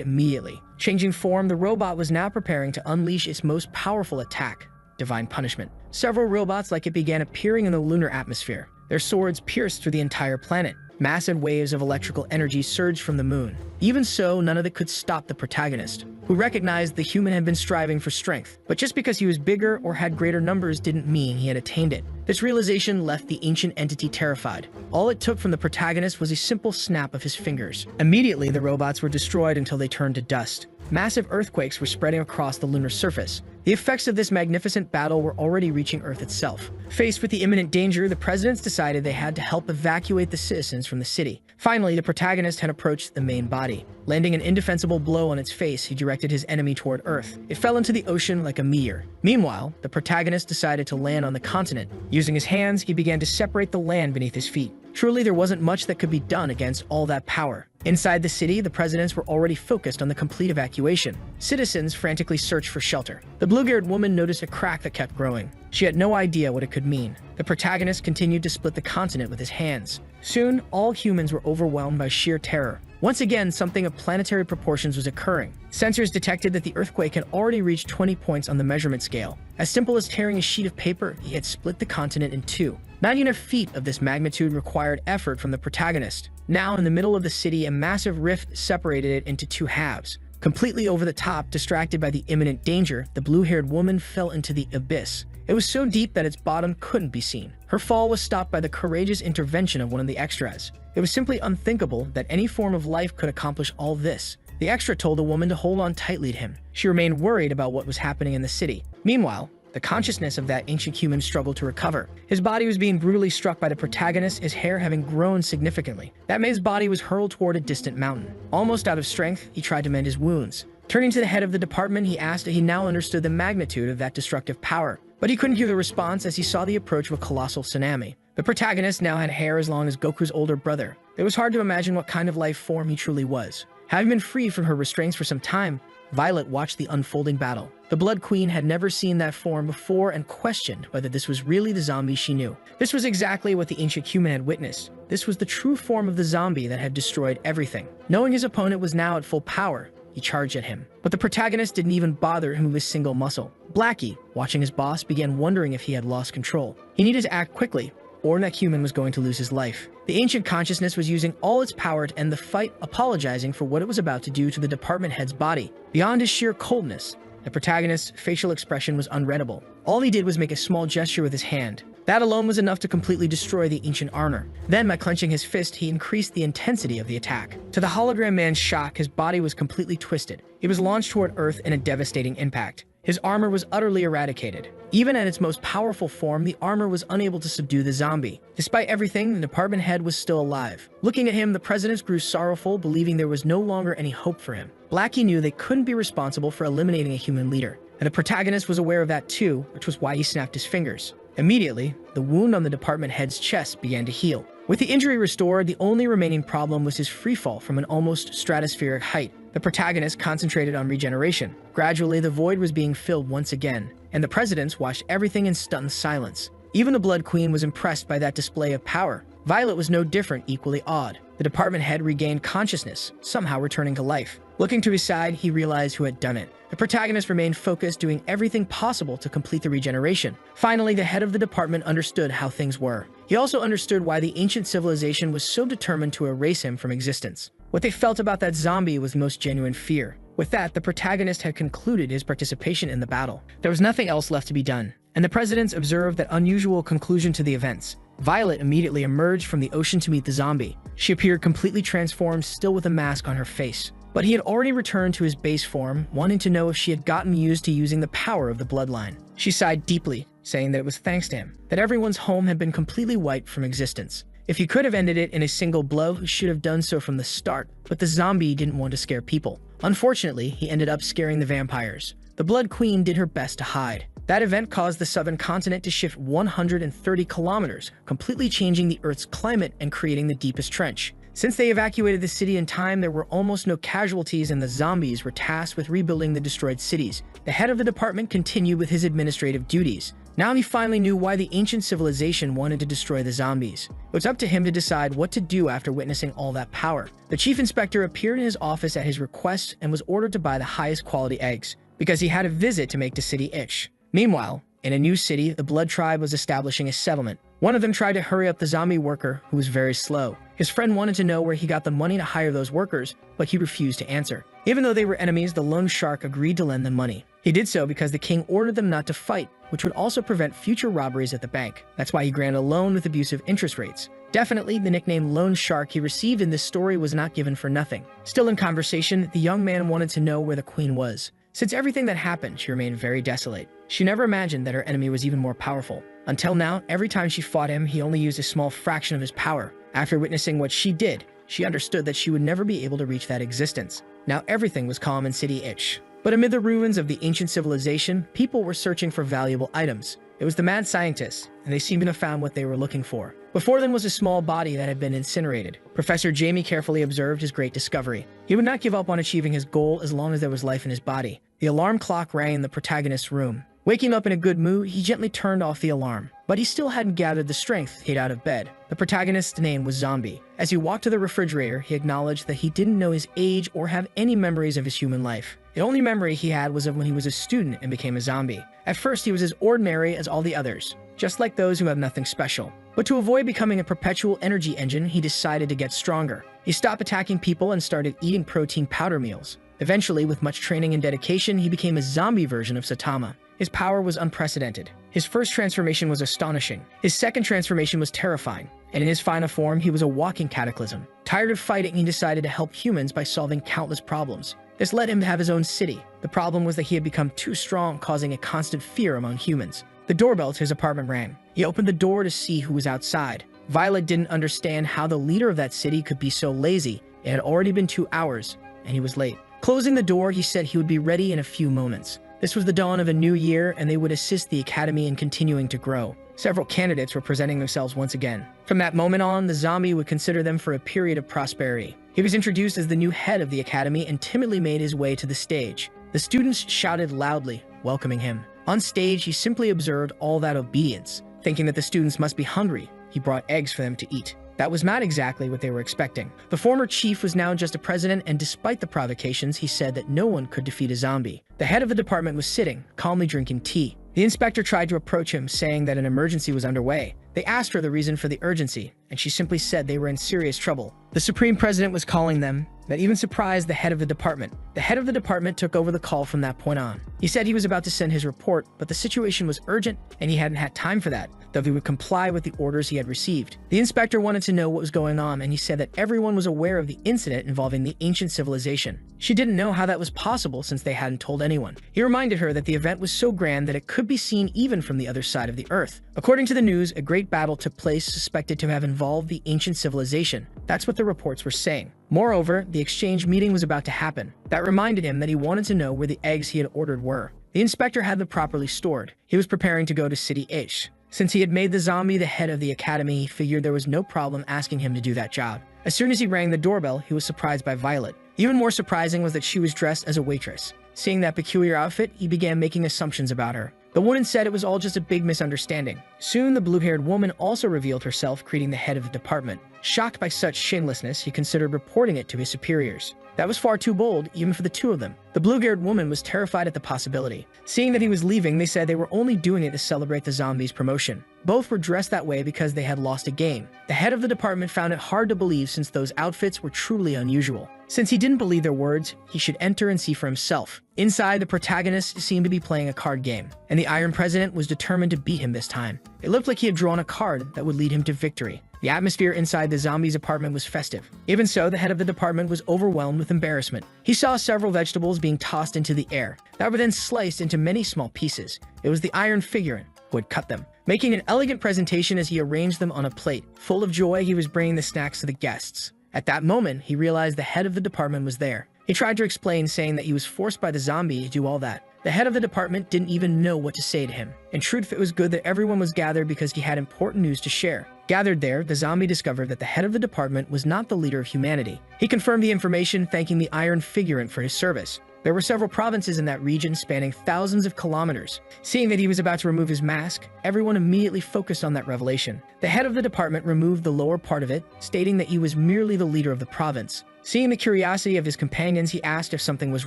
immediately. Changing form, the robot was now preparing to unleash its most powerful attack, divine punishment. Several robots like it began appearing in the lunar atmosphere. Their swords pierced through the entire planet. Massive waves of electrical energy surged from the moon. Even so, none of it could stop the protagonist, who recognized the human had been striving for strength. But just because he was bigger or had greater numbers didn't mean he had attained it. This realization left the ancient entity terrified. All it took from the protagonist was a simple snap of his fingers. Immediately, the robots were destroyed until they turned to dust. Massive earthquakes were spreading across the lunar surface. The effects of this magnificent battle were already reaching Earth itself. Faced with the imminent danger, the presidents decided they had to help evacuate the citizens from the city. Finally, the protagonist had approached the main body. Landing an indefensible blow on its face, he directed his enemy toward Earth. It fell into the ocean like a meteor. Meanwhile, the protagonist decided to land on the continent. Using his hands, he began to separate the land beneath his feet. Truly, there wasn't much that could be done against all that power. Inside the city, the presidents were already focused on the complete evacuation. Citizens frantically searched for shelter. The blue-haired woman noticed a crack that kept growing. She had no idea what it could mean. The protagonist continued to split the continent with his hands. Soon, all humans were overwhelmed by sheer terror. Once again, something of planetary proportions was occurring. Sensors detected that the earthquake had already reached 20 points on the measurement scale. As simple as tearing a sheet of paper, he had split the continent in two. Not even a feat of this magnitude required effort from the protagonist. Now, in the middle of the city, a massive rift separated it into two halves. Completely over the top, distracted by the imminent danger, the blue-haired woman fell into the abyss. It was so deep that its bottom couldn't be seen. Her fall was stopped by the courageous intervention of one of the extras. It was simply unthinkable that any form of life could accomplish all this. The extra told the woman to hold on tightly to him. She remained worried about what was happening in the city. Meanwhile, the consciousness of that ancient human struggled to recover. His body was being brutally struck by the protagonist, his hair having grown significantly. That man's body was hurled toward a distant mountain. Almost out of strength, he tried to mend his wounds. Turning to the head of the department, he asked if he now understood the magnitude of that destructive power. But he couldn't hear the response as he saw the approach of a colossal tsunami. The protagonist now had hair as long as Goku's older brother. It was hard to imagine what kind of life form he truly was. Having been free from her restraints for some time, Violet watched the unfolding battle. The Blood Queen had never seen that form before and questioned whether this was really the zombie she knew. This was exactly what the ancient human had witnessed. This was the true form of the zombie that had destroyed everything. Knowing his opponent was now at full power, he charged at him. But the protagonist didn't even bother to move his single muscle. Blackie, watching his boss, began wondering if he had lost control. He needed to act quickly, or that human was going to lose his life. The ancient consciousness was using all its power to end the fight, apologizing for what it was about to do to the department head's body. Beyond his sheer coldness, the protagonist's facial expression was unreadable. All he did was make a small gesture with his hand. That alone was enough to completely destroy the ancient armor. Then, by clenching his fist, he increased the intensity of the attack. To the hologram man's shock, his body was completely twisted. He was launched toward Earth in a devastating impact. His armor was utterly eradicated. Even at its most powerful form, the armor was unable to subdue the zombie. Despite everything, the department head was still alive. Looking at him, the presidents grew sorrowful, believing there was no longer any hope for him. Blackie knew they couldn't be responsible for eliminating a human leader, and the protagonist was aware of that too, which was why he snapped his fingers. Immediately, the wound on the department head's chest began to heal. With the injury restored, the only remaining problem was his freefall from an almost stratospheric height. The protagonist concentrated on regeneration. Gradually, the void was being filled once again, and the presidents watched everything in stunned silence. Even the Blood Queen was impressed by that display of power. Violet was no different, equally awed. The department head regained consciousness, somehow returning to life. Looking to his side, he realized who had done it. The protagonist remained focused, doing everything possible to complete the regeneration. Finally, the head of the department understood how things were. He also understood why the ancient civilization was so determined to erase him from existence. What they felt about that zombie was the most genuine fear. With that, the protagonist had concluded his participation in the battle. There was nothing else left to be done, and the presidents observed that unusual conclusion to the events. Violet immediately emerged from the ocean to meet the zombie. She appeared completely transformed, still with a mask on her face. But he had already returned to his base form, wanting to know if she had gotten used to using the power of the bloodline. She sighed deeply, saying that it was thanks to him, that everyone's home had been completely wiped from existence. If he could have ended it in a single blow, he should have done so from the start, but the zombie didn't want to scare people. Unfortunately, he ended up scaring the vampires. The Blood Queen did her best to hide. That event caused the southern continent to shift 130 kilometers, completely changing the Earth's climate and creating the deepest trench. Since they evacuated the city in time, there were almost no casualties, and the zombies were tasked with rebuilding the destroyed cities. The head of the department continued with his administrative duties. Now he finally knew why the ancient civilization wanted to destroy the zombies. It was up to him to decide what to do after witnessing all that power. The chief inspector appeared in his office at his request and was ordered to buy the highest quality eggs, because he had a visit to make the city itch. Meanwhile, in a new city, the Blood Tribe was establishing a settlement. One of them tried to hurry up the zombie worker, who was very slow. His friend wanted to know where he got the money to hire those workers, but he refused to answer. Even though they were enemies, the loan shark agreed to lend them money. He did so because the king ordered them not to fight, which would also prevent future robberies at the bank. That's why he granted a loan with abusive interest rates. Definitely, the nickname Loan Shark he received in this story was not given for nothing. Still in conversation, the young man wanted to know where the queen was. Since everything that happened, she remained very desolate. She never imagined that her enemy was even more powerful. Until now, every time she fought him, he only used a small fraction of his power. After witnessing what she did, she understood that she would never be able to reach that existence. Now everything was calm in City Ich. But amid the ruins of the ancient civilization, people were searching for valuable items. It was the mad scientists, and they seemed to have found what they were looking for. Before them was a small body that had been incinerated. Professor Jamie carefully observed his great discovery. He would not give up on achieving his goal as long as there was life in his body. The alarm clock rang in the protagonist's room. Waking up in a good mood, he gently turned off the alarm. But he still hadn't gathered the strength to get out of bed. The protagonist's name was Zombie. As he walked to the refrigerator, he acknowledged that he didn't know his age or have any memories of his human life. The only memory he had was of when he was a student and became a zombie. At first, he was as ordinary as all the others, just like those who have nothing special. But to avoid becoming a perpetual energy engine, he decided to get stronger. He stopped attacking people and started eating protein powder meals. Eventually, with much training and dedication, he became a zombie version of Saitama. His power was unprecedented. His first transformation was astonishing. His second transformation was terrifying. And in his final form, he was a walking cataclysm. Tired of fighting, he decided to help humans by solving countless problems. This led him to have his own city. The problem was that he had become too strong, causing a constant fear among humans. The doorbell to his apartment rang. He opened the door to see who was outside. Violet didn't understand how the leader of that city could be so lazy. It had already been 2 hours, and he was late. Closing the door, he said he would be ready in a few moments. This was the dawn of a new year, and they would assist the academy in continuing to grow. Several candidates were presenting themselves once again. From that moment on, the zombie would consider them for a period of prosperity. He was introduced as the new head of the academy and timidly made his way to the stage. The students shouted loudly, welcoming him. On stage, he simply observed all that obedience. Thinking that the students must be hungry, he brought eggs for them to eat. That was not exactly what they were expecting. The former chief was now just a president, and despite the provocations, he said that no one could defeat a zombie. The head of the department was sitting, calmly drinking tea. The inspector tried to approach him, saying that an emergency was underway. They asked her the reason for the urgency, and she simply said they were in serious trouble. The supreme president was calling them. That even surprised the head of the department. The head of the department took over the call from that point on. He said he was about to send his report, but the situation was urgent, and he hadn't had time for that, though he would comply with the orders he had received. The inspector wanted to know what was going on, and he said that everyone was aware of the incident involving the ancient civilization. She didn't know how that was possible since they hadn't told anyone. He reminded her that the event was so grand that it could be seen even from the other side of the earth. According to the news, a great battle took place suspected to have involved the ancient civilization. That's what the reports were saying. Moreover, the exchange meeting was about to happen. That reminded him that he wanted to know where the eggs he had ordered were. The inspector had them properly stored. He was preparing to go to City Ich. Since he had made the zombie the head of the academy, he figured there was no problem asking him to do that job. As soon as he rang the doorbell, he was surprised by Violet. Even more surprising was that she was dressed as a waitress. Seeing that peculiar outfit, he began making assumptions about her. The woman said it was all just a big misunderstanding. Soon, the blue-haired woman also revealed herself, greeting the head of the department. Shocked by such shamelessness, he considered reporting it to his superiors. That was far too bold, even for the two of them. The blue-haired woman was terrified at the possibility. Seeing that he was leaving, they said they were only doing it to celebrate the zombie's promotion. Both were dressed that way because they had lost a game. The head of the department found it hard to believe since those outfits were truly unusual. Since he didn't believe their words, he should enter and see for himself. Inside, the protagonist seemed to be playing a card game, and the Iron President was determined to beat him this time. It looked like he had drawn a card that would lead him to victory. The atmosphere inside the zombie's apartment was festive. Even so, the head of the department was overwhelmed with embarrassment. He saw several vegetables being tossed into the air that were then sliced into many small pieces. It was the iron figurine who had cut them, making an elegant presentation as he arranged them on a plate. Full of joy, he was bringing the snacks to the guests. At that moment, he realized the head of the department was there. He tried to explain, saying that he was forced by the zombie to do all that. The head of the department didn't even know what to say to him. In truth, it was good that everyone was gathered because he had important news to share. Gathered there, the zombie discovered that the head of the department was not the leader of humanity. He confirmed the information, thanking the iron figurine for his service. There were several provinces in that region spanning thousands of kilometers. Seeing that he was about to remove his mask, everyone immediately focused on that revelation. The head of the department removed the lower part of it, stating that he was merely the leader of the province. Seeing the curiosity of his companions, he asked if something was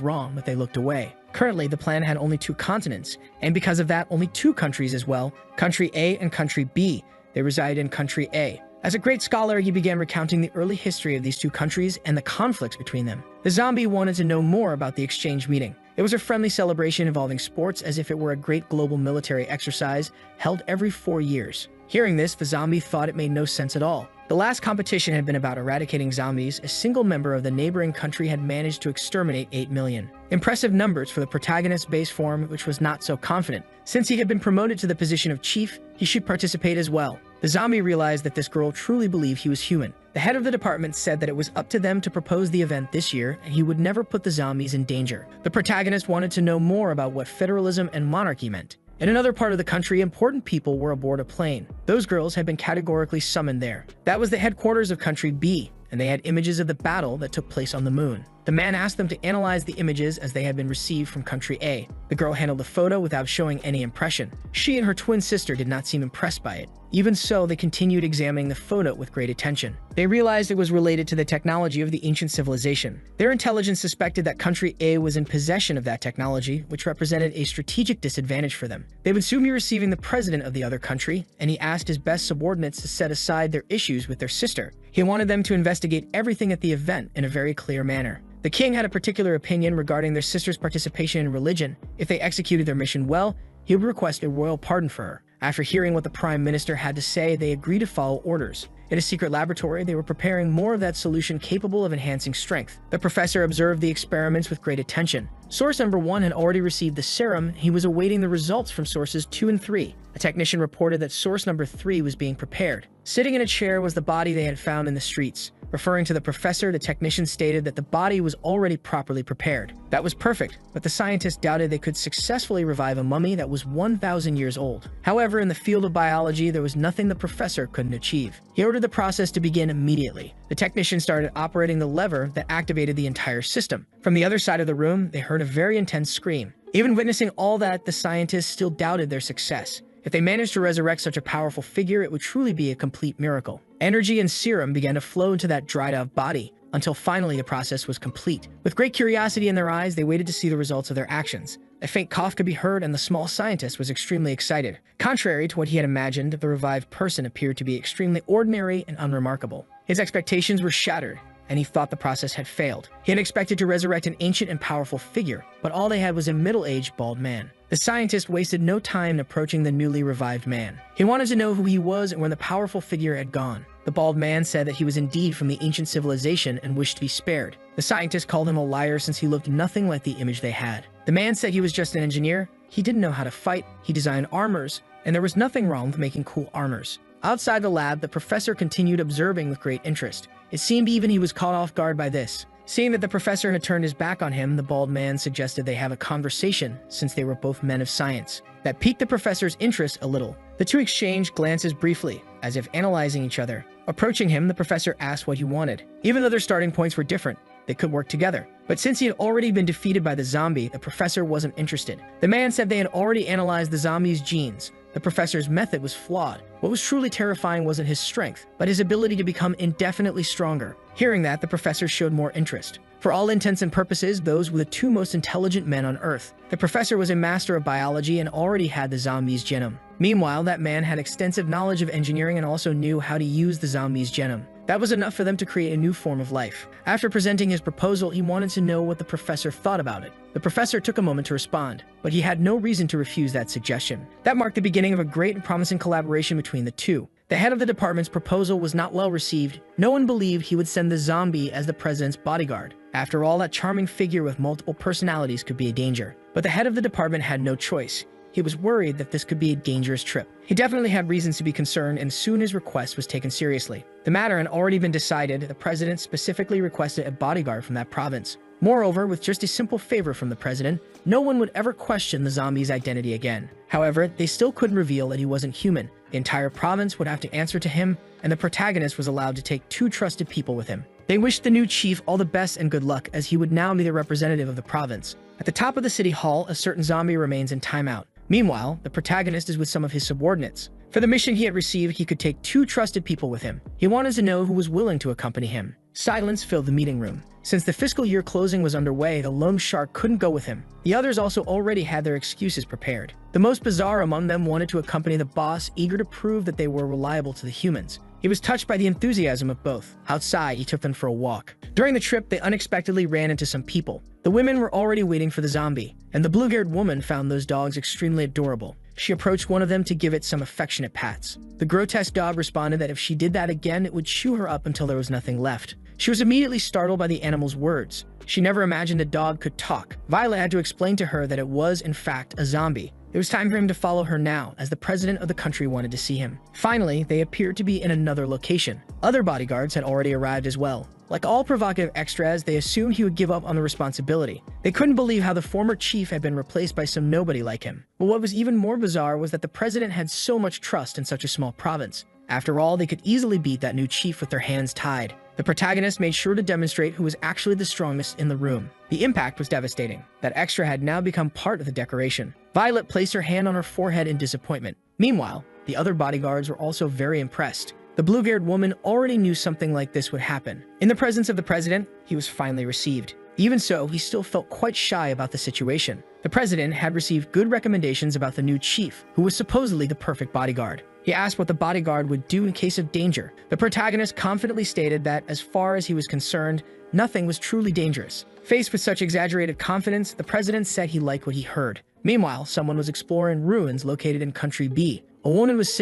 wrong, but they looked away. Currently, the plan had only 2 continents, and because of that, only 2 countries as well, Country A and Country B. They resided in Country A. As a great scholar, he began recounting the early history of these 2 countries and the conflicts between them. The zombie wanted to know more about the exchange meeting. It was a friendly celebration involving sports, as if it were a great global military exercise held every 4 years. Hearing this, the zombie thought it made no sense at all. The last competition had been about eradicating zombies. A single member of the neighboring country had managed to exterminate 8 million. Impressive numbers for the protagonist's base form, which was not so confident. Since he had been promoted to the position of chief, he should participate as well. The zombie realized that this girl truly believed he was human. The head of the department said that it was up to them to propose the event this year, and he would never put the zombies in danger. The protagonist wanted to know more about what federalism and monarchy meant. In another part of the country, important people were aboard a plane. Those girls had been categorically summoned there. That was the headquarters of Country B, and they had images of the battle that took place on the moon. The man asked them to analyze the images as they had been received from Country A. The girl handled the photo without showing any impression. She and her twin sister did not seem impressed by it. Even so, they continued examining the photo with great attention. They realized it was related to the technology of the ancient civilization. Their intelligence suspected that Country A was in possession of that technology, which represented a strategic disadvantage for them. They would soon be receiving the president of the other country, and he asked his best subordinates to set aside their issues with their sister. He wanted them to investigate everything at the event in a very clear manner. The king had a particular opinion regarding their sister's participation in religion. If they executed their mission well, he would request a royal pardon for her. After hearing what the prime minister had to say, they agreed to follow orders. In a secret laboratory, they were preparing more of that solution capable of enhancing strength. The professor observed the experiments with great attention. Source number 1 had already received the serum. He was awaiting the results from sources 2 and 3. A technician reported that source number 3 was being prepared. Sitting in a chair was the body they had found in the streets. Referring to the professor, the technician stated that the body was already properly prepared. That was perfect, but the scientists doubted they could successfully revive a mummy that was 1,000 years old. However, in the field of biology, there was nothing the professor couldn't achieve. He ordered the process to begin immediately. The technician started operating the lever that activated the entire system. From the other side of the room, they heard a very intense scream. Even witnessing all that, the scientists still doubted their success. If they managed to resurrect such a powerful figure, it would truly be a complete miracle. Energy and serum began to flow into that dried-out body, until finally the process was complete. With great curiosity in their eyes, they waited to see the results of their actions. A faint cough could be heard, and the small scientist was extremely excited. Contrary to what he had imagined, the revived person appeared to be extremely ordinary and unremarkable. His expectations were shattered, and he thought the process had failed. He had expected to resurrect an ancient and powerful figure, but all they had was a middle-aged, bald man. The scientist wasted no time approaching the newly revived man. He wanted to know who he was and where the powerful figure had gone. The bald man said that he was indeed from the ancient civilization and wished to be spared. The scientist called him a liar since he looked nothing like the image they had. The man said he was just an engineer. He didn't know how to fight. He designed armors, and there was nothing wrong with making cool armors. Outside the lab, the professor continued observing with great interest. It seemed even he was caught off guard by this. Seeing that the professor had turned his back on him, the bald man suggested they have a conversation since they were both men of science. That piqued the professor's interest a little. The two exchanged glances briefly, as if analyzing each other. Approaching him, the professor asked what he wanted. Even though their starting points were different, they could work together. But since he had already been defeated by the zombie, the professor wasn't interested. The man said they had already analyzed the zombie's genes. The professor's method was flawed. What was truly terrifying wasn't his strength, but his ability to become indefinitely stronger. Hearing that, the professor showed more interest. For all intents and purposes, those were the two most intelligent men on Earth. The professor was a master of biology and already had the zombie's genome. Meanwhile, that man had extensive knowledge of engineering and also knew how to use the zombie's genome. That was enough for them to create a new form of life. After presenting his proposal, he wanted to know what the professor thought about it. The professor took a moment to respond, but he had no reason to refuse that suggestion. That marked the beginning of a great and promising collaboration between the two. The head of the department's proposal was not well received. No one believed he would send the zombie as the president's bodyguard. After all, that charming figure with multiple personalities could be a danger. But the head of the department had no choice. He was worried that this could be a dangerous trip. He definitely had reasons to be concerned, and soon his request was taken seriously. The matter had already been decided. The president specifically requested a bodyguard from that province. Moreover, with just a simple favor from the president, no one would ever question the zombie's identity again. However, they still couldn't reveal that he wasn't human. The entire province would have to answer to him, and the protagonist was allowed to take 2 trusted people with him. They wished the new chief all the best and good luck, as he would now be the representative of the province. At the top of the city hall, a certain zombie remains in timeout. Meanwhile, the protagonist is with some of his subordinates. For the mission he had received, he could take 2 trusted people with him. He wanted to know who was willing to accompany him. Silence filled the meeting room. Since the fiscal year closing was underway, the lone shark couldn't go with him. The others also already had their excuses prepared. The most bizarre among them wanted to accompany the boss, eager to prove that they were reliable to the humans. He was touched by the enthusiasm of both. Outside, he took them for a walk. During the trip, they unexpectedly ran into some people. The women were already waiting for the zombie, and the blue-haired woman found those dogs extremely adorable. She approached one of them to give it some affectionate pats. The grotesque dog responded that if she did that again, it would chew her up until there was nothing left. She was immediately startled by the animal's words. She never imagined a dog could talk. Violet had to explain to her that it was, in fact, a zombie. It was time for him to follow her now, as the president of the country wanted to see him. Finally, they appeared to be in another location. Other bodyguards had already arrived as well. Like all provocative extras, they assumed he would give up on the responsibility. They couldn't believe how the former chief had been replaced by some nobody like him. But what was even more bizarre was that the president had so much trust in such a small province. After all, they could easily beat that new chief with their hands tied. The protagonist made sure to demonstrate who was actually the strongest in the room. The impact was devastating. That extra had now become part of the decoration. Violet placed her hand on her forehead in disappointment. Meanwhile, the other bodyguards were also very impressed. The blue-haired woman already knew something like this would happen. In the presence of the president, he was finally received. Even so, he still felt quite shy about the situation. The president had received good recommendations about the new chief, who was supposedly the perfect bodyguard. He asked what the bodyguard would do in case of danger. The protagonist confidently stated that, as far as he was concerned, nothing was truly dangerous. Faced with such exaggerated confidence, the president said he liked what he heard. Meanwhile, someone was exploring ruins located in Country B. A woman was sitting